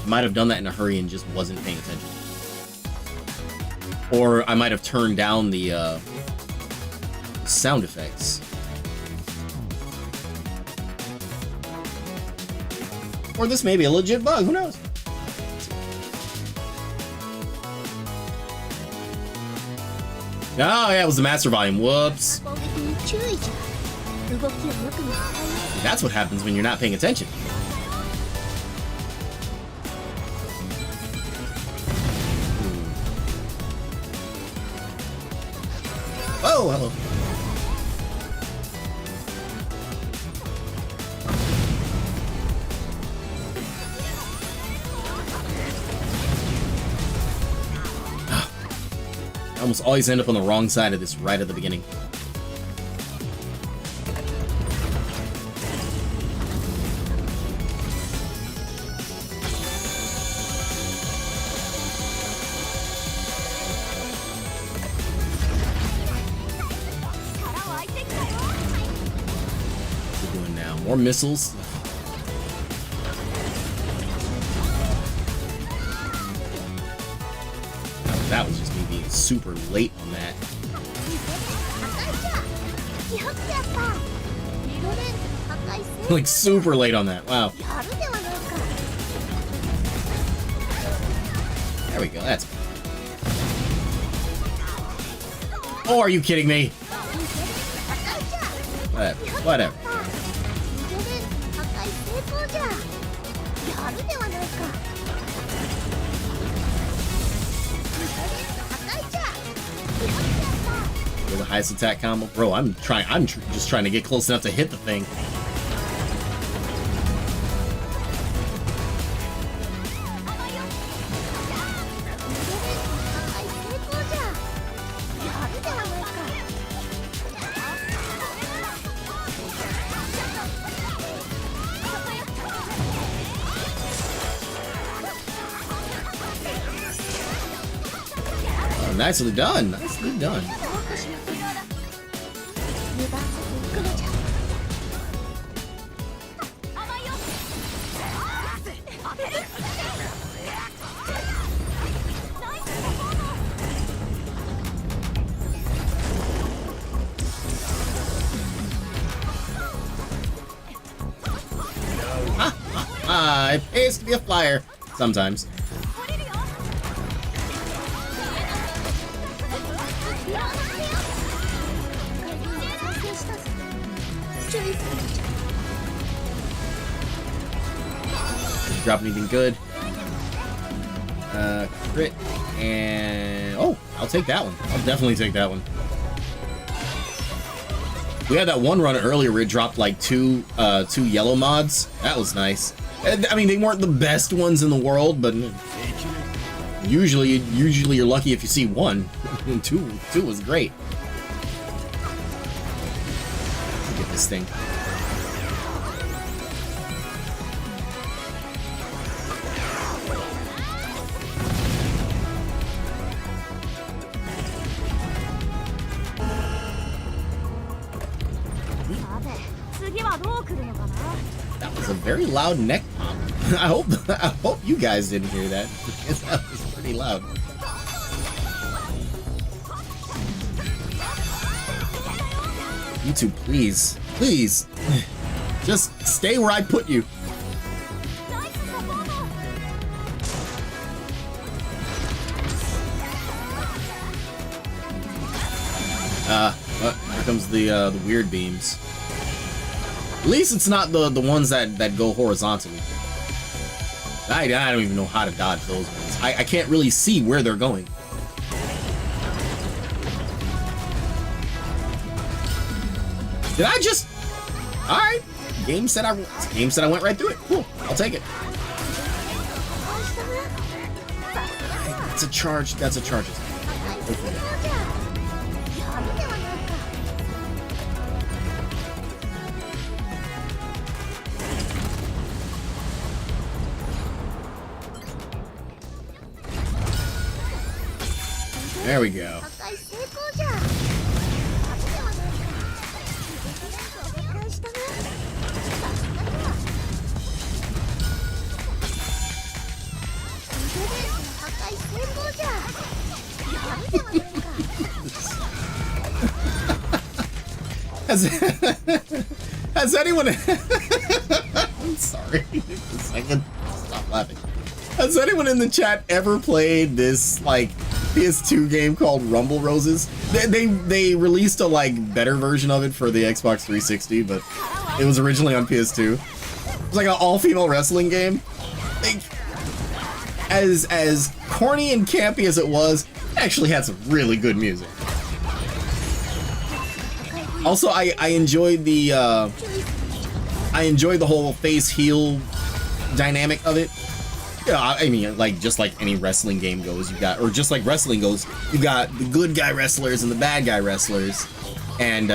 might have done that in a hurry and just wasn't paying attention. Or I might have turned down the sound effects. Or this may be a legit bug, who knows? Oh yeah, it was the master volume, whoops. That's what happens when you're not paying attention. Oh, hello. I almost always end up on the wrong side of this right at the beginning. What's it doing now? More missiles? That was just me being super late on that. Like super late on that. Wow. There we go. That's. Oh, are you kidding me? Whatever. For the highest attack combo, bro. Just trying to get close enough to hit the thing. Oh, nicely done. Nicely done. It pays to be a flyer. Sometimes. Drop anything good. Crit. And... oh, I'll take that one. I'll definitely take that one. We had that one run earlier where it dropped like two yellow mods. That was nice. I mean, they weren't the best ones in the world, but usually you're lucky if you see one. Two was great. Let's get this thing. That was a very loud neck pop. I hope you guys didn't hear that, because that was pretty loud. You two, please, just stay where I put you. Here comes the weird beams. At least it's not the ones that go horizontally. I don't even know how to dodge those ones. I can't really see where they're going. Did I just... alright. Game said I went right through it. Cool. I'll take it. That's a charge. That's a charge. There we go. Has anyone... I'm sorry. Just a second. Stop laughing. Has anyone in the chat ever played this, like, PS2 game called Rumble Roses? They released a, like, better version of it for the Xbox 360, but it was originally on PS2. It was like an all-female wrestling game. Like, as corny and campy as it was, it actually had some really good music. Also, I enjoyed the whole face heel dynamic of it. Yeah, I mean, like, just like any wrestling game goes, you got, or just like wrestling goes, you got the good guy wrestlers and the bad guy wrestlers, and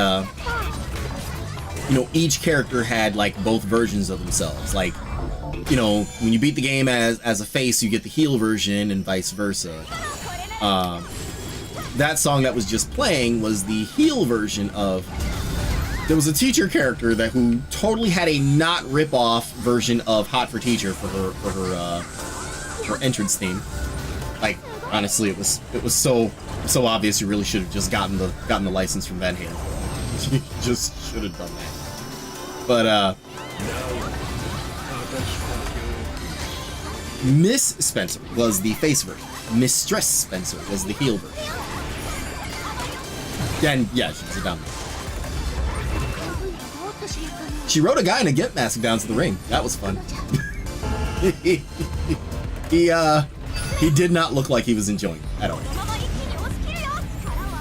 you know, each character had like both versions of themselves. Like, you know, when you beat the game as a face, you get the heel version, and vice versa. That song that was just playing was the heel version of... there was a teacher character who totally had a not rip-off version of Hot for Teacher for her entrance theme. Like, honestly, it was so obvious. You really should have just gotten the license from Van Halen. You just should have done that. But Miss Spencer was the face version. Mistress Spencer was the heel version. And yeah, she's a dominant. She rode a guy in a Gimp mask down to the ring. That was fun. He did not look like he was enjoying it at all.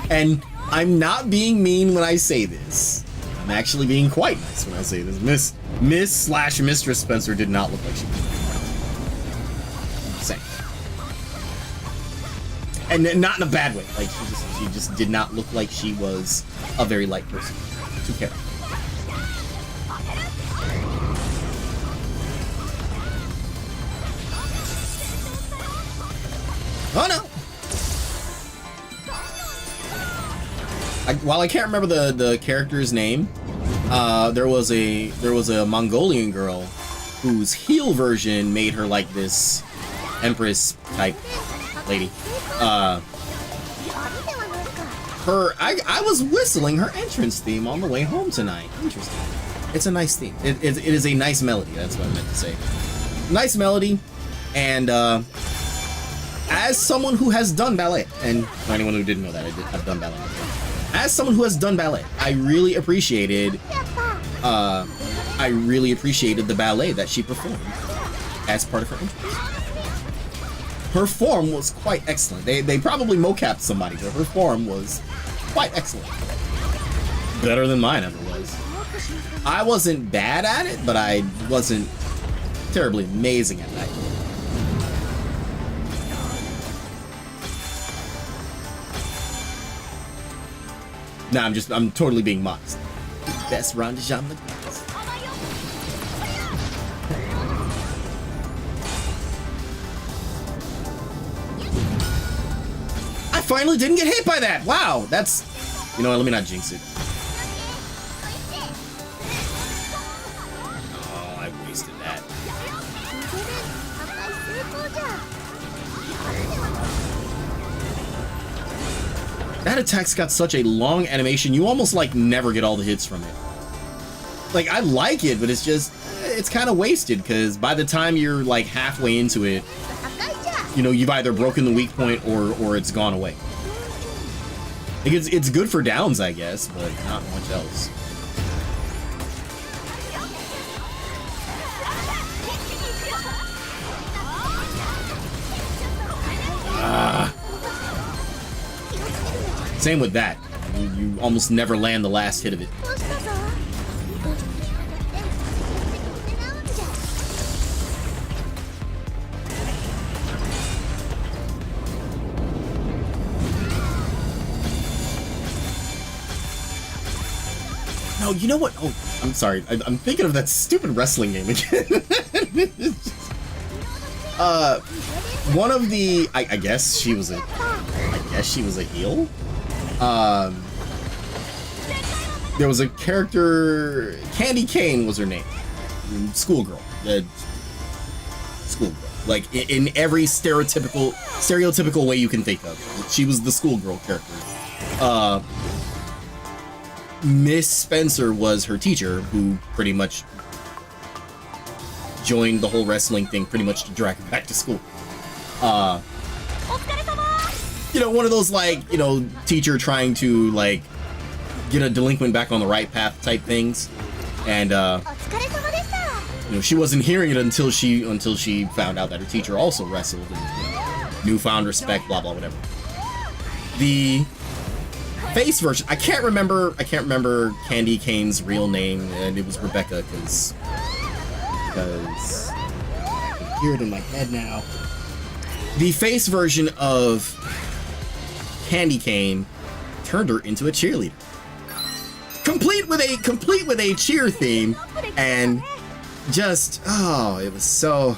And I'm not being mean when I say this. I'm actually being quite nice when I say this. Mistress Spencer did not look like she was saying. And not in a bad way. Like she just did not look like she was a very light person to carry. Oh no! While I can't remember the character's name, there was a Mongolian girl whose heel version made her like this Empress type lady. I was whistling her entrance theme on the way home tonight. Interesting. It's a nice theme. It is a nice melody. That's what I meant to say. Nice melody, and as someone who has done ballet, and for anyone who didn't know that, I've done ballet. As someone who has done ballet, I really appreciated the ballet that she performed as part of her entrance. Her form was quite excellent. They probably mocapped somebody, but her form was quite excellent. Better than mine ever was. I wasn't bad at it, but I wasn't terribly amazing at that. Nah, I'm totally being modest. Best round de jambe. I finally didn't get hit by that. Wow, that's... You know what, let me not jinx it. Oh, I wasted that. That attack's got such a long animation, you almost like never get all the hits from it. Like, I like it, but it's just, it's kind of wasted, because by the time you're like halfway into it, you know, you've either broken the weak point or it's gone away. Like, it's good for downs, I guess, but not much else. Same with that. You almost never land the last hit of it. No, you know what? Oh, I'm sorry. I'm thinking of that stupid wrestling game again. One of the... I guess she was a... I guess she was a heel? There was a character, Candy Cane was her name. Schoolgirl. Schoolgirl. Like, in every stereotypical way you can think of. She was the schoolgirl character. Miss Spencer was her teacher, who pretty much joined the whole wrestling thing pretty much to drag her back to school. You know, one of those, like, you know, teacher trying to, like, get a delinquent back on the right path type things. And, you know, she wasn't hearing it until she found out that her teacher also wrestled and, you know, newfound respect, blah, blah, whatever. The face version, I can't remember Candy Cane's real name, and it was Rebecca, because I can hear it in my head now. The face version of Candy Cane turned her into a cheerleader, complete with a cheer theme, and just it was so.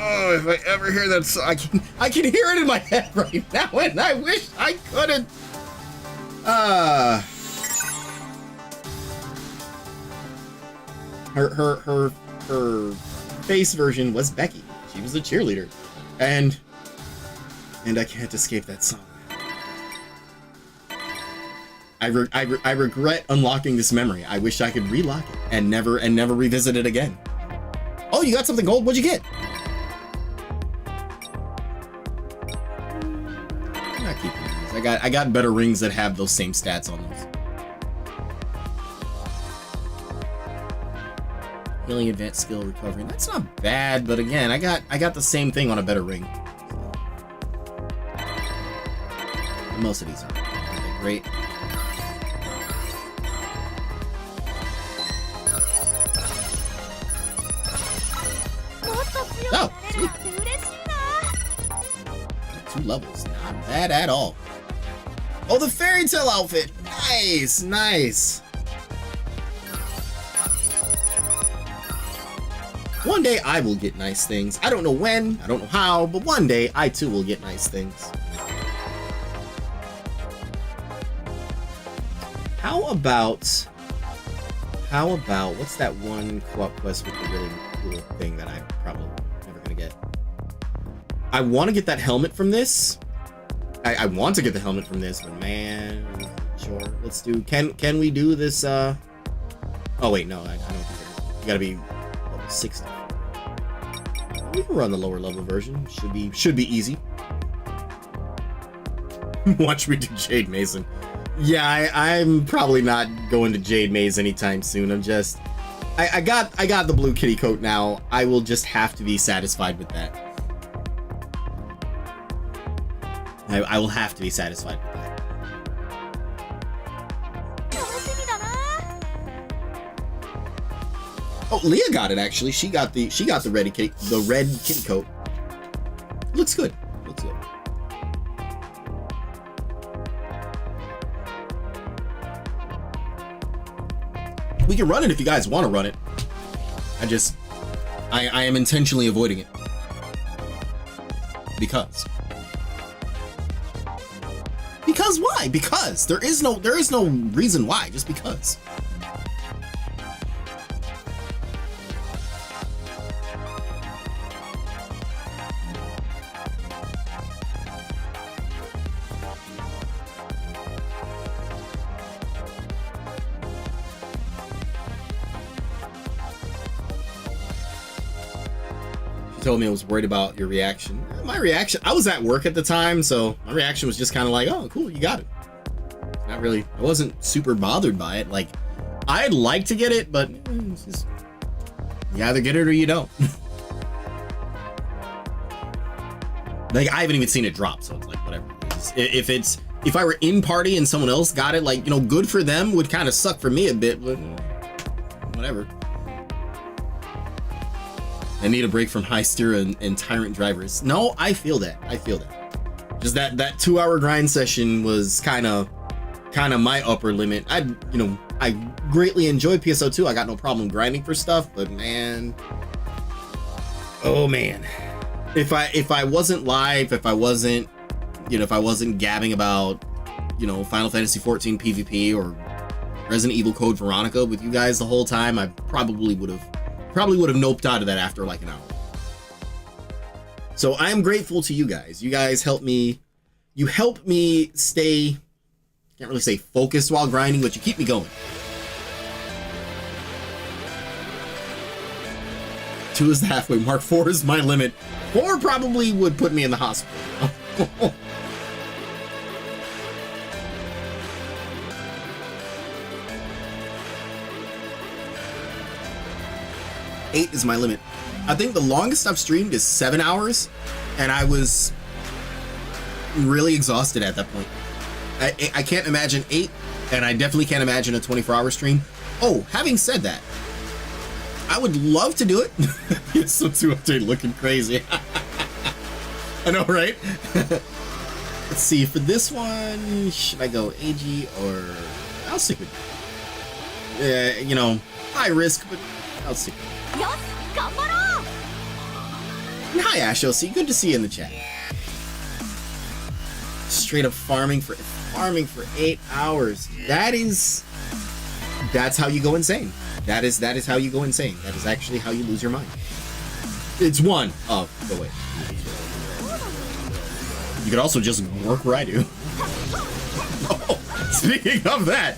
Oh, if I ever hear that song, I can hear it in my head right now, and I wish I couldn't. Her face version was Becky. She was a cheerleader, and I can't escape that song. I regret unlocking this memory. I wish I could relock it and never revisit it again. Oh, you got something gold? What'd you get? I'm not keeping these. I got better rings that have those same stats on those. Healing, advanced skill, recovery. That's not bad, but again, I got the same thing on a better ring. So. Most of these are. Great. Oh, sweet. 2 levels. Not bad at all. Oh, the fairy tale outfit. Nice, nice. One day I will get nice things. I don't know when, I don't know how, but one day I too will get nice things. How about, what's that one co-op quest with the really cool thing that I'm probably never gonna get? I want to get that helmet from this. I want to get the helmet from this, but man, sure. Let's do, can we do this, oh wait, no, I don't think it is. You gotta be level 60. We can run the lower level version. Should be easy. Watch me do Jade Mason. Yeah, I'm probably not going to Jade Maze anytime soon. I'm just, I got the blue kitty coat now. I will just have to be satisfied with that. I will have to be satisfied with that. Oh, Leah got it actually. She got the red kitty coat. Looks good. Looks good. We can run it if you guys want to run it. I am intentionally avoiding it. Because why? Because there is no reason why, just because. Told me I was worried about your reaction. My reaction, I was at work at the time, so my reaction was just kind of like, oh, cool, you got it. Not really, I wasn't super bothered by it. Like, I'd like to get it, but it's just, you either get it or you don't. Like, I haven't even seen it drop, so it's like, whatever. If I were in party and someone else got it, like, you know, good for them, would kind of suck for me a bit, but whatever. I need a break from high steer and tyrant drivers. No, I feel that. I feel that. Just that 2-hour grind session was kind of my upper limit. I greatly enjoy PSO2. I got no problem grinding for stuff, but man, oh man, if I wasn't live, if I wasn't gabbing about, Final Fantasy 14 PvP or Resident Evil Code Veronica with you guys the whole time, I probably would have noped out of that after like an hour. So I am grateful to you guys. You guys help me stay, can't really say focused while grinding, but you keep me going. 2 is the halfway mark. 4 is my limit. 4 probably would put me in the hospital. 8 is my limit. I think the longest I've streamed is 7 hours, and I was really exhausted at that point. I can't imagine 8, and I definitely can't imagine a 24-hour stream. Oh, having said that, I would love to do it. It's so too update looking crazy. I know, right? Let's see, for this one, should I go AG or I'll stick with high risk, but I'll stick with it. Hi Ash LC, good to see you in the chat. Straight up farming for 8 hours. That's how you go insane. That is how you go insane. That is actually how you lose your mind. It's one of the way. You could also just work where I do. Oh, speaking of that,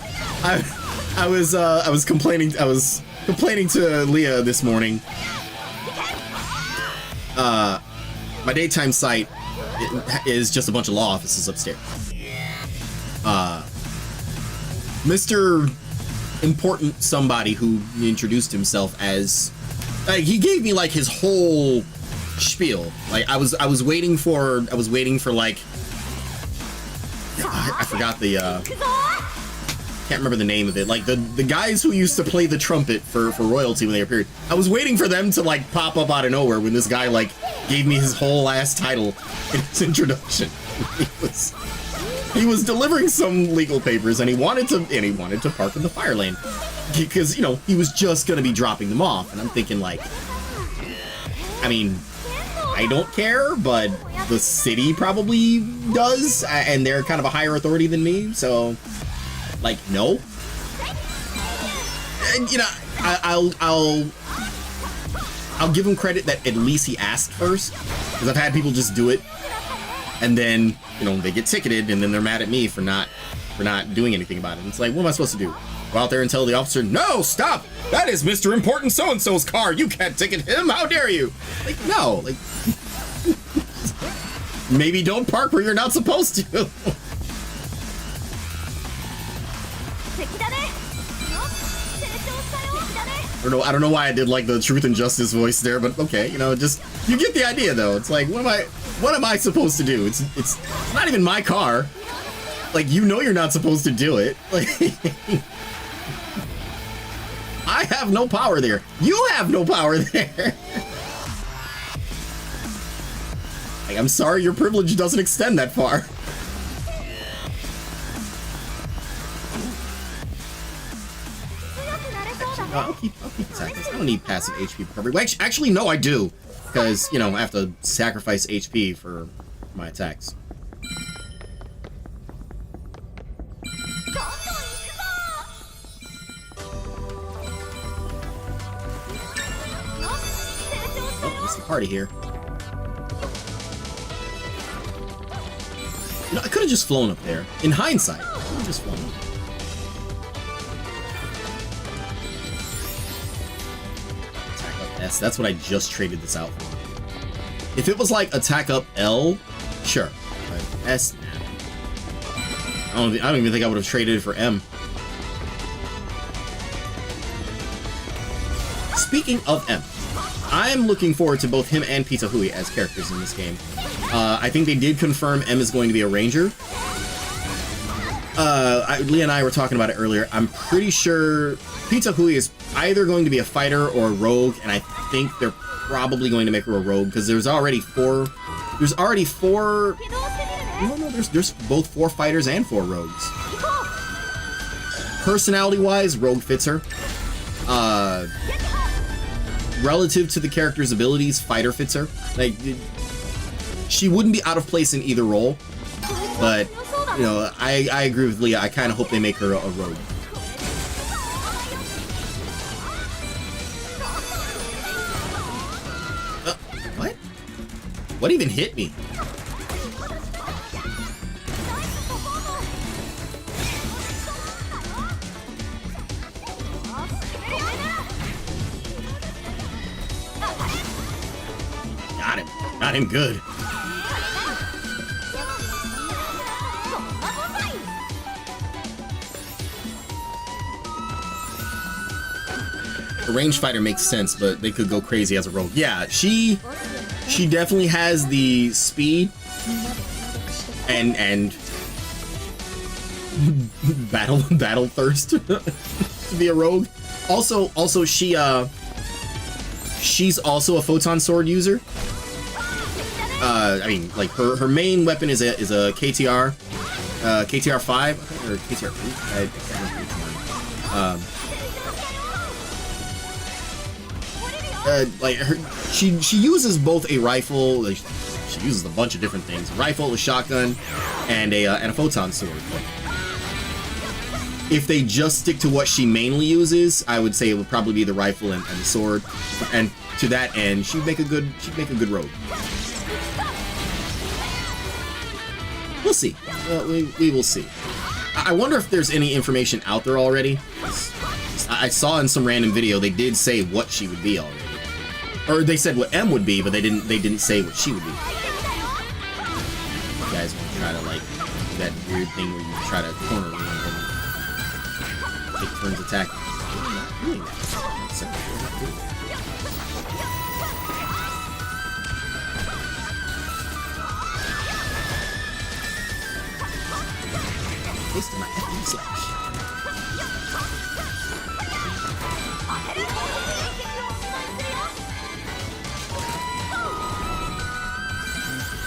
I was complaining to Leah this morning. My daytime site is just a bunch of law offices upstairs. Mr. Important somebody who introduced himself as, he gave me like his whole spiel. Like I was waiting for like, I forgot the can't remember the name of it. Like the guys who used to play the trumpet for royalty when they appeared. I was waiting for them to like pop up out of nowhere when this guy like gave me his whole ass title in his introduction. He was delivering some legal papers and he wanted to park in the fire lane because, you know, he was just gonna be dropping them off. And I'm thinking like, I mean, I don't care, but the city probably does, and they're kind of a higher authority than me, so like, no. And you know, I'll give him credit that at least he asked first, because I've had people just do it and then, you know, they get ticketed and then they're mad at me for not doing anything about it. And it's like, what am I supposed to do? Go out there and tell the officer, no, stop! That is Mr. Important So-and-so's car. You can't ticket him. How dare you? Like, no. Like, maybe don't park where you're not supposed to. I don't know why I did like the truth and justice voice there, but okay, you know, just you get the idea though. It's like, what am I supposed to do? It's not even my car. Like, you know, you're not supposed to do it. Like, I have no power there. You have no power there. Like, I'm sorry, your privilege doesn't extend that far. I'll keep attacking. I don't need passive HP recovery. Well, actually, no, I do. Because, you know, I have to sacrifice HP for my attacks. Oh, it's the party here. You know, I could have just flown up there. In hindsight, I could have just flown up. Attack up S. That's what I just traded this out for. If it was like attack up L, sure. But S, nah. I don't even think I would have traded it for M. Speaking of M, I'm looking forward to both him and Pizza Hui as characters in this game. I think they did confirm M is going to be a ranger. Lee and I were talking about it earlier. I'm pretty sure Pizza Hui is either going to be a fighter or a rogue, and I think they're probably going to make her a rogue because there's already four. No, there's both 4 fighters and 4 rogues. Personality-wise, rogue fits her. Relative to the character's abilities, fighter fits her. Like, she wouldn't be out of place in either role, but you know, I agree with Leah. I kind of hope they make her a rogue. What? What even hit me? Got him good. The range fighter makes sense, but they could go crazy as a rogue. Yeah, she definitely has the speed and battle thirst to be a rogue. Also she's also a photon sword user. I mean, like her main weapon is a KTR, KTR 5 or KTR 3. I can't remember which one. Like she uses both a rifle. Like, she uses a bunch of different things: a rifle, a shotgun, and a photon sword. If they just stick to what she mainly uses, I would say it would probably be the rifle and the sword. And to that end, she'd make a good rogue. We'll see. We will see. I wonder if there's any information out there already. I saw in some random video they did say what she would be already, or they said what M would be, but they didn't say what she would be. You guys want to try to like do that weird thing where you try to corner me and take turns attacking? I'm not doing that.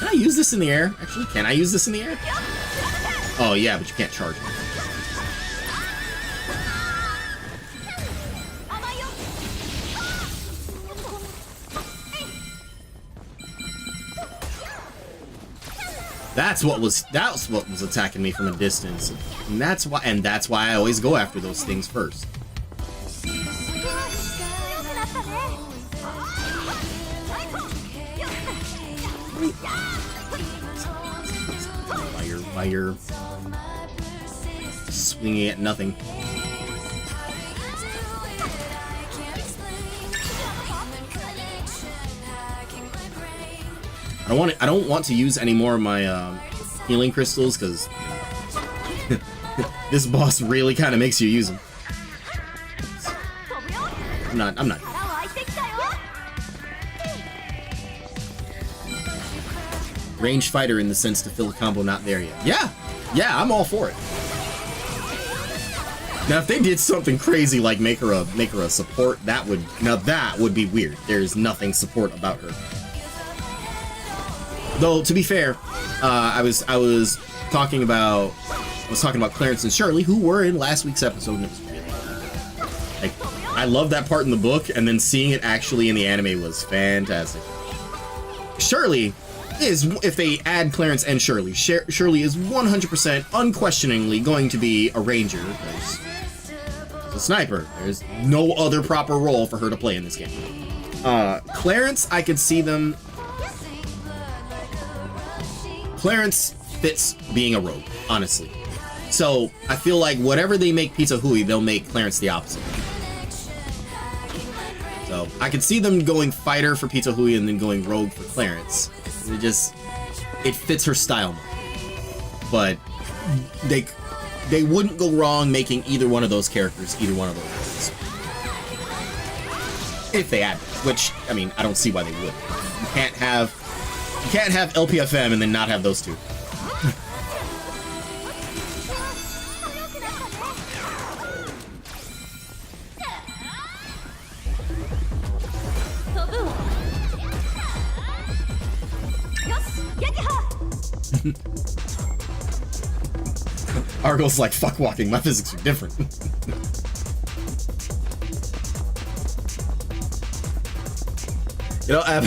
Can I use this in the air? Actually, can I use this in the air? Oh yeah, but you can't charge it. That's what was attacking me from a distance. And that's why I always go after those things first. While you're swinging at nothing. I don't want to use any more of my healing crystals because this boss really kind of makes you use them. I'm not. Ranged fighter in the sense to fill a combo not there yet. Yeah, I'm all for it. Now, if they did something crazy like make her a support, that would be weird. There's nothing support about her. Though, to be fair, I was talking about Clarence and Shirley, who were in last week's episode, and it was really good. Like, I love that part in the book, and then seeing it actually in the anime was fantastic. Shirley is, if they add Clarence and Shirley, Shirley is 100% unquestioningly going to be a ranger, because she's a sniper. There's no other proper role for her to play in this game. Clarence, I could see them. Clarence fits being a rogue, honestly. So I feel like whatever they make Pizza Hui, they'll make Clarence the opposite. So I could see them going fighter for Pizza Hui and then going rogue for Clarence. It fits her style more. But they wouldn't go wrong making either one of those characters either one of those roles. If they add, which I mean, I don't see why they would. You can't have LPFM and then not have those two. Argo's like, fuck walking, my physics are different. You know, I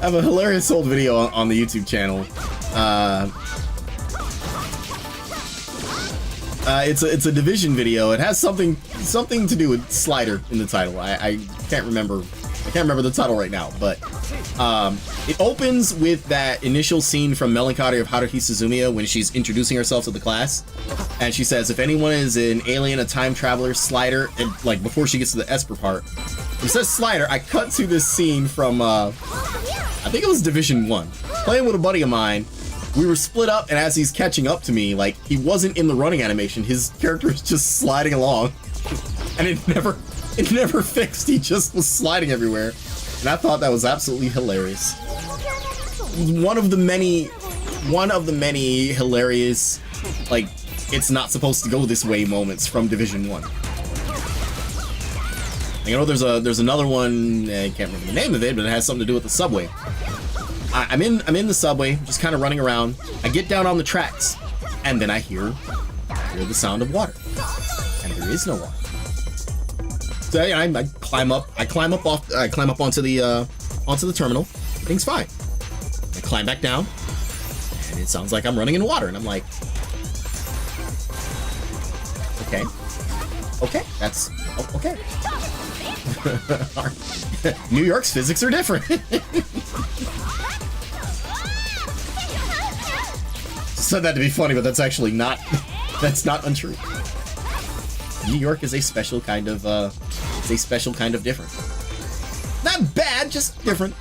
have a hilarious old video on the YouTube channel. It's a division video. It has something to do with Slider in the title. I can't remember the title right now, but it opens with that initial scene from Melancholy of Haruhi Suzumiya when she's introducing herself to the class, and she says, if anyone is an alien, a time traveler, Slider, and like before she gets to the Esper part, it says Slider. I cut to this scene from I think it was Division 1. Playing with a buddy of mine, we were split up, and as he's catching up to me, like, he wasn't in the running animation. His character was just sliding along, and it never fixed. He just was sliding everywhere, and I thought that was absolutely hilarious. One of the many hilarious, like, it's not supposed to go this way moments from Division 1. You know, there's another one, I can't remember the name of it, but it has something to do with the subway. I'm in the subway, just kind of running around. I get down on the tracks, and then I hear the sound of water, and there is no water. So I climb up onto the terminal. Everything's fine. I climb back down, and it sounds like I'm running in water, and I'm like, okay, that's okay. New York's physics are different. Said that to be funny, but that's actually not. That's not untrue. New York is a special kind of. It's a special kind of different. Not bad, just different.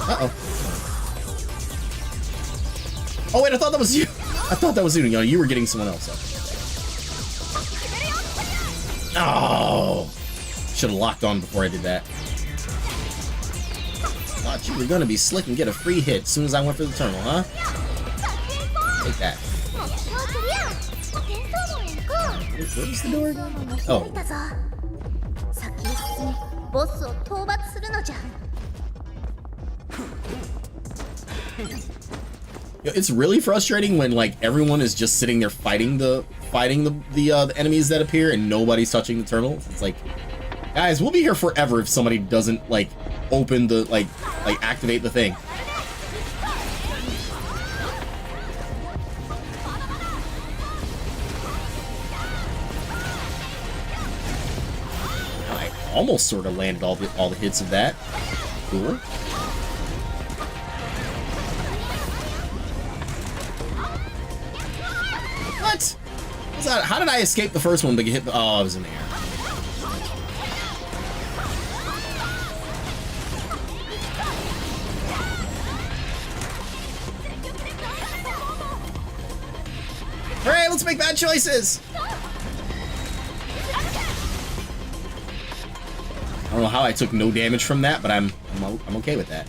Uh-oh. Oh wait, I thought that was you. I thought that was you. You know, you were getting someone else up. Oh! Should have locked on before I did that. Thought you were gonna be slick and get a free hit as soon as I went for the terminal, huh? take that. Where's the door again? Oh. 先へ進みボスを討伐するのじゃ It's really frustrating when like everyone is just sitting there fighting the enemies that appear and nobody's touching the terminal. It's like, guys, we'll be here forever if somebody doesn't like open the like activate the thing. I almost sort of landed all the hits of that. Cool. What? What's that? How did I escape the first one but get hit? Oh, I was in the air. All right, let's make bad choices. I don't know how I took no damage from that, but I'm okay with that.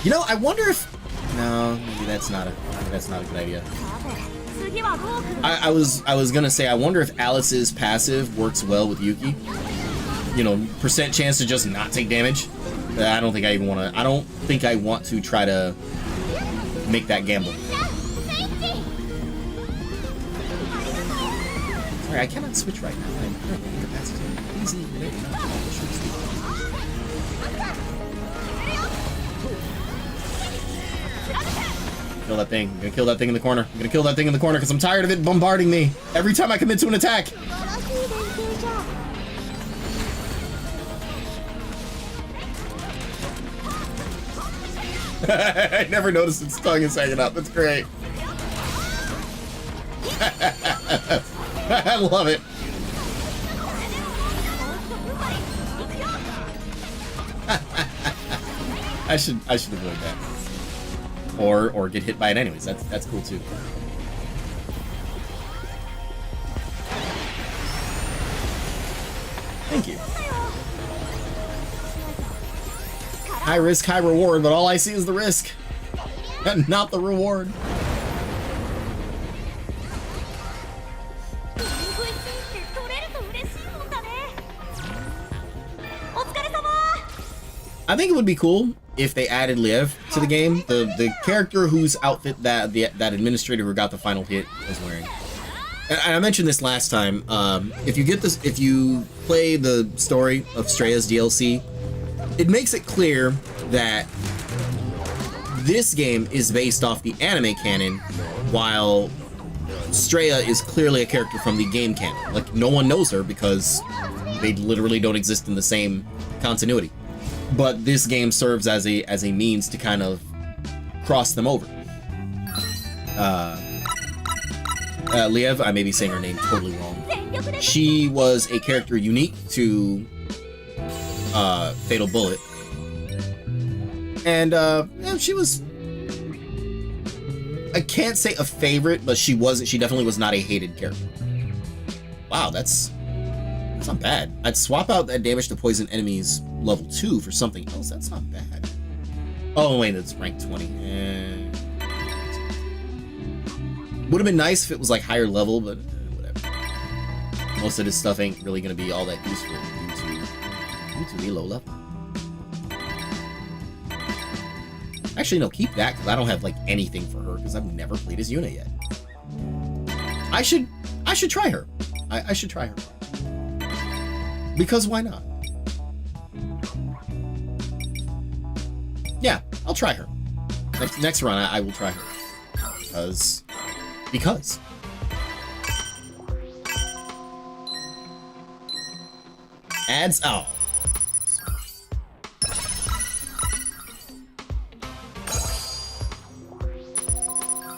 You know, I wonder if no, maybe that's not a good idea. I was gonna say I wonder if Alice's passive works well with Yuki. You know, percent chance to just not take damage. I don't think I even want to. I don't think I want to try to make that gamble. Sorry, I cannot switch right now. I'm currently incapacitated. Easy. Kill that thing. I'm gonna kill that thing in the corner. I'm gonna kill that thing in the corner because I'm tired of it bombarding me every time I commit to an attack. I never noticed its tongue is hanging up. That's great. I love it. I should avoid that. Or get hit by it anyways. That's cool too. Thank you. High risk, high reward, but all I see is the risk and not the reward. I think it would be cool if they added Liev to the game, the character whose outfit that administrator who got the final hit was wearing. And I mentioned this last time. If you play the story of Streya's DLC, it makes it clear that this game is based off the anime canon, while Streya is clearly a character from the game canon. Like, no one knows her because they literally don't exist in the same continuity. But this game serves as a means to kind of cross them over. Liev, I may be saying her name totally wrong. She was a character unique to Fatal Bullet. And yeah, she was, I can't say a favorite, but she definitely was not a hated character. Wow, that's not bad. I'd swap out that damage to poison enemies level 2 for something else. That's not bad. Oh wait, that's rank 20. Would have been nice if it was like higher level, but whatever. Most of this stuff ain't really gonna be all that useful due to the low level. Actually, no, keep that because I don't have like anything for her because I've never played as Yuna yet. I should try her. I should try her. Because why not? Yeah, I'll try her. Next run, I will try her. Because. Ads. Oh.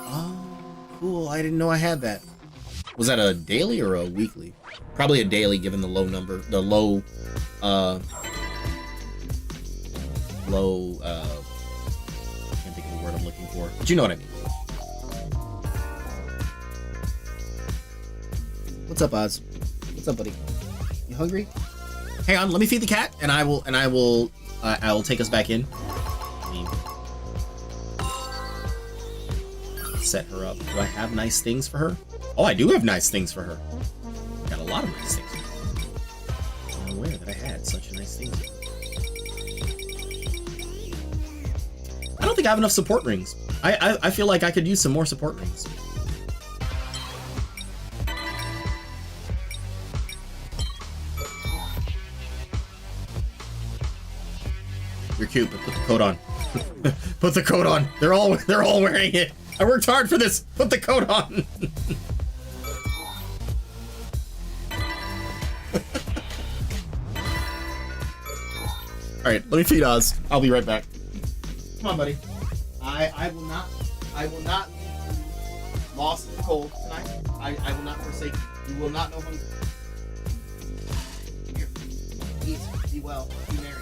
Oh, cool. I didn't know I had that. Was that a daily or a weekly? Probably a daily, given the low number, I can't think of the word I'm looking for, but you know what I mean. What's up, Oz? What's up, buddy? You hungry? Hang on, let me feed the cat, and I will take us back in. set her up. Do I have nice things for her? Oh, I do have nice things for her. Got a lot of nice things for her. I'm unaware that I had such a nice thing for her. I don't think I have enough support rings. I feel like I could use some more support rings. You're cute, but put the coat on. Put the coat on. They're all wearing it. I worked hard for this. Put the coat on. All right, let me feed Oz. I'll be right back. Come on, buddy. I will not leave you lost in the cold tonight. I will not forsake you. You will not know hunger. Here, eat, be well, be merry.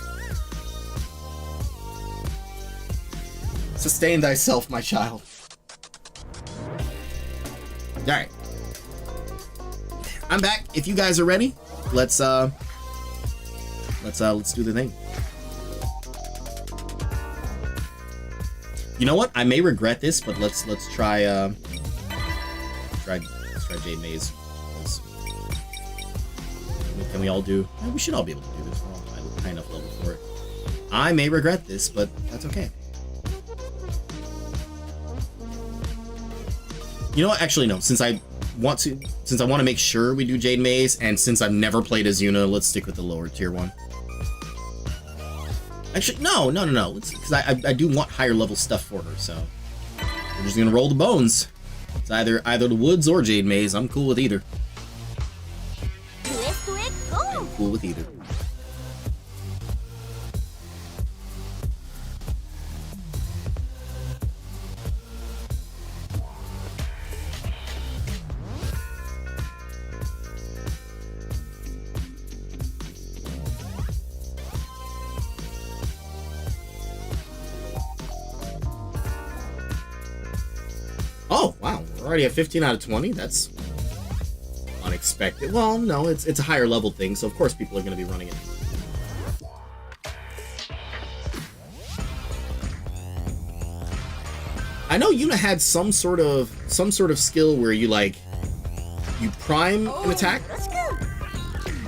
Sustain thyself, my child. All right, I'm back. If you guys are ready, let's do the thing. You know what? I may regret this, but let's try Jade Maze. Can we all do? We should all be able to do this. We're all high enough level for it. I may regret this, but that's okay. You know what? Actually, no. Since I want to make sure we do Jade Maze, and since I've never played as Yuna, let's stick with the lower tier one. Actually, no. Because I do want higher level stuff for her, so we're just gonna roll the bones. It's either the woods or Jade Maze. I'm cool with either. I'm cool with either. Oh, wow. We're already at 15 out of 20. That's unexpected. Well, no, it's a higher level thing, so of course people are going to be running it. I know Yuna had some sort of skill where you prime an attack.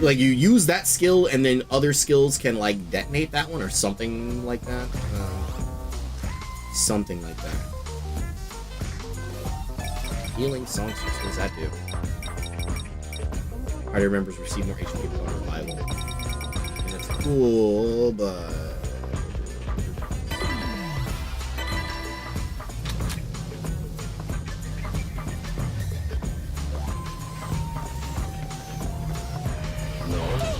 Like you use that skill and then other skills can like detonate that one or something like that. Something like that. Healing songstress, what does that do? Party members receive more HP for revival. And that's cool, but...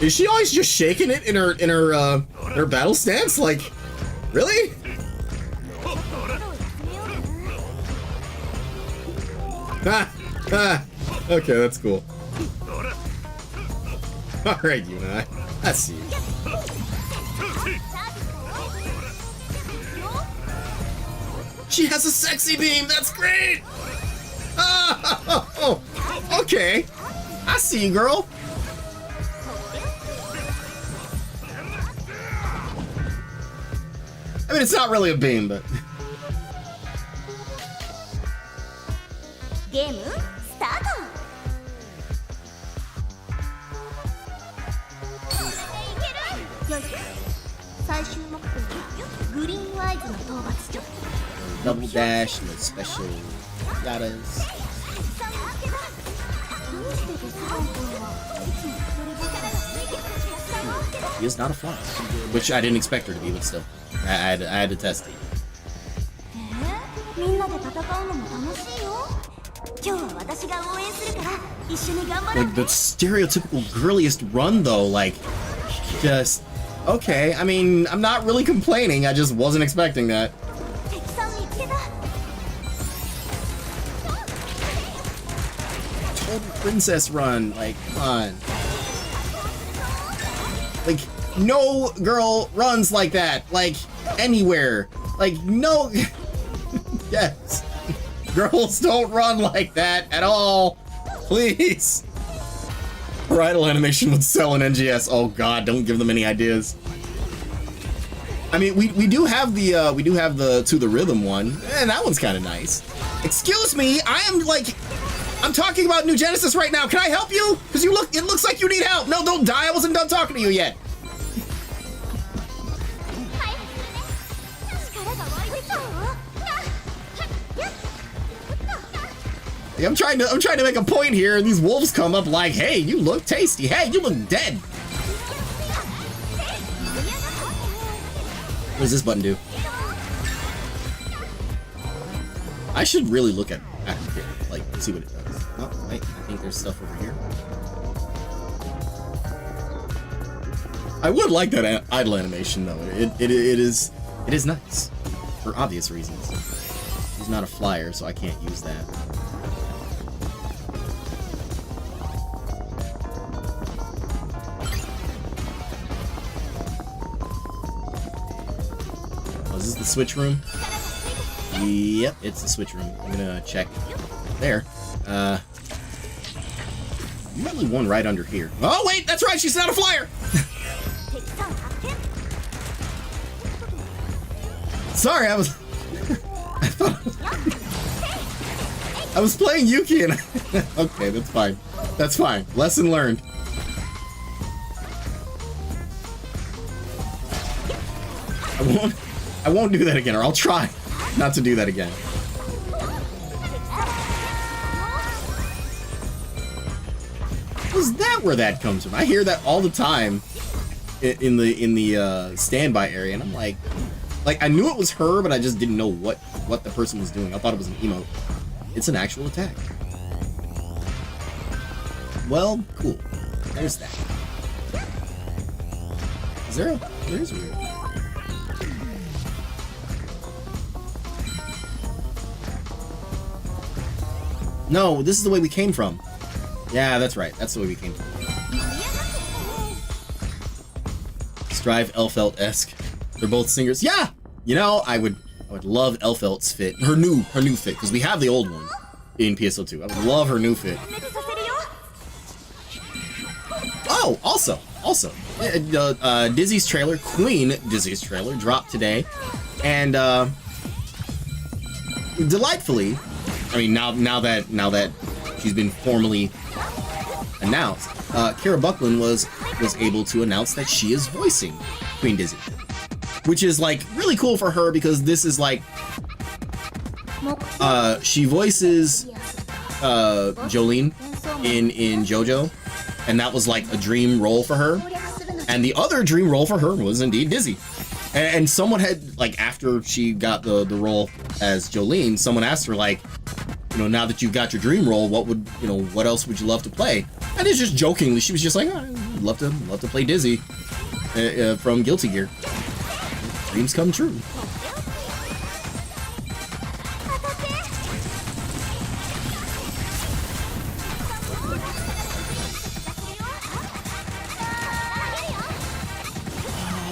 Is she always just shaking it in her battle stance? Like, really? Okay, that's cool. Alright, Yuna, I see you. She has a sexy beam, that's great! Oh, okay. I see you, girl. I mean, it's not really a beam, but... Game start. Double dash, no special yadas. She is not a fly, which I didn't expect her to be, but still, I had to test it. Like the stereotypical girliest run though, like just okay. I mean, I'm not really complaining. I just wasn't expecting that. Total princess run, like come on. Like no girl runs like that, like anywhere. Like no. Yes. Girls don't run like that at all. Please. Bridal animation would sell in NGS. Oh god, don't give them any ideas. I mean, we do have the to the rhythm one, and that one's kind of nice. Excuse me, I'm talking about New Genesis right now. Can I help you? Because it looks like you need help. No, don't die. I wasn't done talking to you yet. I'm trying to make a point here, and these wolves come up like, hey, you look tasty. Hey, you look dead. What does this button do? I should really look at it here, like, see what it does. Oh, wait, I think there's stuff over here. I would like that idle animation, though. It is nice, for obvious reasons. He's not a flyer, so I can't use that. Oh, is this the switch room? Yep, it's the switch room. I'm gonna check there. Probably one right under here. Oh wait, that's right, she's not a flyer! Sorry, I was playing Yuki and okay, that's fine. That's fine. Lesson learned. I won't do that again, or I'll try not to do that again. Was that where that comes from? I hear that all the time in the standby area, and I'm like I knew it was her, but I just didn't know what the person was doing. I thought it was an emote. It's an actual attack. Well, cool. There's that. There's weird. No, this is the way we came from. Yeah, that's right. That's the way we came from. Strive Elfelt-esque. They're both singers. Yeah! You know, I would love Elfelt's fit. Her new fit, because we have the old one in PSO2. I would love her new fit. Oh, also, Dizzy's trailer, Queen Dizzy's trailer, dropped today. And delightfully, I mean, now that she's been formally announced, Kara Buckland was able to announce that she is voicing Queen Dizzy, which is like really cool for her, because this is like she voices Jolene in JoJo, and that was like a dream role for her, and the other dream role for her was indeed Dizzy. And someone had, like, after she got the role as Jolene, someone asked her, like, you know, now that you've got your dream role, what else would you love to play? And it's just jokingly, she was just like, oh, I'd love to play Dizzy from Guilty Gear. Dreams come true.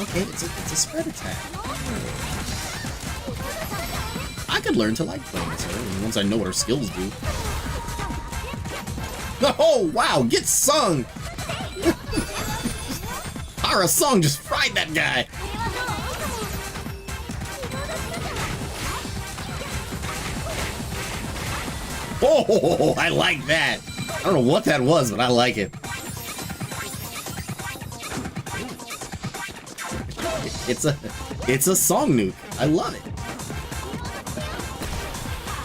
Okay, it's a spread attack. I could learn to like playing this her once I know what her skills do. Oh wow, get sung! Ara Sung just fried that guy. Oh, I like that. I don't know what that was, but I like it. It's a song nuke. I love it.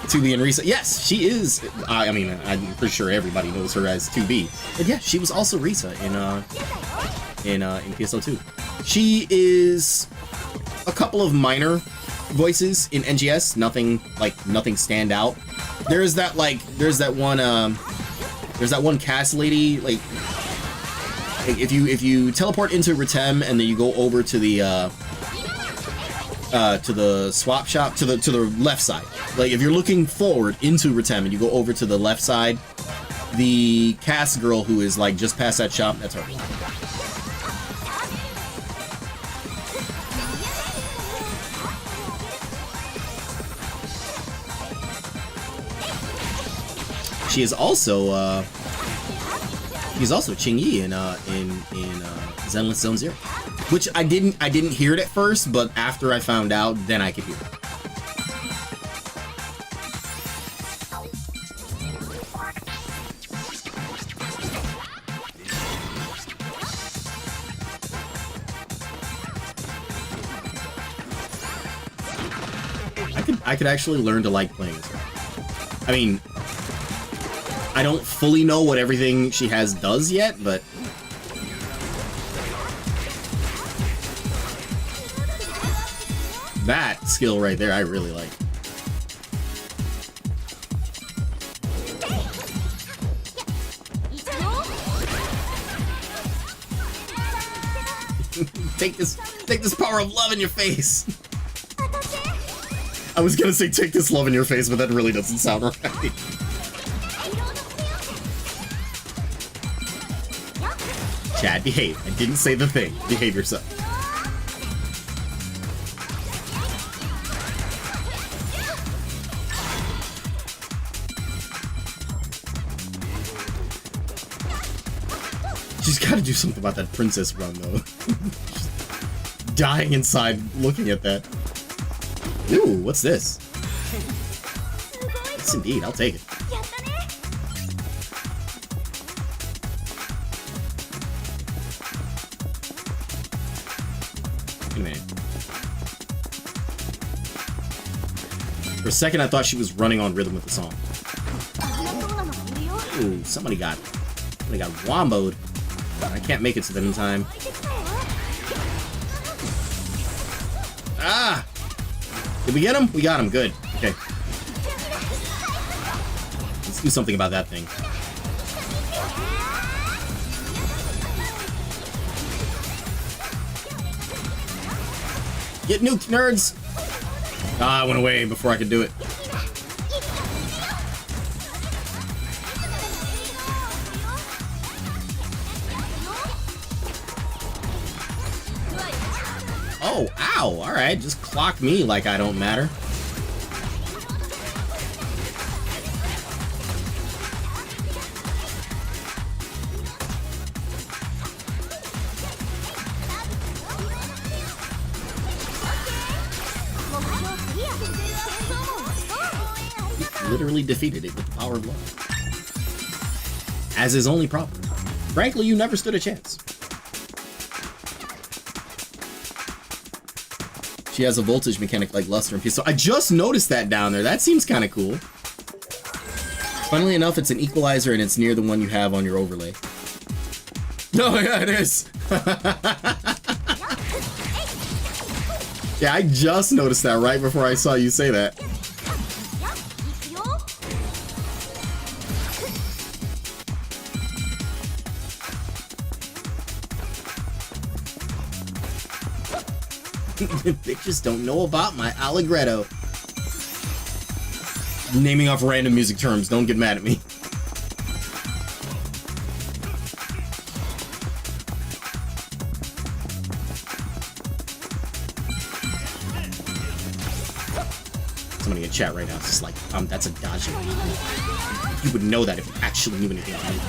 2B and Risa. Yes, she is. I mean, I'm pretty sure everybody knows her as 2B. But yeah, she was also Risa in PSO2. She is a couple of minor voices in NGS. Nothing stand out. There's that one cast lady, like, if you teleport into Ritem and then you go over to the swap shop to the left side, like if you're looking forward into Ritem and you go over to the left side, the cast girl who is like just past that shop, that's her. She is also he's also Ching Yi in Zenless Zone Zero, which I didn't hear it at first, but after I found out, then I could hear it. I could actually learn to like playing as her. I mean, I don't fully know what everything she has does yet, but that skill right there I really like. Take this power of love in your face. I was gonna say take this love in your face, but that really doesn't sound right. Chad, behave. I didn't say the thing. Behave yourself. She's gotta do something about that princess run, though. Dying inside looking at that. Ooh, what's this? Yes, indeed. I'll take it. Wait a minute. For a second, I thought she was running on rhythm with the song. Ooh, somebody got womboed. I can't make it to them in time. Ah! Did we get him? We got him. Good. Okay. Let's do something about that thing. Get nuked, nerds! Ah, I went away before I could do it. Oh, ow! Alright, just clock me like I don't matter. Literally defeated it with the power of love. As is only proper. Frankly, you never stood a chance. She has a voltage mechanic like Luster and PSO. I just noticed that down there. That seems kind of cool. Funnily enough, it's an equalizer and it's near the one you have on your overlay. Oh yeah, it is. Yeah, I just noticed that right before I saw you say that. Bitches don't know about my Allegretto. Naming off random music terms, don't get mad at me. Somebody in chat right now is just like, that's a dodgy. You would know that if you actually knew anything about it.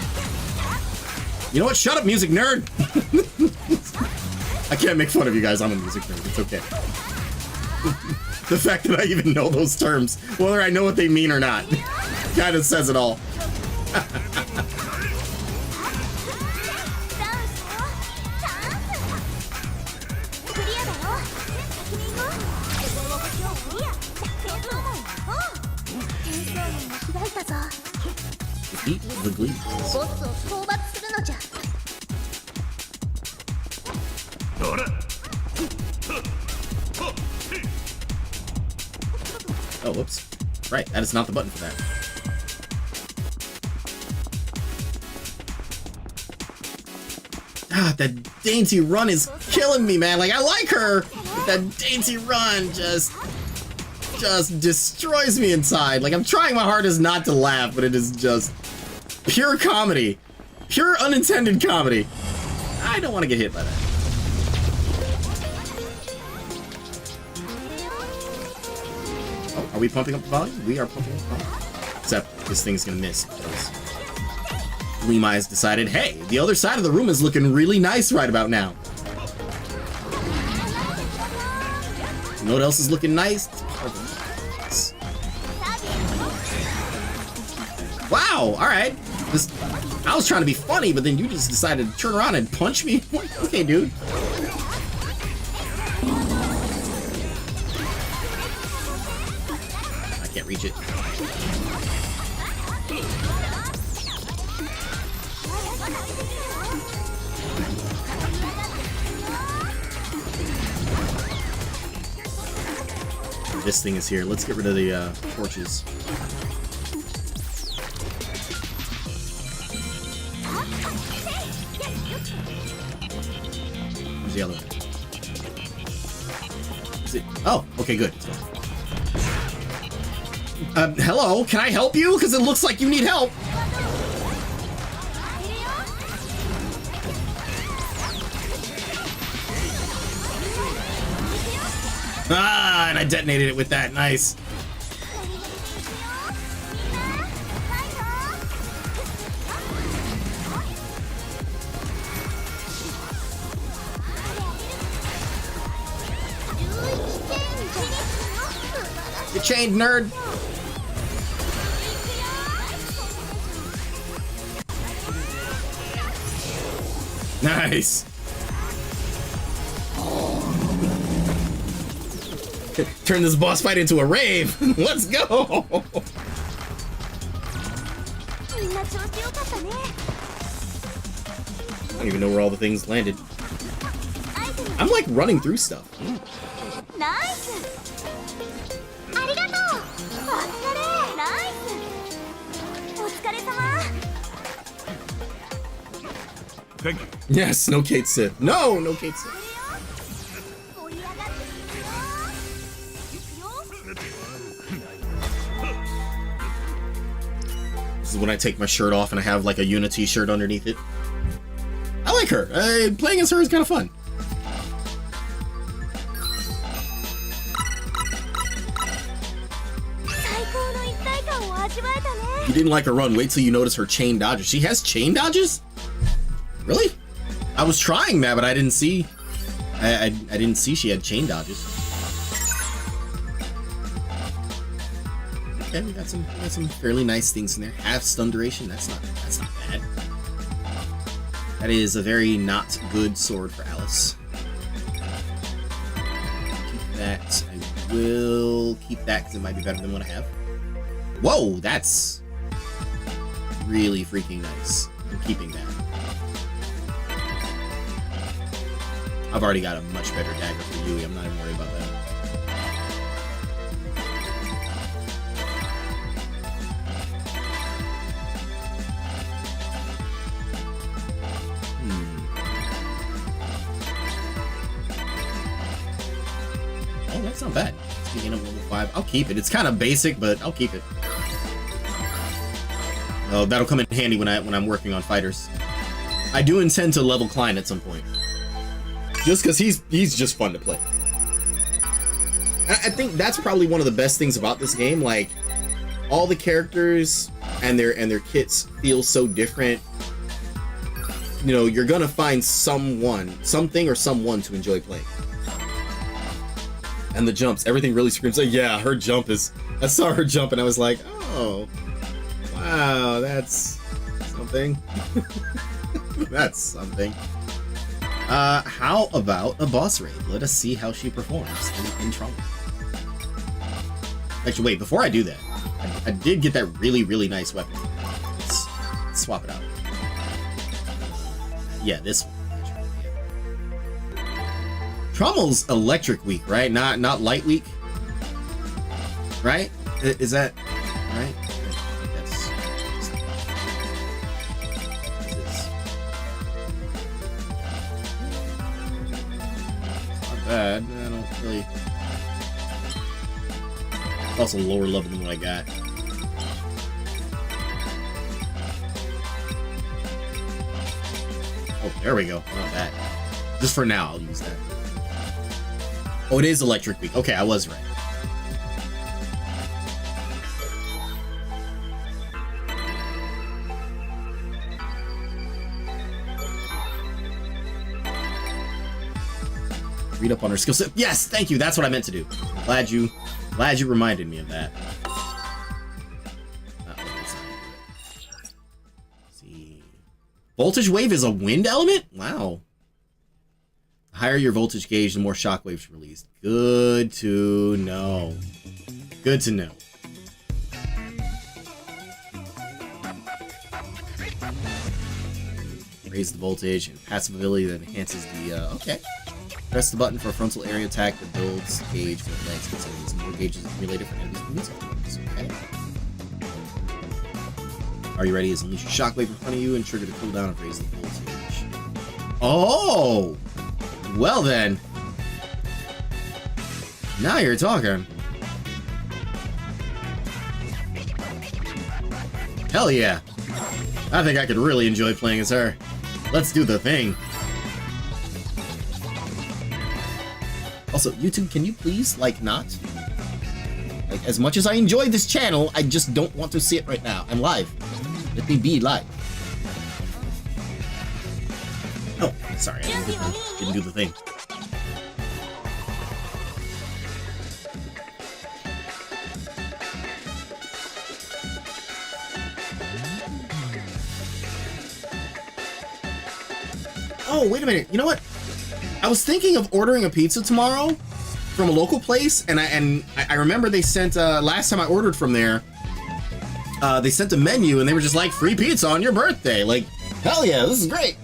You know what? Shut up, music nerd! I can't make fun of you guys. I'm a music nerd. It's okay. The fact that I even know those terms, whether I know what they mean or not, kind of says it all. Defeat the Glee. Oh, whoops. Right, that is not the button for that. Ah, that dainty run is killing me, man. Like, I like her, but that dainty run just destroys me inside. Like, I'm trying my hardest not to laugh, but it is just pure comedy. Pure unintended comedy. I don't want to get hit by that. Are we pumping up the volume? We are pumping up the volume. Except this thing's gonna miss because Gleam Eyes decided, hey, the other side of the room is looking really nice right about now. You know what else is looking nice? Wow, alright. I was trying to be funny, but then you just decided to turn around and punch me? Okay, dude. Can't reach it. This thing is here. Let's get rid of the torches. Where's the other one? Is it? Oh, okay, good. Hello, can I help you? Because it looks like you need help. Ah, and I detonated it with that. Nice. Get chained, nerd. Nice. Turn this boss fight into a rave. Let's go. I don't even know where all the things landed. I'm like running through stuff. Thank you. Yes, no Kate Sith. No, no Kate Sith. This is when I take my shirt off and I have like a Unity shirt underneath it. I like her. Playing as her is kind of fun. You didn't like her run. Wait till you notice her chain dodges. She has chain dodges? Really? I was trying that, but I didn't see. I didn't see she had chain dodges. Okay, we got some fairly nice things in there. Half stun duration. That's not bad. That is a very not good sword for Alice. Keep that. I will keep that because it might be better than what I have. Whoa, that's really freaking nice. I'm keeping that. I've already got a much better dagger for Yui. I'm not even worried about that. Oh, that's not bad. Speaking of level 5, I'll keep it. It's kind of basic, but I'll keep it. Oh, that'll come in handy when I'm working on fighters. I do intend to level Klein at some point. Just because he's just fun to play. I think that's probably one of the best things about this game. Like, all the characters and their kits feel so different. You know, you're gonna find something or someone to enjoy playing. And the jumps, everything really screams like, yeah, her jump is. I saw her jump and I was like, oh, wow, that's something. That's something. How about a boss raid? Let us see how she performs in Trump. Actually, wait, before I do that, I did get that really, really nice weapon. Let's swap it out. Yeah, this one. Trommel's electric weak, right? Not light weak? Right? Is that right? That's not bad. I don't really. It's also lower level than what I got. Oh, there we go. Not bad. Just for now, I'll use that. Oh, it is electric weak. Okay, I was right. Read up on her skill set. Yes, thank you. That's what I meant to do. Glad you reminded me of that. See. Voltage wave is a wind element? Wow. The higher your voltage gauge, the more shockwaves released. Good to know. Good to know. Raise the voltage and passive ability that enhances the, okay. Press the button for a frontal area attack that builds gauge with legs considers more gauges accumulated for enemies and missiles. Okay. Are you ready? Is unleash a shockwave in front of you and trigger the cooldown of raise the voltage. Oh! Well then. Now you're talking. Hell yeah. I think I could really enjoy playing as her. Let's do the thing. Also, YouTube, can you please, like, not? Like, as much as I enjoy this channel, I just don't want to see it right now. I'm live. Let me be live. Oh, sorry, I didn't do the thing. Oh, wait a minute. You know what? I was thinking of ordering a pizza tomorrow from a local place, and I remember they sent last time I ordered from there, they sent a menu and they were just like, free pizza on your birthday. Like, hell yeah, this is great.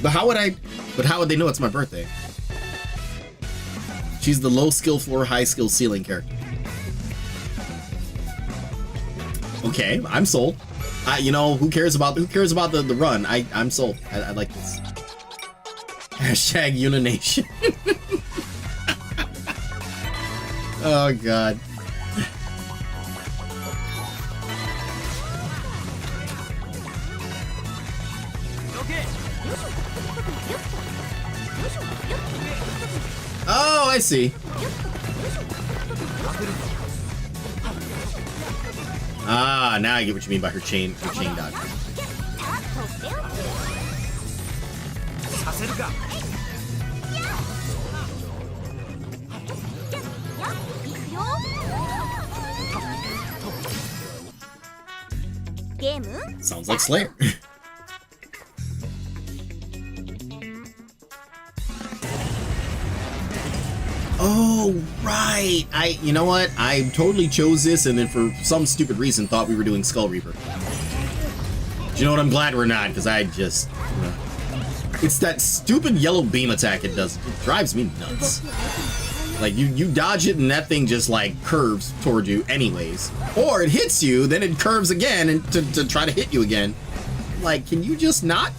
But how would they know it's my birthday? She's the low skill floor, high skill ceiling character. Okay, I'm sold. You know, who cares about the run? I'm sold. I like this. Hashtag Unination. Oh god. Oh, I see. Ah, now I get what you mean by her chain dodge. Sounds like Slayer. Oh, right. You know what? I totally chose this and then for some stupid reason thought we were doing Skull Reaper. You know what? I'm glad we're not, because I just... it's that stupid yellow beam attack it does. It drives me nuts. Like, you dodge it and that thing just, like, curves toward you anyways. Or it hits you, then it curves again and to try to hit you again. Like, can you just not?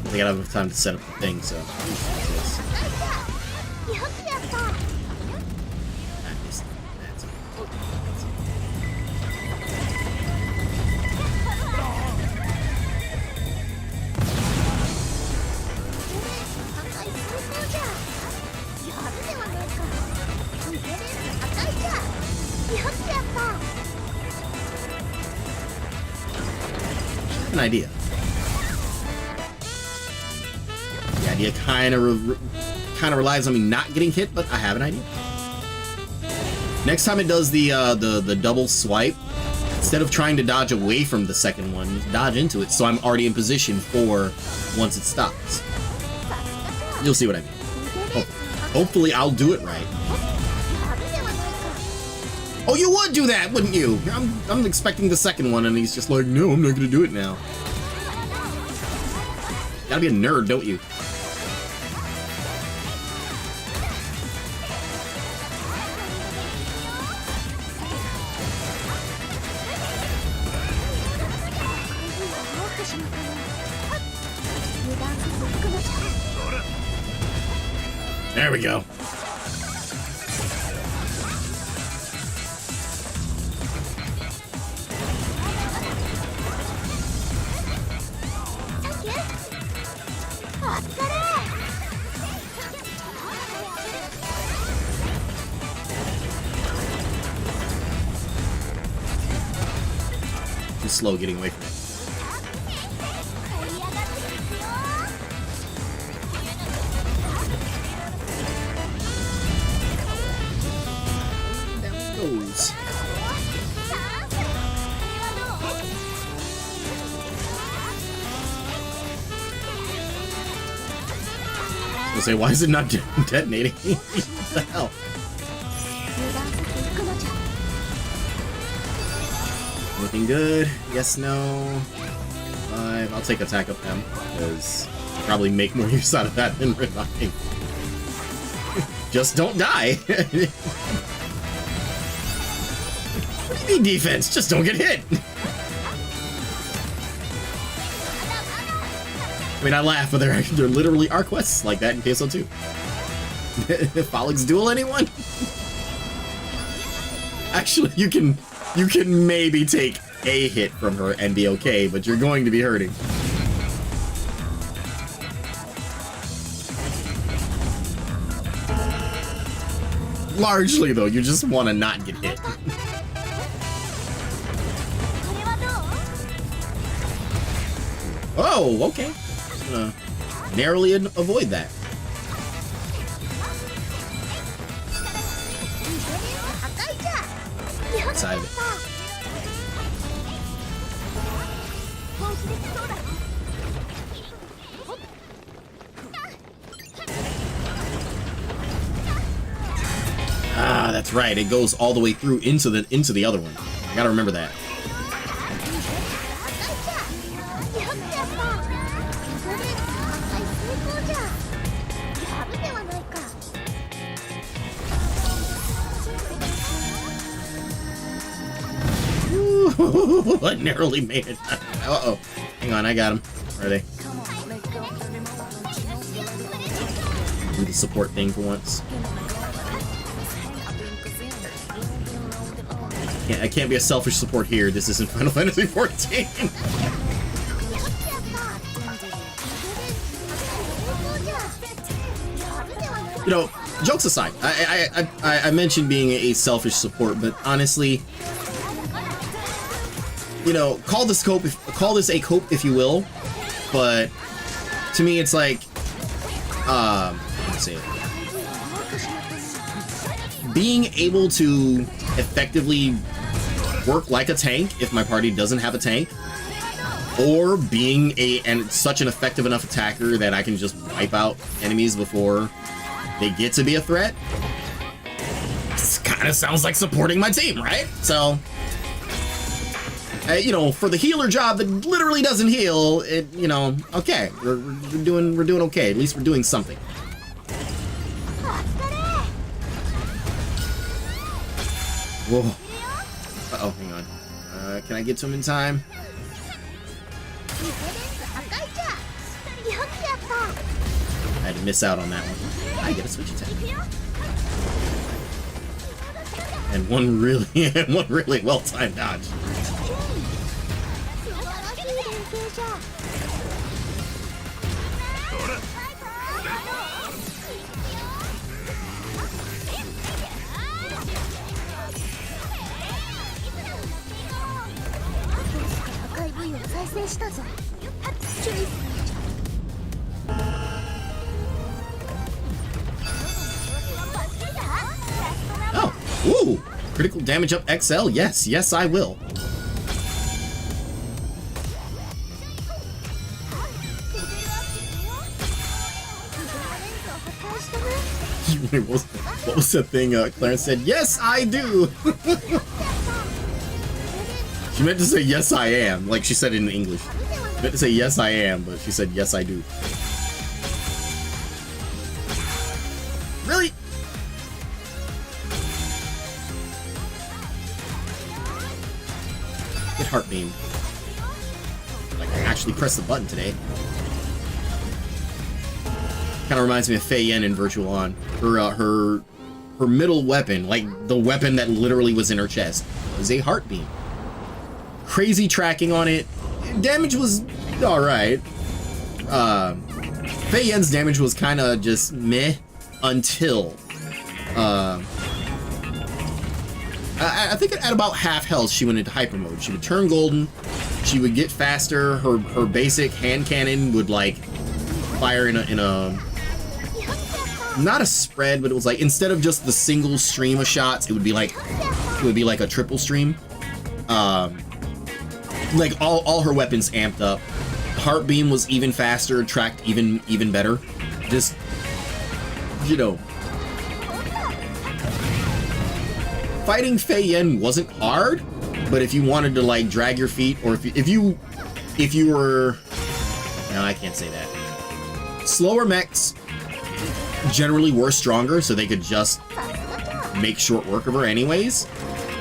I gotta have enough time to set up the thing, so. An idea. The idea kind of relies on me not getting hit, but I have an idea. Next time it does the double swipe, instead of trying to dodge away from the second one, dodge into it, so I'm already in position for once it stops. You'll see what I mean. Hopefully I'll do it right. Oh, you would do that, wouldn't you? I'm expecting the second one, and he's just like, no, I'm not gonna do it now. Gotta be a nerd, don't you? There we go. Too slow getting away from it. I'll say, why is it not detonating? What the hell? 油断せず行くのじゃ Looking good. Yes, no. 5. I'll take attack of them, because probably make more use out of that than reviving. Just don't die. What do you mean defense? Just don't get hit. I mean, I laugh, but there literally are quests like that in PSO2. Folix duel anyone? Actually, you can maybe take a hit from her and be okay, but you're going to be hurting. Largely, though, you just want to not get hit. これはどう Oh, okay. Just gonna narrowly avoid that. 破壊じゃ Outside of it. 本気できそうだ Ah, that's right. It goes all the way through into the other one. I gotta remember that. 破壊じゃやったやったこれで破壊成功じゃやるではないか I narrowly made it. Uh-oh. Hang on, I got him. Where are they? Do the support thing for once. I can't be a selfish support here. This isn't Final Fantasy 14. You know, jokes aside, I mentioned being a selfish support, but honestly, you know, call this a cope if you will, but to me it's like, let's say it. Being able to effectively work like a tank if my party doesn't have a tank, or being such an effective enough attacker that I can just wipe out enemies before they get to be a threat. This kind of sounds like supporting my team, right? So, you know, for the healer job that literally doesn't heal, you know, okay, we're doing okay. At least we're doing something. Whoa. Uh-oh, hang on. Can I get to him in time? I had to miss out on that one. I get a switch attack. And one really well-timed dodge. Oh, ooh, critical damage up XL. Yes, I will. Wait, what was the thing Clarence said? Yes, I do. She meant to say yes, I am, like she said it in English. She meant to say yes, I am, but she said yes, I do. Really? Get heart beam. Like I actually pressed the button today. Kind of reminds me of Fei Yen in Virtual On. Her middle weapon, like the weapon that literally was in her chest, was a heart beam. Crazy tracking on it. Damage was alright. Fei Yen's damage was kind of just meh until I think at about half health she went into hyper mode. She would turn golden, she would get faster, her basic hand cannon would like fire in a not a spread, but it was like instead of just the single stream of shots, it would be like a triple stream. Like all her weapons amped up. Heart beam was even faster, tracked even better. Just you know, fighting Fei Yen wasn't hard, but if you wanted to like drag your feet, or if you were, no, I can't say that. Slower mechs generally were stronger, so they could just make short work of her anyways.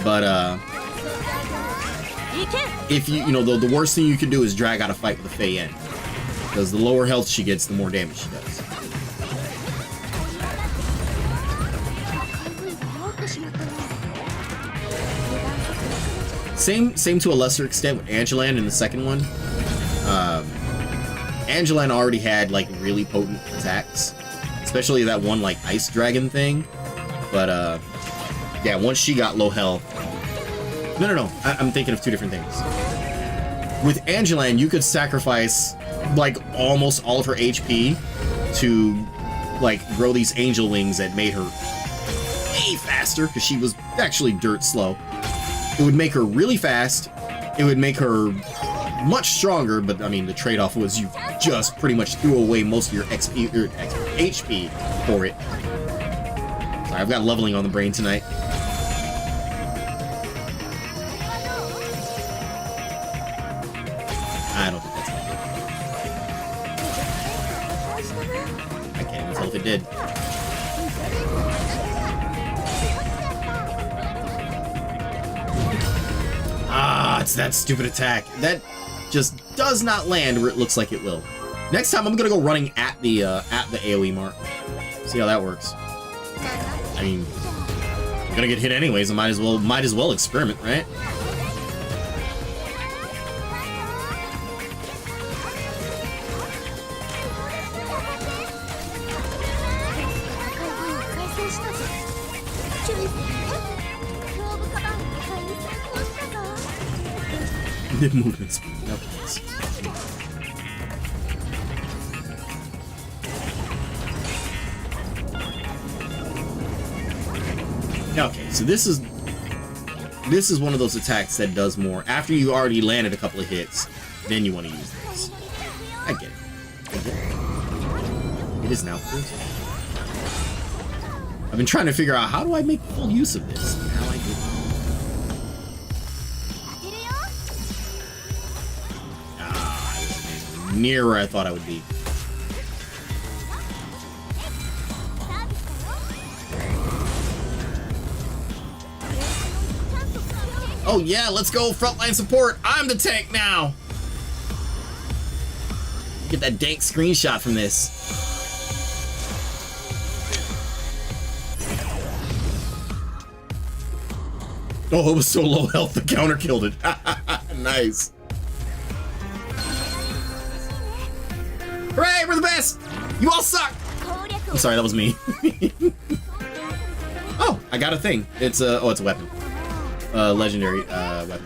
But if you know, the worst thing you could do is drag out a fight with a Fei Yen, because the lower health she gets, the more damage she does. Same to a lesser extent with Angelan in the second one. Angelan already had like really potent attacks, especially that one like ice dragon thing. But yeah, once she got low health, no, I'm thinking of two different things. With Angelan, you could sacrifice like almost all of her HP to like grow these angel wings that made her way faster, because she was actually dirt slow. It would make her really fast. It would make her much stronger, but I mean, the trade-off was you just pretty much threw away most of your HP for it. Sorry, I've got leveling on the brain tonight. I don't think that's gonna do it. I can't even tell if it did. Ah, it's that stupid attack. That just does not land where it looks like it will. Next time I'm gonna go running at the AoE mark. See how that works. I mean, I'm gonna get hit anyways. I might as well experiment, right? The movement speed. Okay, so this is one of those attacks that does more after you already landed a couple of hits. Then you want to use this. I get it. It is now Thursday. I've been trying to figure out how do I make full use of this. How I do it. Near where I thought I would be. Oh yeah, let's go frontline support. I'm the tank now. Get that dank screenshot from this. Oh, it was so low health, the counter killed it. Nice. Hooray, we're the best! You all suck! I'm sorry, that was me. Oh, I got a thing. It's a weapon. Legendary weapon.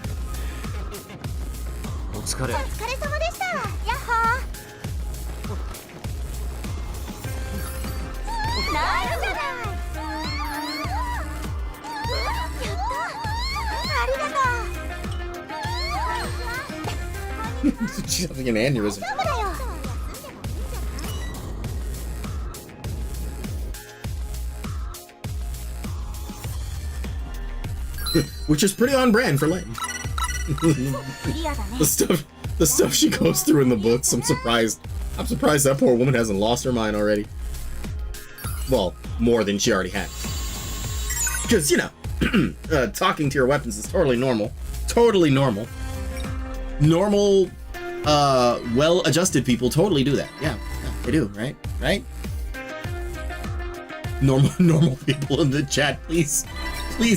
She's having an aneurysm. Which is pretty on brand for Lane. The stuff she goes through in the books, I'm surprised that poor woman hasn't lost her mind already. Well, more than she already had. Because, you know, talking to your weapons is totally normal. Totally normal. Normal, well-adjusted people totally do that. Yeah, they do, right? Right? Normal people in the chat, please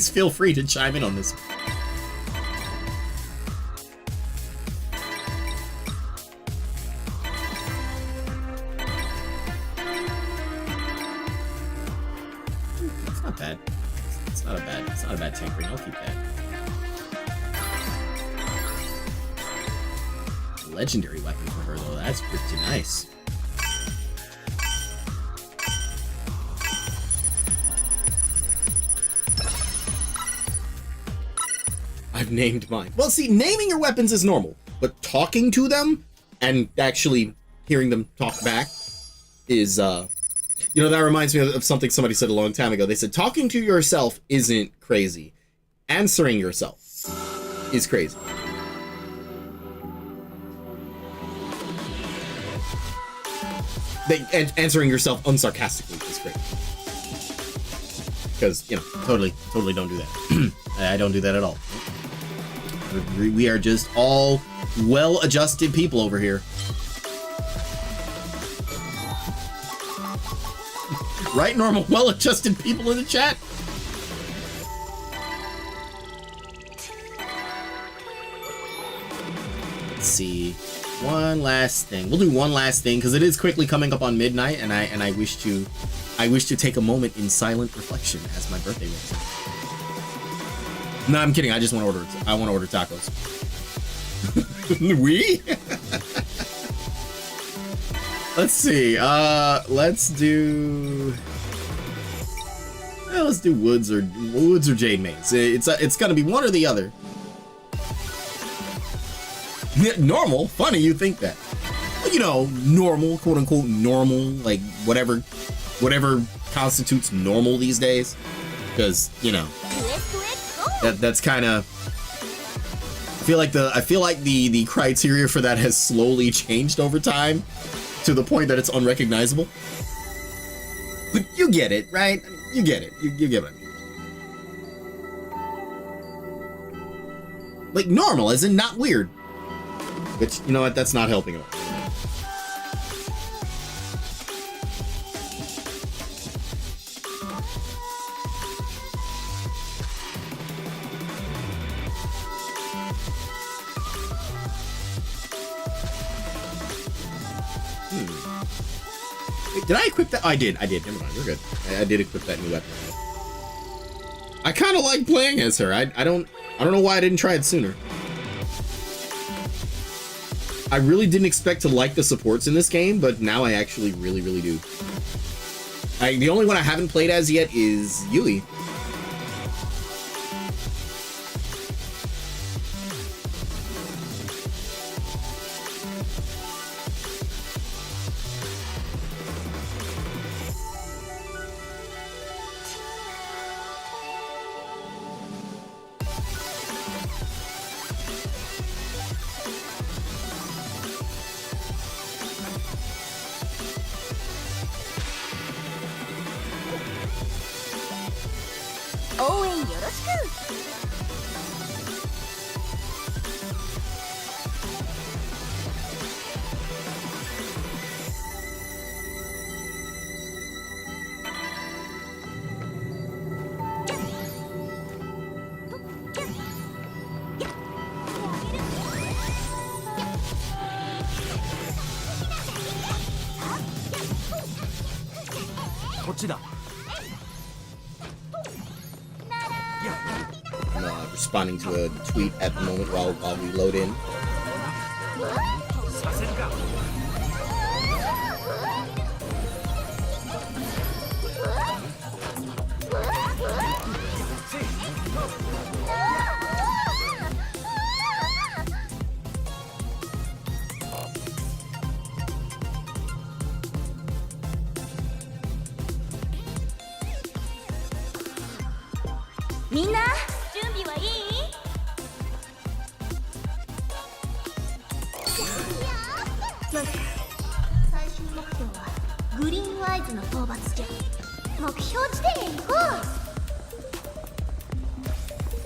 feel free to chime in on this. It's not bad. It's not a bad tank ring. I'll keep that. Legendary weapon for her though. That's pretty nice. I've named mine. Well, see, naming your weapons is normal, but talking to them and actually hearing them talk back is You know, that reminds me of something somebody said a long time ago. They said, talking to yourself isn't crazy. Answering yourself is crazy. Answering yourself unsarcastically is crazy. Because, you know, totally don't do that. I don't do that at all. We are just all well-adjusted people over here. Right, normal, well-adjusted people in the chat? Let's see. One last thing. We'll do one last thing because it is quickly coming up on midnight, and I wish to take a moment in silent reflection as my birthday was. No, I'm kidding. I just want to order. I want to order tacos. We? Let's see. Let's do Woods or Jade Maze. It's gonna be one or the other. Normal, funny you think that. Well, you know, normal, quote unquote normal, like whatever constitutes normal these days. Because, you know, that's kind of, I feel like the criteria for that has slowly changed over time to the point that it's unrecognizable. But you get it, right? I mean, you get it. You get what I mean. Like normal, as in not weird. Which, you know what, that's not helping at all. Wait, did I equip that? Oh, I did. Never mind, we're good. I did equip that new weapon. I kind of like playing as her. I don't know why I didn't try it sooner. I really didn't expect to like the supports in this game, but now I actually really do. The only one I haven't played as yet is Yui. I'm responding to a tweet at the moment while we load in.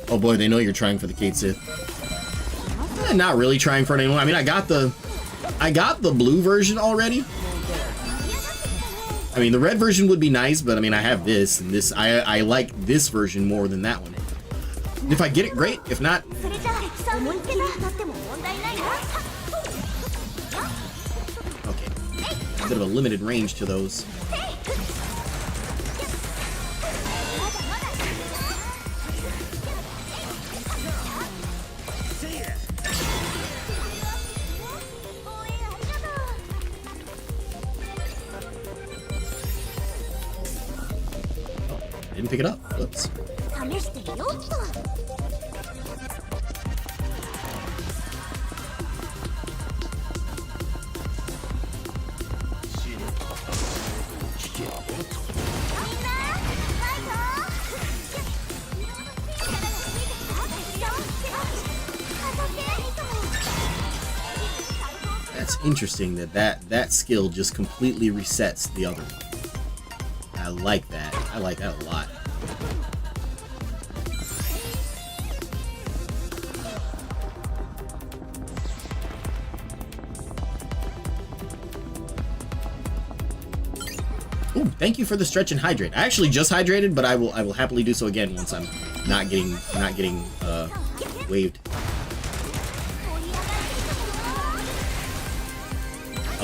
Oh boy, they know you're trying for the Kate Sith. Not really trying for it anymore. I mean, I got the blue version already. I mean, the red version would be nice, but I mean, I have this, and this, I like this version more than that one. If I get it, great. If not, okay. A bit of a limited range to those. Didn't pick it up. Whoops. interesting that skill just completely resets the other one. I like that. I like that a lot. Ooh, thank you for the stretch and hydrate. I actually just hydrated, but I will happily do so again once I'm not getting waved.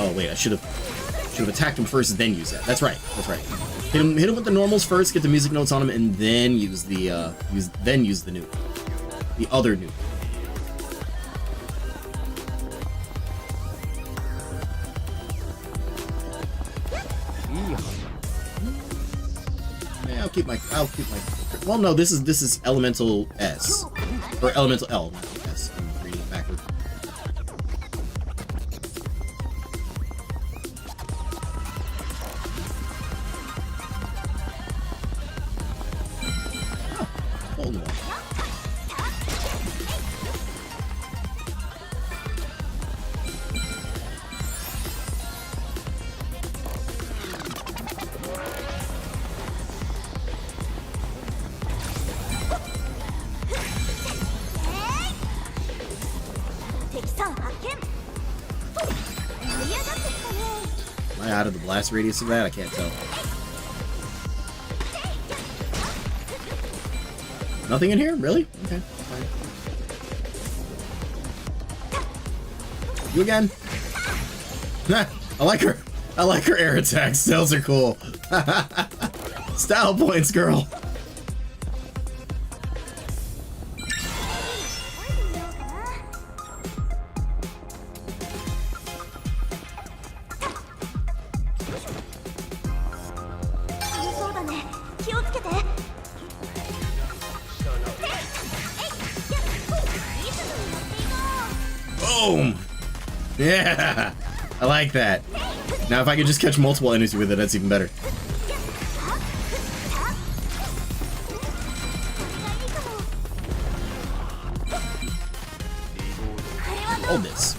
Oh wait, I should have attacked him first, then use that. That's right. That's right. Hit him with the normals first, get the music notes on him, and then use the use the nuke, the other nuke. Yeah, I'll keep my. Well, no, this is elemental S or elemental L, not S. I'm reading it backward. Hold on. Am I out of the blast radius of that? I can't tell. Nothing in here? Really? Okay, fine. You again? I like her. I like her air attacks. Those are cool. Style points, girl. Boom! Yeah! I like that. Now if I could just catch multiple enemies with it, that's even better. Hold this.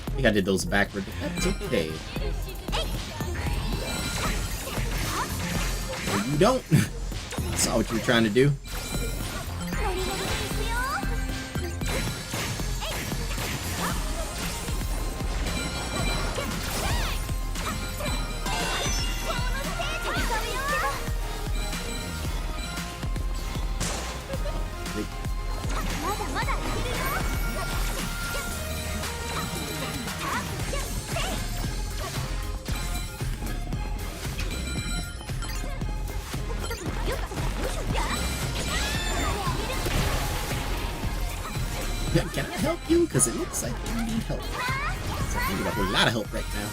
I think I did those backward, but that's okay. No, you don't. I saw what you were trying to do. Can I help you? Because it looks like you need help. I need a whole lot of help right now.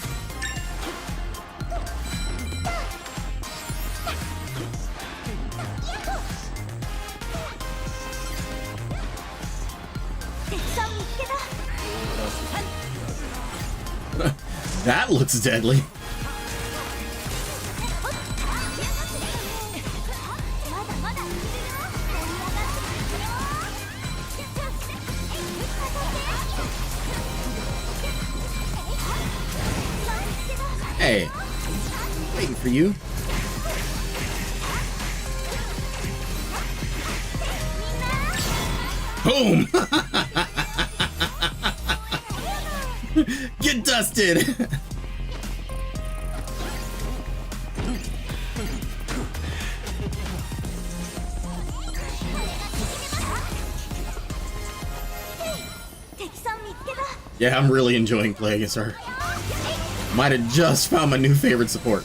That looks deadly. Hey, waiting for you. Boom! Get dusted! Yeah, I'm really enjoying playing as her. Might have just found my new favorite support.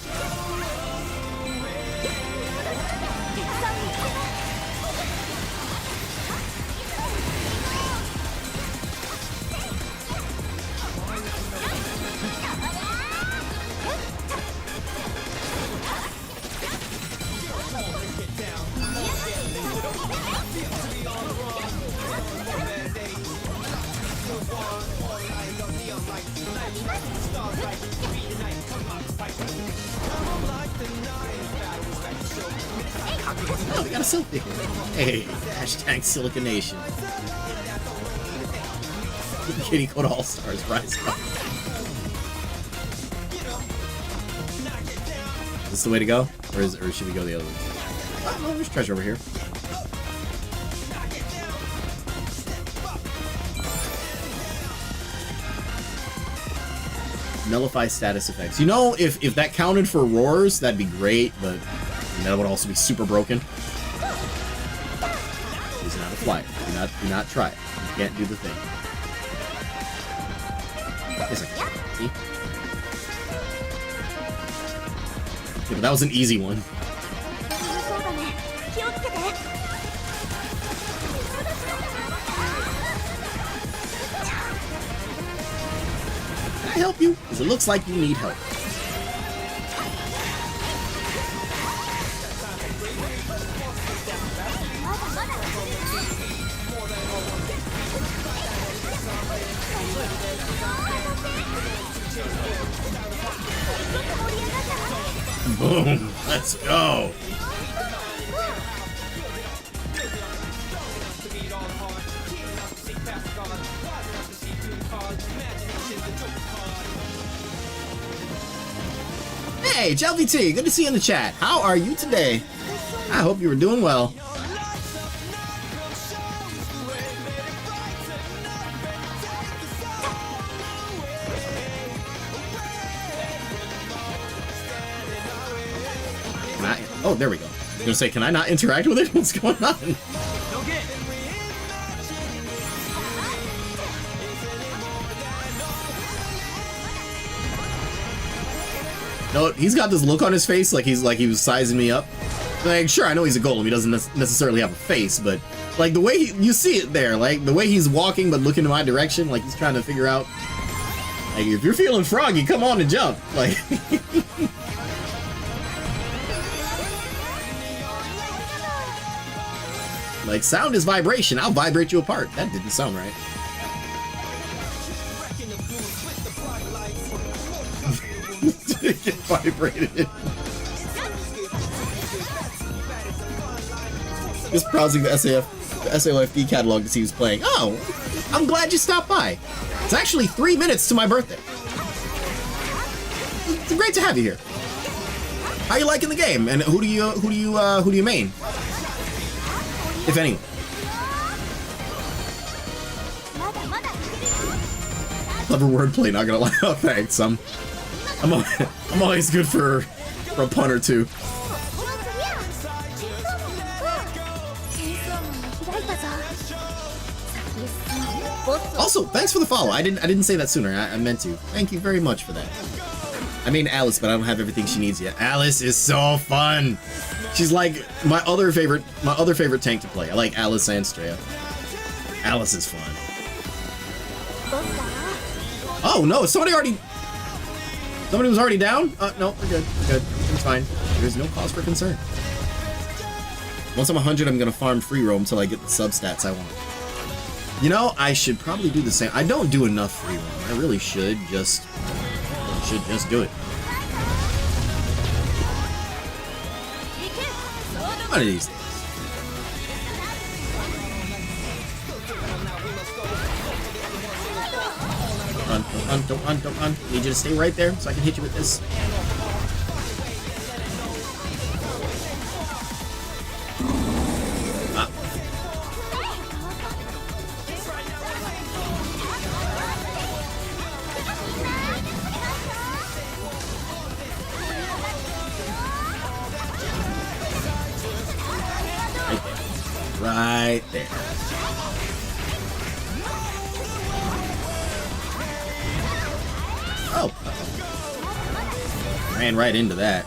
Oh, we got a silk ticket. Hey, hashtag Siliconation. Kitty Code All Stars rise up. Is this the way to go? Or should we go the other way? Oh, no, there's treasure over here. Nullify status effects. You know, if that counted for roars, that'd be great, but that would also be super broken. He's not a flyer. Do not try it. You can't do the thing. Yes, I can. See? Yeah, but that was an easy one. Can I help you? Because it looks like you need help. Boom! Let's go! Hey, JLVT, good to see you in the chat. How are you today? I hope you were doing well. Oh, there we go. I was gonna say, can I not interact with it? What's going on? No, he's got this look on his face like he was sizing me up. Like, sure, I know he's a golem. He doesn't necessarily have a face, but like the way you see it there, like the way he's walking but looking in my direction, like he's trying to figure out. Like, if you're feeling froggy, come on and jump. Like. Like, sound is vibration. I'll vibrate you apart. That didn't sound right. Get vibrated. Just browsing the SAOFD catalog to see who's playing. Oh, I'm glad you stopped by. It's actually 3 minutes to my birthday. It's great to have you here. How you liking the game? And who do you main? If anyone. Clever wordplay, not gonna lie. Oh, thanks. I'm always good for a pun or two. Also, thanks for the follow. I didn't say that sooner. I meant to. Thank you very much for that. I mean Alice, but I don't have everything she needs yet. Alice is so fun. She's like my other favorite tank to play. I like Alice and Straya. Alice is fun. Oh no, somebody was already down? No, we're good. We're good. Everything's fine. There's no cause for concern. Once I'm 100, I'm gonna farm free roam until I get the sub stats I want. You know, I should probably do the same. I don't do enough free roam. I really should just do it. One of these days. Don't run. Need you to stay right there so I can hit you with this. Ah. Right there. Ran right into that.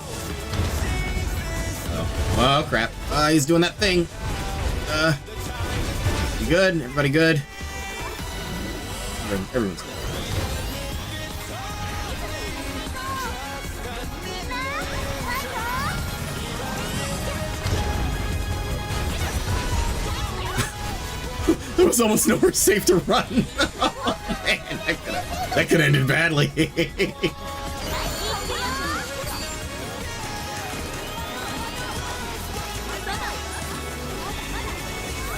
Oh crap. He's doing that thing. You good? Everybody good? Everyone's good. There was almost nowhere safe to run. Oh, man, that could have ended badly.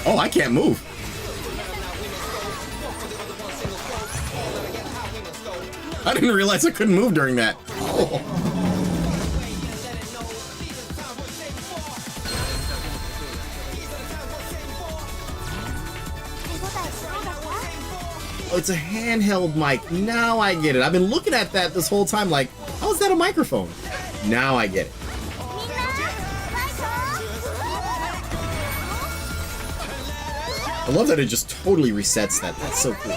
Oh, I can't move. I didn't realize I couldn't move during that. Oh. Oh, it's a handheld mic. Now I get it. I've been looking at that this whole time like, how is that a microphone? Now I get it. I love that it just totally resets that. That's so cool.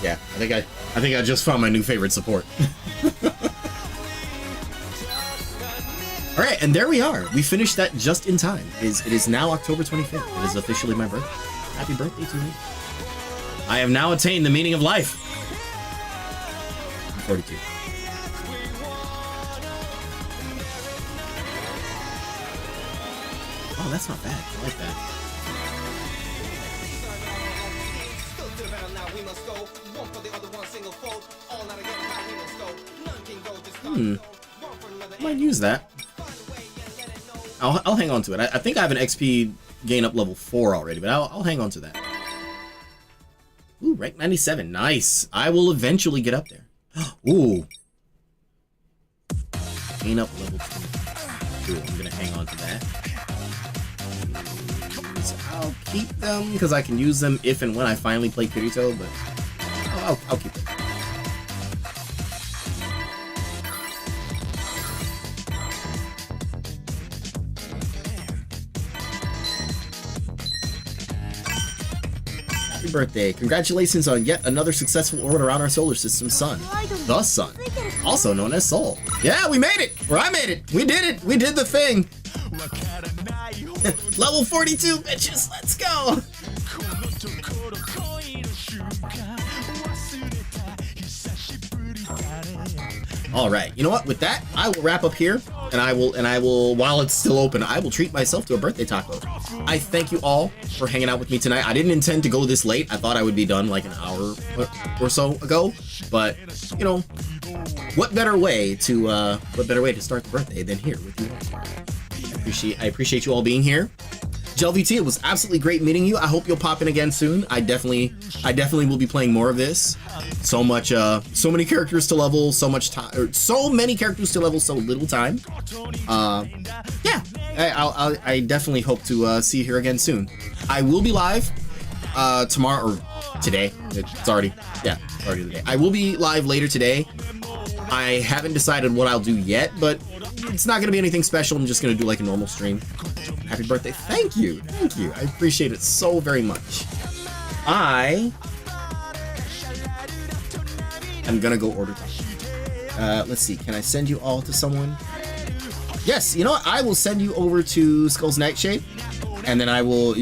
Yeah, I think I just found my new favorite support. All right, and there we are. We finished that just in time. It is now October 25th. It is officially my birthday. Happy birthday to me. I have now attained the meaning of life. I'm 42. Oh, that's not bad. I like that. I might use that. I'll hang on to it. I think I have an XP gain up level 4 already, but I'll hang on to that. Ooh, rank 97. Nice. I will eventually get up there. Ooh. Gain up level 2. Cool. I'm going to hang on to that. I'll keep them because I can use them if and when I finally play Kirito, but I'll keep them. Happy birthday. Congratulations on yet another successful orbit around our solar system sun. The sun. Also known as Sol. Yeah, we made it! Or I made it! We did it! We did the thing! Level 42, bitches! Let's go! Alright, you know what? With that, I will wrap up here, and I will, while it's still open, I will treat myself to a birthday taco. I thank you all for hanging out with me tonight. I didn't intend to go this late. I thought I would be done like an hour or so ago, but, you know, what better way to start the birthday than here with you all? I appreciate you all being here. JLVT, it was absolutely great meeting you. I hope you'll pop in again soon. I definitely will be playing more of this. So many characters to level, so much time, or so many characters to level, so little time. Yeah, I definitely hope to see you here again soon. I will be live tomorrow or today. It's already the day. I will be live later today. I haven't decided what I'll do yet, but it's not going to be anything special. I'm just going to do like a normal stream. Happy birthday. Thank you. I appreciate it so very much. I am going to go order tacos. Let's see. Can I send you all to someone? Yes. You know what? I will send you over to Skull's Nightshade. And then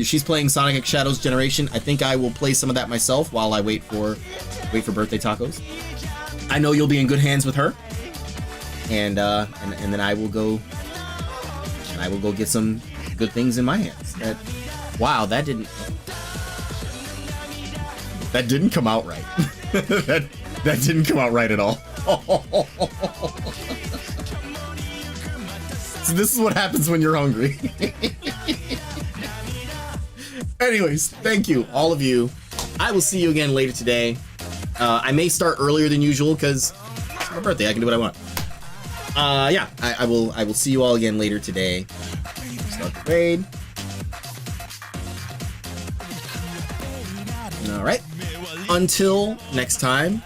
she's playing Sonic X Shadows Generation. I think I will play some of that myself while I wait for birthday tacos. I know you'll be in good hands with her. And then I will go get some good things in my hands. Wow, that didn't come out right. that didn't come out right at all. So this is what happens when you're hungry. Anyways, thank you, all of you. I will see you again later today. I may start earlier than usual because it's my birthday. I can do what I want. Yeah, I will see you all again later today. Start the raid. All right. Until next time.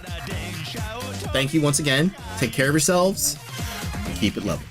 Thank you once again. Take care of yourselves and keep it level.